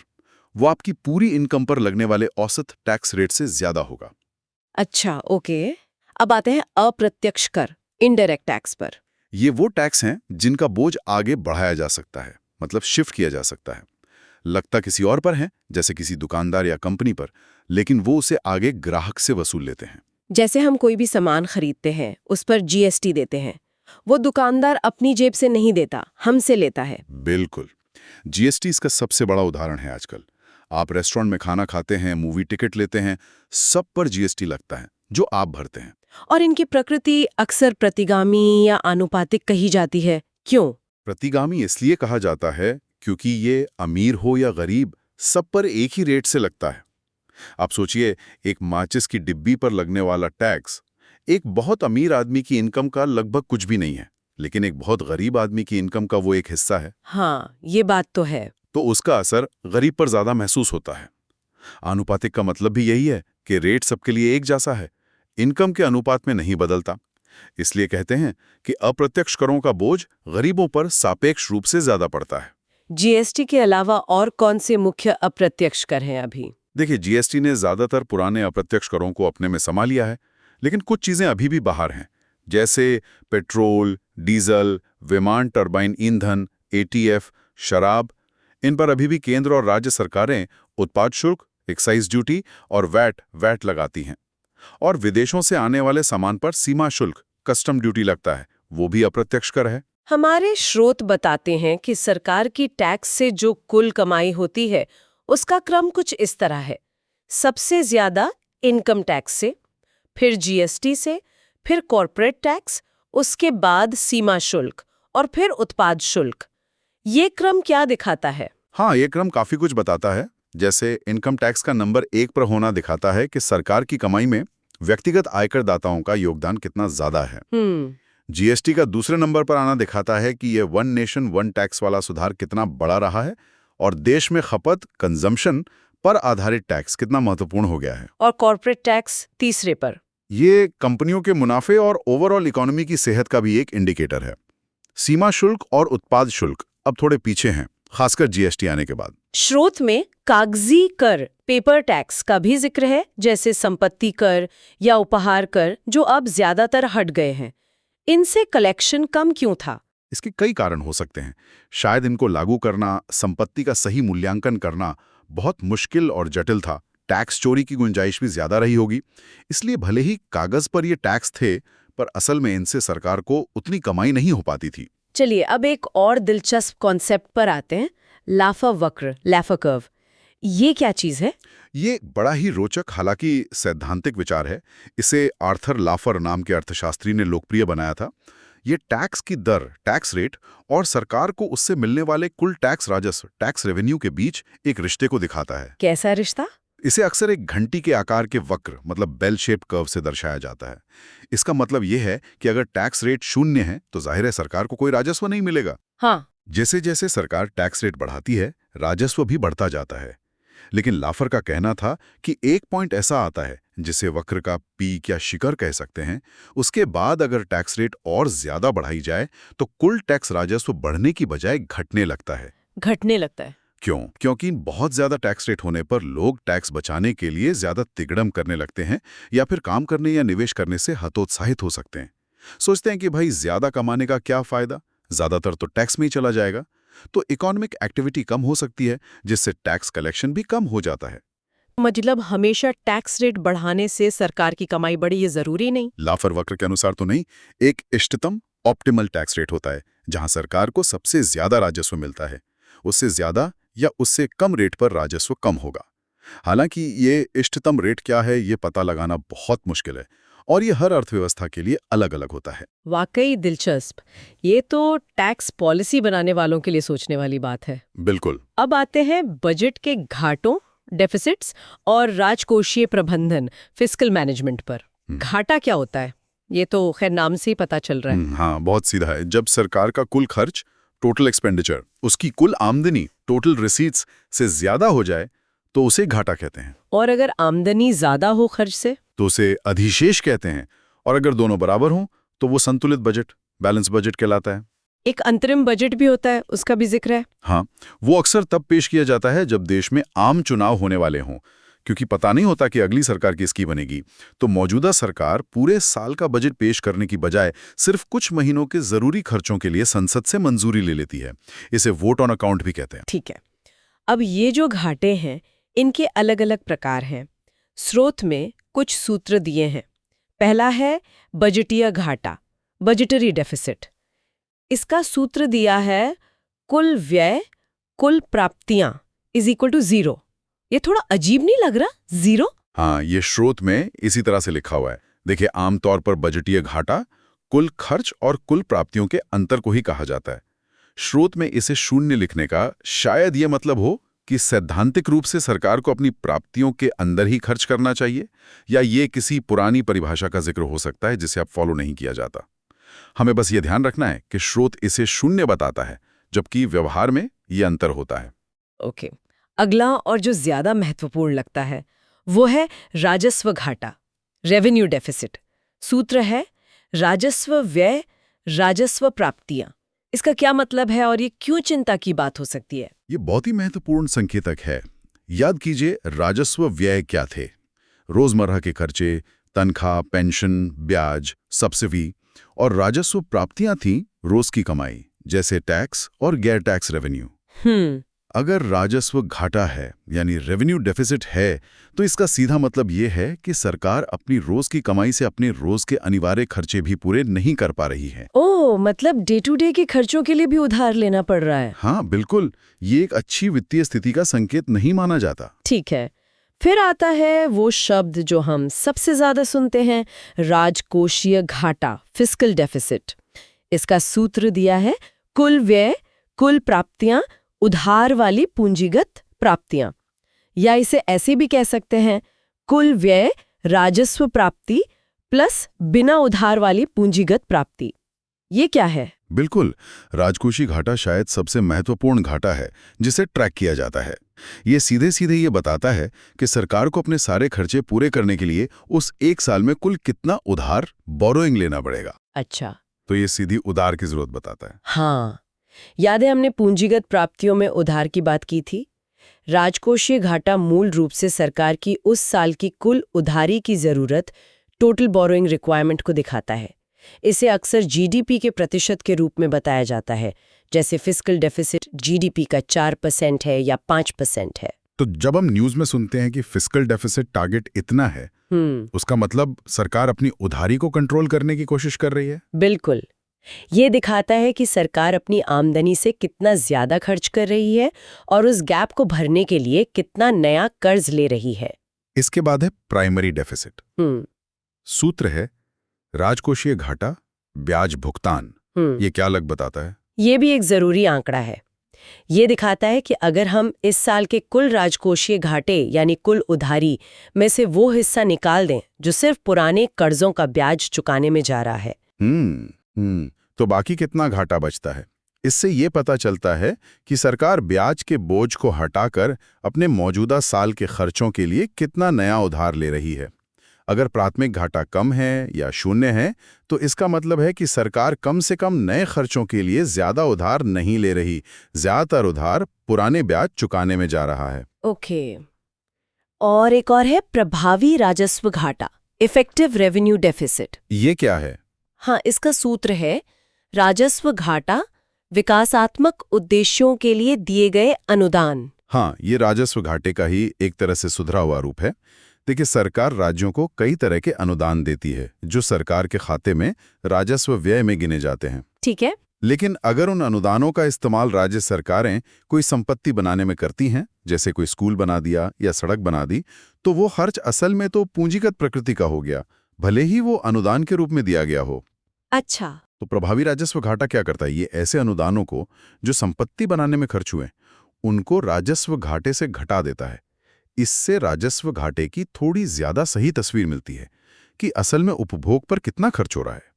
वो आपकी पूरी इनकम पर लगने वाले औसत टैक्स रेट से ज्यादा होगा। अच्छा, ओके। अब आते हैं अप्रत्यक्ष कर, इनडायरेक्ट टैक्स पर। ये वो टैक्स हैं जिनका बोझ आगे बढ़ाया जा सकता है, मतलब शिफ्ट किया जा सकता है। लगता किसी और पर है, जैसे किसी दुकानदार या कंपनी पर, लेकिन वो उसे आगे ग्राहक से वसूल लेते हैं। जैसे हम कोई भी सामान खरीदते हैं, उस पर जीएसटी देते हैं। वो दुकानदार अपनी जेब से नहीं देता, हमसे लेता है। बिल्कुल। जीएसटी इसका सबसे बड़ा उदाहरण है आजकल। आप रेस्टोरेंट में खाना खाते हैं, मूवी टिकट लेते हैं, सब पर जीएसटी लगता है जो आप भरते हैं। और इनकी प्रकृति अक्सर प्रतिगामी या आनुपातिक कही जाती है। क्यों? प्रतिगामी इसलिए कहा जाता है क्योंकि ये अमीर हो या गरीब सब पर एक ही रेट से लगता है। आप सोचिए, एक माचिस की डिब्बी पर लगने वाला टैक्स एक बहुत अमीर आदमी की इनकम का लगभग कुछ भी नहीं है, लेकिन एक बहुत गरीब आदमी की इनकम का वो एक हिस्सा है। हाँ, ये बात तो है। तो उसका असर गरीब पर ज्यादा महसूस होता है। आनुपातिक का मतलब भी यही है कि रेट सबके लिए एक जैसा है, इनकम के अनुपात में नहीं बदलता। इसलिए कहते हैं कि अप्रत्यक्ष करों का बोझ गरीबों पर सापेक्ष रूप से ज्यादा पड़ता है। जीएसटी के अलावा और कौन से मुख्य अप्रत्यक्ष कर हैं अभी? देखिए, जीएसटी ने ज्यादातर पुराने अप्रत्यक्ष करों को अपने में समा लिया है, लेकिन कुछ चीजें अभी भी बाहर हैं, जैसे पेट्रोल, डीजल, विमान टरबाइन ईंधन, एटीएफ, शराब। इन पर अभी भी केंद्र और राज्य सरकारें उत्पाद शुल्क, एक्साइज ड्यूटी और वैट लगाती हैं। और विदेशों से आने वाले सामान पर सीमा शुल्क, कस्टम ड्यूटी लगता है, वो भी अप्रत्यक्ष कर है। हमारे स्रोत बताते हैं कि सरकार की टैक्स से जो कुल कमाई होती है उसका क्रम कुछ इस तरह है। सबसे ज्यादा इनकम टैक्स से, फिर जीएसटी से, फिर कॉर्पोरेट टैक्स, उसके बाद सीमा शुल्क और फिर उत्पाद शुल्क। ये क्रम क्या दिखाता है? हाँ, ये क्रम काफी कुछ बताता है। जैसे इनकम टैक्स का नंबर 1 पर होना दिखाता है कि सरकार की कमाई में व्यक्तिगत आयकर दाताओं का योगदान कितना ज्यादा है। जीएसटी का दूसरे नंबर पर आना दिखाता है कि ये वन नेशन वन टैक्स वाला सुधार कितना बड़ा रहा है और देश में खपत, कंजम्पशन पर आधारित टैक्स कितना महत्वपूर्ण हो गया है। और कॉर्पोरेट टैक्स तीसरे पर। ये कंपनियों के मुनाफे और ओवरऑल इकोनॉमी की सेहत का भी एक इंडिकेटर है। सीमा शुल्क और उत्पाद शुल्क अब थोड़े पीछे हैं, खासकर जीएसटी आने के बाद। स्रोत में कागजी कर, पेपर टैक्स का भी जिक्र है, जैसे संपत्ति कर या उपहार कर, जो अब ज्यादातर हट गए हैं। इनसे कलेक्शन कम क्यों था? इसके कई कारण हो सकते हैं। शायद इनको लागू करना, संपत्ति का सही मूल्यांकन करना बहुत मुश्किल और जटिल था। टैक्स चोरी की गुंजाइश भी ज्यादा रही होगी। इसलिए भले ही कागज पर ये टैक्स थे, पर असल में इनसे सरकार को उतनी कमाई नहीं हो पाती थी। चलिए अब एक और दिलचस्प कॉन्सेप्ट पर आते हैं, लाफा वक्र, लाफा कर्व। ये क्या चीज है? ये बड़ा ही रोचक, हालांकि सैद्धांतिक विचार है। इसे आर्थर लाफर नाम के अर्थशास्त्री ने लोकप्रिय बनाया था। ये टैक्स की दर, टैक्स रेट और सरकार को उससे मिलने वाले कुल टैक्स राजस्व, टैक्स रेवेन्यू के बीच एक रिश्ते को दिखाता है। कैसा रिश्ता? इसे अक्सर एक घंटी के आकार के वक्र, मतलब बेल शेप कर्व से दर्शाया जाता है। इसका मतलब यह है कि अगर टैक्स रेट 0 है तो जाहिर है सरकार को कोई राजस्व नहीं मिलेगा। हाँ। जैसे जैसे सरकार टैक्स रेट बढ़ाती है, राजस्व भी बढ़ता जाता है। लेकिन लाफर का कहना था कि एक पॉइंट ऐसा आता है जिसे वक्र का पीक या शिखर कह सकते हैं। उसके बाद अगर टैक्स रेट और ज्यादा बढ़ाई जाए तो कुल टैक्स राजस्व बढ़ने की बजाय घटने लगता है। घटने लगता है? क्यों? क्योंकि बहुत ज्यादा टैक्स रेट होने पर लोग टैक्स बचाने के लिए ज्यादा तिगड़म करने लगते हैं या फिर काम करने या निवेश करने से हतोत्साहित हो सकते हैं। सोचते हैं कि भाई ज्यादा कमाने का क्या फायदा, ज्यादातर तो टैक्स में ही चला जाएगा। तो इकोनॉमिक एक्टिविटी कम हो सकती है, जिससे टैक्स कलेक्शन भी कम हो जाता है। मतलब हमेशा टैक्स रेट बढ़ाने से सरकार की कमाई बढ़े, ये जरूरी नहीं? लाफर वक्र के अनुसार तो नहीं। एक इष्टतम ऑप्टिमल टैक्स रेट होता है जहां सरकार को सबसे ज्यादा राजस्व मिलता है। उससे ज्यादा या उससे कम रेट पर राजस्व कम होगा। हालांकि ये इष्टतम रेट क्या है, ये पता लगाना बहुत मुश्किल है और ये हर अर्थव्यवस्था के लिए अलग अलग होता है। वाकई दिलचस्प। ये तो टैक्स पॉलिसी बनाने वालों के लिए सोचने वाली बात है। बिल्कुल। अब आते हैं बजट के घाटों, डेफिसिट्स और राजकोषीय प्रबंधन, फिस्कल मैनेजमेंट पर। घाटा क्या होता है? ये तो खैर नाम से ही पता चल रहा है। हाँ, बहुत सीधा है। जब सरकार का कुल खर्च, टोटल एक्सपेंडिचर, उसकी कुल आमदनी, टोटल रिसीट्स से ज्यादा हो जाए तो उसे घाटा कहते हैं। और अगर आमदनी ज्यादा हो खर्च से तो उसे अधिशेष कहते हैं। और अगर दोनों बराबर हों तो वो संतुलित बजट, बैलेंस बजट कहलाता है। एक अंतरिम बजट भी होता है, उसका भी जिक्र है। हाँ, वो अक्सर तब पेश किया जाता है जब देश में आम चुनाव होने वाले हों, क्योंकि पता नहीं होता कि अगली सरकार किसकी बनेगी। तो मौजूदा सरकार पूरे साल का बजट पेश करने की बजाय सिर्फ कुछ महीनों के जरूरी खर्चों के लिए संसद से मंजूरी ले लेती है। इसे वोट ऑन अकाउंट भी कहते हैं। ठीक है। अब ये जो घाटे हैं, इनके अलग अलग प्रकार हैं। स्रोत में कुछ सूत्र दिए हैं। पहला है बजटीय घाटा, बजटरी डेफिसिट। इसका सूत्र दिया है कुल व्यय कुल प्राप्तियां इज इक्वल टू 0। ये थोड़ा अजीब नहीं लग रहा? 0? हाँ, ये स्रोत में इसी तरह से लिखा हुआ है। देखिए, आमतौर पर बजटीय घाटा कुल खर्च और कुल प्राप्तियों के अंतर को ही कहा जाता है। स्रोत में इसे शून्य लिखने का शायद ये मतलब हो कि सैद्धांतिक रूप से सरकार को अपनी प्राप्तियों के अंदर ही खर्च करना चाहिए, या ये किसी पुरानी परिभाषा का जिक्र हो सकता है जिसे अब फॉलो नहीं किया जाता। हमें बस ये ध्यान रखना है कि स्रोत इसे शून्य बताता है, जबकि व्यवहार में ये अंतर होता है। ओके। अगला और जो ज्यादा महत्वपूर्ण लगता है वो है राजस्व घाटा, रेवेन्यू डेफिसिट। सूत्र है राजस्व व्यय राजस्व प्राप्तियां। इसका क्या मतलब है और ये क्यों चिंता की बात हो सकती है? ये बहुत ही महत्वपूर्ण संकेतक है। याद कीजिए, राजस्व व्यय क्या थे? रोजमर्रा के खर्चे, तनख्वाह, पेंशन, ब्याज, सब्सिडी। और राजस्व प्राप्तियां थीं रोज की कमाई, जैसे टैक्स और गैर टैक्स रेवेन्यू। अगर राजस्व घाटा है, यानी रेवेन्यू डेफिसिट है, तो इसका सीधा मतलब ये है कि सरकार अपनी रोज की कमाई से अपने रोज के अनिवार्य खर्चे भी पूरे नहीं कर पा रही है। ओह, मतलब डे टू डे के खर्चों के लिए भी उधार लेना पड़ रहा है। हाँ, बिल्कुल। ये एक अच्छी वित्तीय स्थिति का संकेत नहीं माना जाता। ठीक है। फिर आता है वो शब्द जो हम सबसे ज्यादा सुनते हैं, राजकोषीय घाटा, फिस्कल डेफिसिट। इसका सूत्र दिया है कुल व्यय कुल प्राप्तियां उधार वाली पूंजीगत प्राप्तियां, या इसे ऐसे भी कह सकते हैं कुल व्यय राजस्व प्राप्ति प्लस बिना उधार वाली पूंजीगत प्राप्ति। ये क्या है? बिल्कुल, राजकोषीय घाटा शायद सबसे महत्वपूर्ण घाटा है जिसे ट्रैक किया जाता है। ये सीधे सीधे ये बताता है कि सरकार को अपने सारे खर्चे पूरे करने के लिए उस एक साल में कुल कितना उधार, बोरोइंग लेना पड़ेगा। अच्छा, तो ये सीधी उधार की जरूरत बताता है। हाँ, याद है हमने पूंजीगत प्राप्तियों में उधार की बात की थी। राजकोषीय घाटा मूल रूप से सरकार की उस साल की कुल उधारी की जरूरत, टोटल बोरोइंग रिक्वायरमेंट को दिखाता है। इसे अक्सर जीडीपी के प्रतिशत के रूप में बताया जाता है, जैसे फिस्कल डेफिसिट जीडीपी का 4% है या 5% है। तो जब हम न्यूज में सुनते हैं कि फिस्कल डेफिसिट टारगेट इतना है, उसका मतलब सरकार अपनी उधारी को कंट्रोल करने की कोशिश कर रही है। बिल्कुल। ये दिखाता है कि सरकार अपनी आमदनी से कितना ज्यादा खर्च कर रही है और उस गैप को भरने के लिए कितना नया कर्ज ले रही है। इसके बाद है प्राइमरी डेफिसिट। सूत्र है राजकोषीय घाटा ब्याज भुगतान। ये क्या अलग बताता है? ये भी एक जरूरी आंकड़ा है। ये दिखाता है कि अगर हम इस साल के कुल राजकोषीय घाटे यानी कुल उधारी में से वो हिस्सा निकाल दें जो सिर्फ पुराने कर्जों का ब्याज चुकाने में जा रहा है, तो बाकी कितना घाटा बचता है? इससे ये पता चलता है कि सरकार ब्याज के बोझ को हटाकर अपने मौजूदा साल के खर्चों के लिए कितना नया उधार ले रही है। अगर प्राथमिक घाटा कम है या शून्य है, तो इसका मतलब है कि सरकार कम से कम नए खर्चों के लिए ज्यादा उधार नहीं ले रही, ज्यादातर उधार पुराने ब्याज चुकाने में जा रहा है। ओके। और एक और है प्रभावी राजस्व घाटा, इफेक्टिव रेवेन्यू डेफिसिट। ये क्या है? हाँ, इसका सूत्र है राजस्व घाटा विकासात्मक उद्देश्यों के लिए दिए गए अनुदान। हाँ, ये राजस्व घाटे का ही एक तरह से सुधरा हुआ रूप है। देखिए, सरकार राज्यों को कई तरह के अनुदान देती है जो सरकार के खाते में राजस्व व्यय में गिने जाते हैं। ठीक है। लेकिन अगर उन अनुदानों का इस्तेमाल राज्य सरकारें कोई संपत्ति बनाने में करती हैं, जैसे कोई स्कूल बना दिया या सड़क बना दी, तो वो खर्च असल में तो पूंजीगत प्रकृति का हो गया, भले ही वो अनुदान के रूप में दिया गया हो। अच्छा। तो प्रभावी राजस्व घाटा क्या करता है? ये ऐसे अनुदानों को जो संपत्ति बनाने में खर्च हुए उनको राजस्व घाटे से घटा देता है। इससे राजस्व घाटे की थोड़ी ज्यादा सही तस्वीर मिलती है कि असल में उपभोग पर कितना खर्च हो रहा है।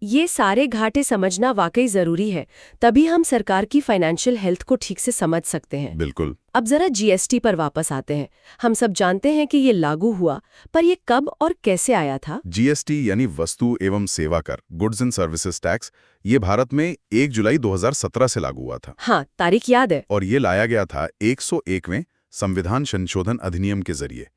ये सारे घाटे समझना वाकई जरूरी है, तभी हम सरकार की फाइनेंशियल हेल्थ को ठीक से समझ सकते हैं। बिल्कुल। अब जरा जीएसटी पर वापस आते हैं। हम सब जानते हैं कि ये लागू हुआ, पर ये कब और कैसे आया था? जीएसटी यानी वस्तु एवं सेवा कर, गुड्स एंड सर्विसेज टैक्स, ये भारत में 1 जुलाई 2017 से लागू हुआ था। हाँ, तारीख याद है। और ये लाया गया था 101वें संविधान संशोधन अधिनियम के जरिए।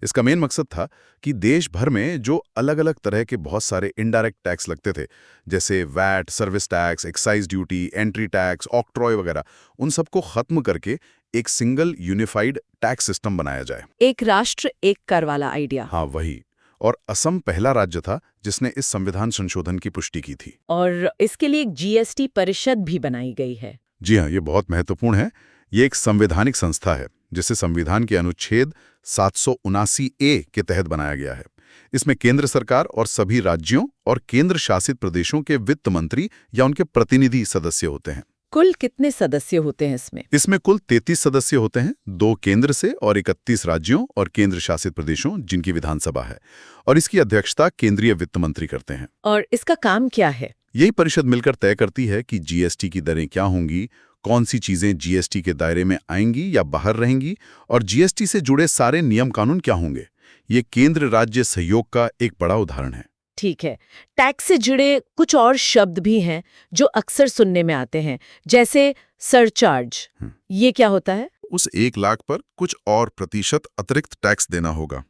इसका मेन मकसद था कि देश भर में जो अलग अलग तरह के बहुत सारे इनडायरेक्ट टैक्स लगते थे, जैसे VAT, service tax, excise duty, entry tax, octroi वगैरह, उन सबको खत्म करके एक सिंगल यूनिफाइड टैक्स सिस्टम बनाया जाए। एक राष्ट्र एक कर वाला आइडिया। हाँ, वही। और असम पहला राज्य था जिसने इस संविधान संशोधन की पुष्टि की थी। और इसके लिए एक जीएसटी परिषद भी बनाई गई है। जी हाँ, ये बहुत महत्वपूर्ण है। ये एक संवैधानिक संस्था है जिसे संविधान के अनुच्छेद 779A के तहत बनाया गया है। इसमें केंद्र सरकार और सभी राज्यों और केंद्र शासित प्रदेशों के वित्त मंत्री या उनके प्रतिनिधि सदस्य होते हैं। कुल कितने सदस्य होते हैं इसमें? इसमें कुल 33 सदस्य होते हैं, 2 केंद्र से और 31 राज्यों और केंद्र शासित प्रदेशों जिनकी विधानसभा है। और इसकी अध्यक्षता केंद्रीय वित्त मंत्री करते हैं। और इसका काम क्या है? यही परिषद मिलकर तय करती है कि जीएसटी की दरें क्या होंगी, कौन सी चीजें जीएसटी के दायरे में आएंगी या बाहर रहेंगी, और जीएसटी से जुड़े सारे नियम कानून क्या होंगे। ये केंद्र राज्य सहयोग का एक बड़ा उदाहरण है। ठीक है। टैक्स से जुड़े कुछ और शब्द भी हैं जो अक्सर सुनने में आते हैं, जैसे सरचार्ज। ये क्या होता है? उस 1 लाख पर कुछ और प्रतिशत अतिरिक्त टैक्स देना होगा।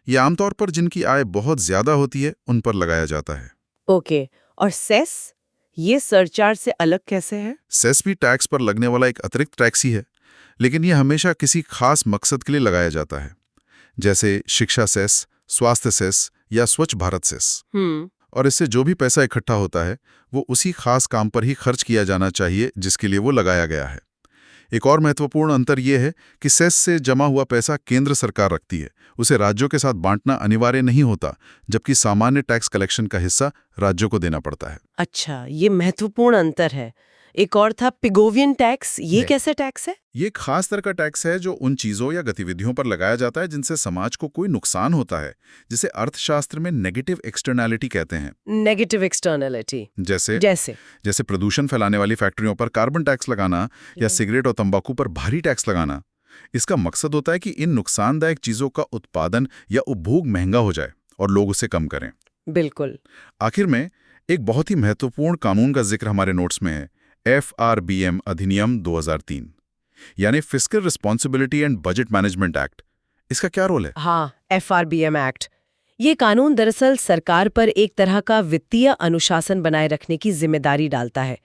ये आमतौर पर जिनकी आय बहुत ज्यादा होती है उन पर लगाया जाता है। ओके। और सेस, ये सरचार्ज से अलग कैसे है? सेस भी टैक्स पर लगने वाला एक अतिरिक्त टैक्स ही है, लेकिन यह हमेशा किसी खास मकसद के लिए लगाया जाता है, जैसे शिक्षा सेस, स्वास्थ्य सेस या स्वच्छ भारत सेस। और इससे जो भी पैसा इकट्ठा होता है वो उसी खास काम पर ही खर्च किया जाना चाहिए जिसके लिए वो लगाया गया है। एक और महत्वपूर्ण अंतर यह है कि सेस से जमा हुआ पैसा केंद्र सरकार रखती है, उसे राज्यों के साथ बांटना अनिवार्य नहीं होता, जबकि सामान्य टैक्स कलेक्शन का हिस्सा राज्यों को देना पड़ता है। अच्छा, ये महत्वपूर्ण अंतर है। एक और था पिगोवियन टैक्स। ये कैसे टैक्स है? ये एक खास तरह का टैक्स है जो उन चीजों या गतिविधियों पर लगाया जाता है जिनसे समाज को कोई नुकसान होता है, जिसे अर्थशास्त्र में नेगेटिव एक्सटर्नैलिटी कहते हैं। नेगेटिव एक्सटर्नैलिटी जैसे जैसे प्रदूषण फैलाने वाली फैक्ट्रियों पर कार्बन टैक्स लगाना या सिगरेट और तंबाकू पर भारी टैक्स लगाना। इसका मकसद होता है कि इन नुकसानदायक चीजों का उत्पादन या उपभोग महंगा हो जाए और लोग उसे कम करें। बिल्कुल। आखिर में एक बहुत ही महत्वपूर्ण कानून का जिक्र हमारे नोट्स में है, FRBM अधिनियम 2003, यानी fiscal responsibility and budget management act. इसका क्या रोल है? हाँ, FRBM एक्ट। ये कानून दरअसल सरकार पर एक तरह का वित्तीय अनुशासन बनाए रखने की जिम्मेदारी डालता है।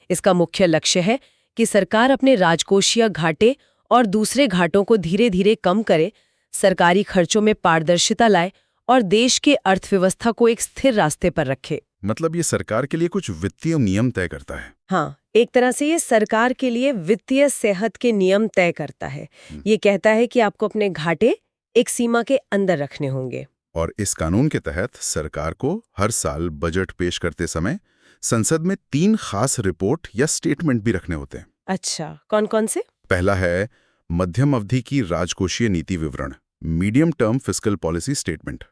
इसका मुख्य लक्ष्य है कि सरकार अपने राजकोषीय घाटे और दूसरे घाटों को धीरे धीरे कम करे, सरकारी खर्चों में पारदर्शिता लाए और देश के अर्थव्यवस्था को एक स्थिर रास्ते पर रखे। मतलब ये सरकार के लिए कुछ वित्तीय नियम तय करता है। हाँ, एक तरह से ये सरकार के लिए वित्तीय सेहत के नियम तय करता है। ये कहता है कि आपको अपने घाटे एक सीमा के अंदर रखने होंगे। और इस कानून के तहत सरकार को हर साल बजट पेश करते समय संसद में 3 खास रिपोर्ट या स्टेटमेंट भी रखने होते हैं। अच्छा, कौन कौन से? पहला है मध्यम अवधि की राजकोषीय नीति विवरण, medium term fiscal policy statement.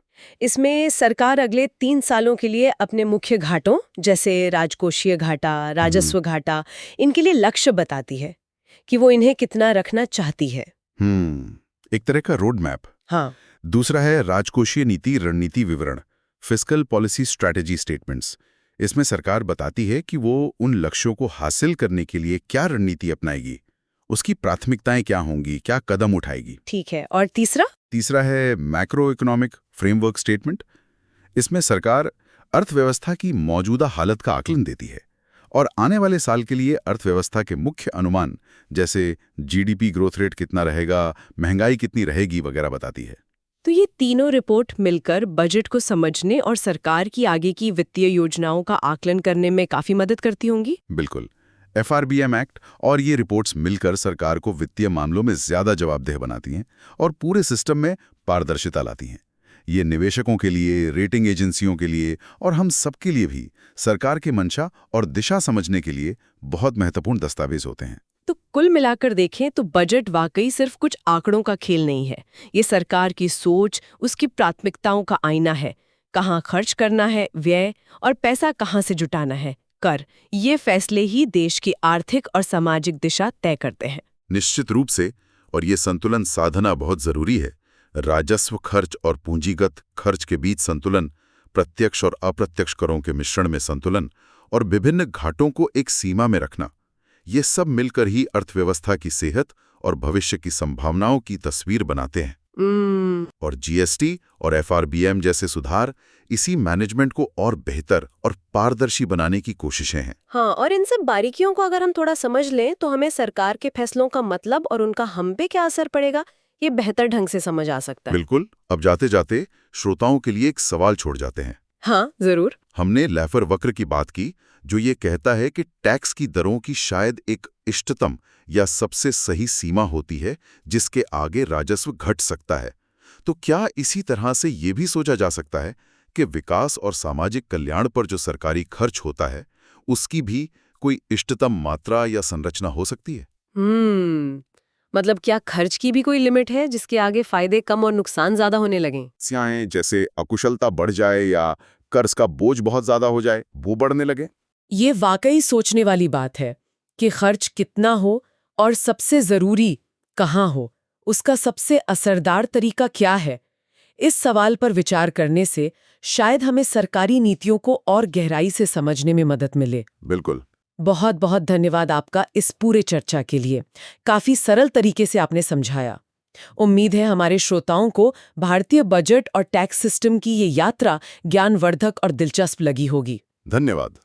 इसमें सरकार अगले 3 सालों के लिए अपने मुख्य घाटों, जैसे राजकोषीय घाटा, राजस्व घाटा, इनके लिए लक्ष्य बताती है कि वो इन्हें कितना रखना चाहती है। एक तरह का रोड मैप। हाँ। दूसरा है राजकोषीय नीति रणनीति विवरण, फिस्कल पॉलिसी स्ट्रैटेजी स्टेटमेंट्स। इसमें सरकार बताती है कि वो उन लक्ष्यों को हासिल करने के लिए क्या रणनीति अपनाएगी, उसकी प्राथमिकताएं क्या होंगी, क्या कदम उठाएगी। ठीक है। और तीसरा है मैक्रो इकोनॉमिक फ्रेमवर्क स्टेटमेंट। इसमें सरकार अर्थव्यवस्था की मौजूदा हालत का आकलन देती है और आने वाले साल के लिए अर्थव्यवस्था के मुख्य अनुमान, जैसे जीडीपी ग्रोथ रेट कितना रहेगा, महंगाई कितनी रहेगी वगैरह बताती है। तो ये तीनों रिपोर्ट मिलकर बजट को समझने और सरकार की आगे की वित्तीय योजनाओं का आकलन करने में काफी मदद करती होंगी। बिल्कुल। FRBM एक्ट और ये रिपोर्ट्स मिलकर सरकार को वित्तीय मामलों में ज्यादा जवाबदेह बनाती हैं और पूरे सिस्टम में पारदर्शिता लाती हैं। ये निवेशकों के लिए, रेटिंग एजेंसियों के लिए और हम सबके लिए भी सरकार की मंशा और दिशा समझने के लिए बहुत महत्वपूर्ण दस्तावेज होते हैं। तो कुल मिलाकर देखें तो बजट वाकई सिर्फ कुछ आंकड़ों का खेल नहीं है। ये सरकार की सोच, उसकी प्राथमिकताओं का आईना है। कहाँ खर्च करना है, व्यय, और पैसा कहाँ से जुटाना है, कर, ये फैसले ही देश की आर्थिक और सामाजिक दिशा तय करते हैं। निश्चित रूप से, और ये संतुलन साधना बहुत जरूरी है। राजस्व खर्च और पूंजीगत खर्च के बीच संतुलन, प्रत्यक्ष और अप्रत्यक्ष करों के मिश्रण में संतुलन और विभिन्न घाटों को एक सीमा में रखना, ये सब मिलकर ही अर्थव्यवस्था की सेहत और भविष्य की संभावनाओं की तस्वीर बनाते हैं। और जीएसटी और एफआरबीएम जैसे सुधार इसी मैनेजमेंट को और बेहतर और पारदर्शी बनाने की कोशिशें हैं। हाँ, और इन सब बारीकियों को अगर हम थोड़ा समझ लें तो हमें सरकार के फैसलों का मतलब और उनका हम पे क्या असर पड़ेगा, ये बेहतर ढंग से समझ आ सकता है। बिल्कुल। अब जाते जाते श्रोताओं के लिए एक सवाल छोड़ जाते हैं। हाँ, जरूर। हमने लैफर वक्र की बात की, जो ये कहता है कि टैक्स की दरों की शायद एक इष्टतम या सबसे सही सीमा होती है जिसके आगे राजस्व घट सकता है। तो क्या इसी तरह से ये भी सोचा जा सकता है कि विकास और सामाजिक कल्याण पर जो सरकारी खर्च होता है उसकी भी कोई इष्टतम मात्रा या संरचना हो सकती है? मतलब क्या खर्च की भी कोई लिमिट है जिसके आगे फायदे कम और नुकसान ज्यादा होने लगें? समस्याएं जैसे अकुशलता बढ़ जाए या कर्ज का बोझ बहुत ज्यादा हो जाए, वो बढ़ने लगे। ये वाकई सोचने वाली बात है कि खर्च कितना हो और सबसे जरूरी कहाँ हो, उसका सबसे असरदार तरीका क्या है। इस सवाल पर विचार करने से शायद हमें सरकारी नीतियों को और गहराई से समझने में मदद मिले। बिल्कुल। बहुत बहुत धन्यवाद आपका इस पूरे चर्चा के लिए। काफी सरल तरीके से आपने समझाया। उम्मीद है हमारे श्रोताओं को भारतीय बजट और टैक्स सिस्टम की ये यात्रा ज्ञानवर्धक और दिलचस्प लगी होगी। धन्यवाद।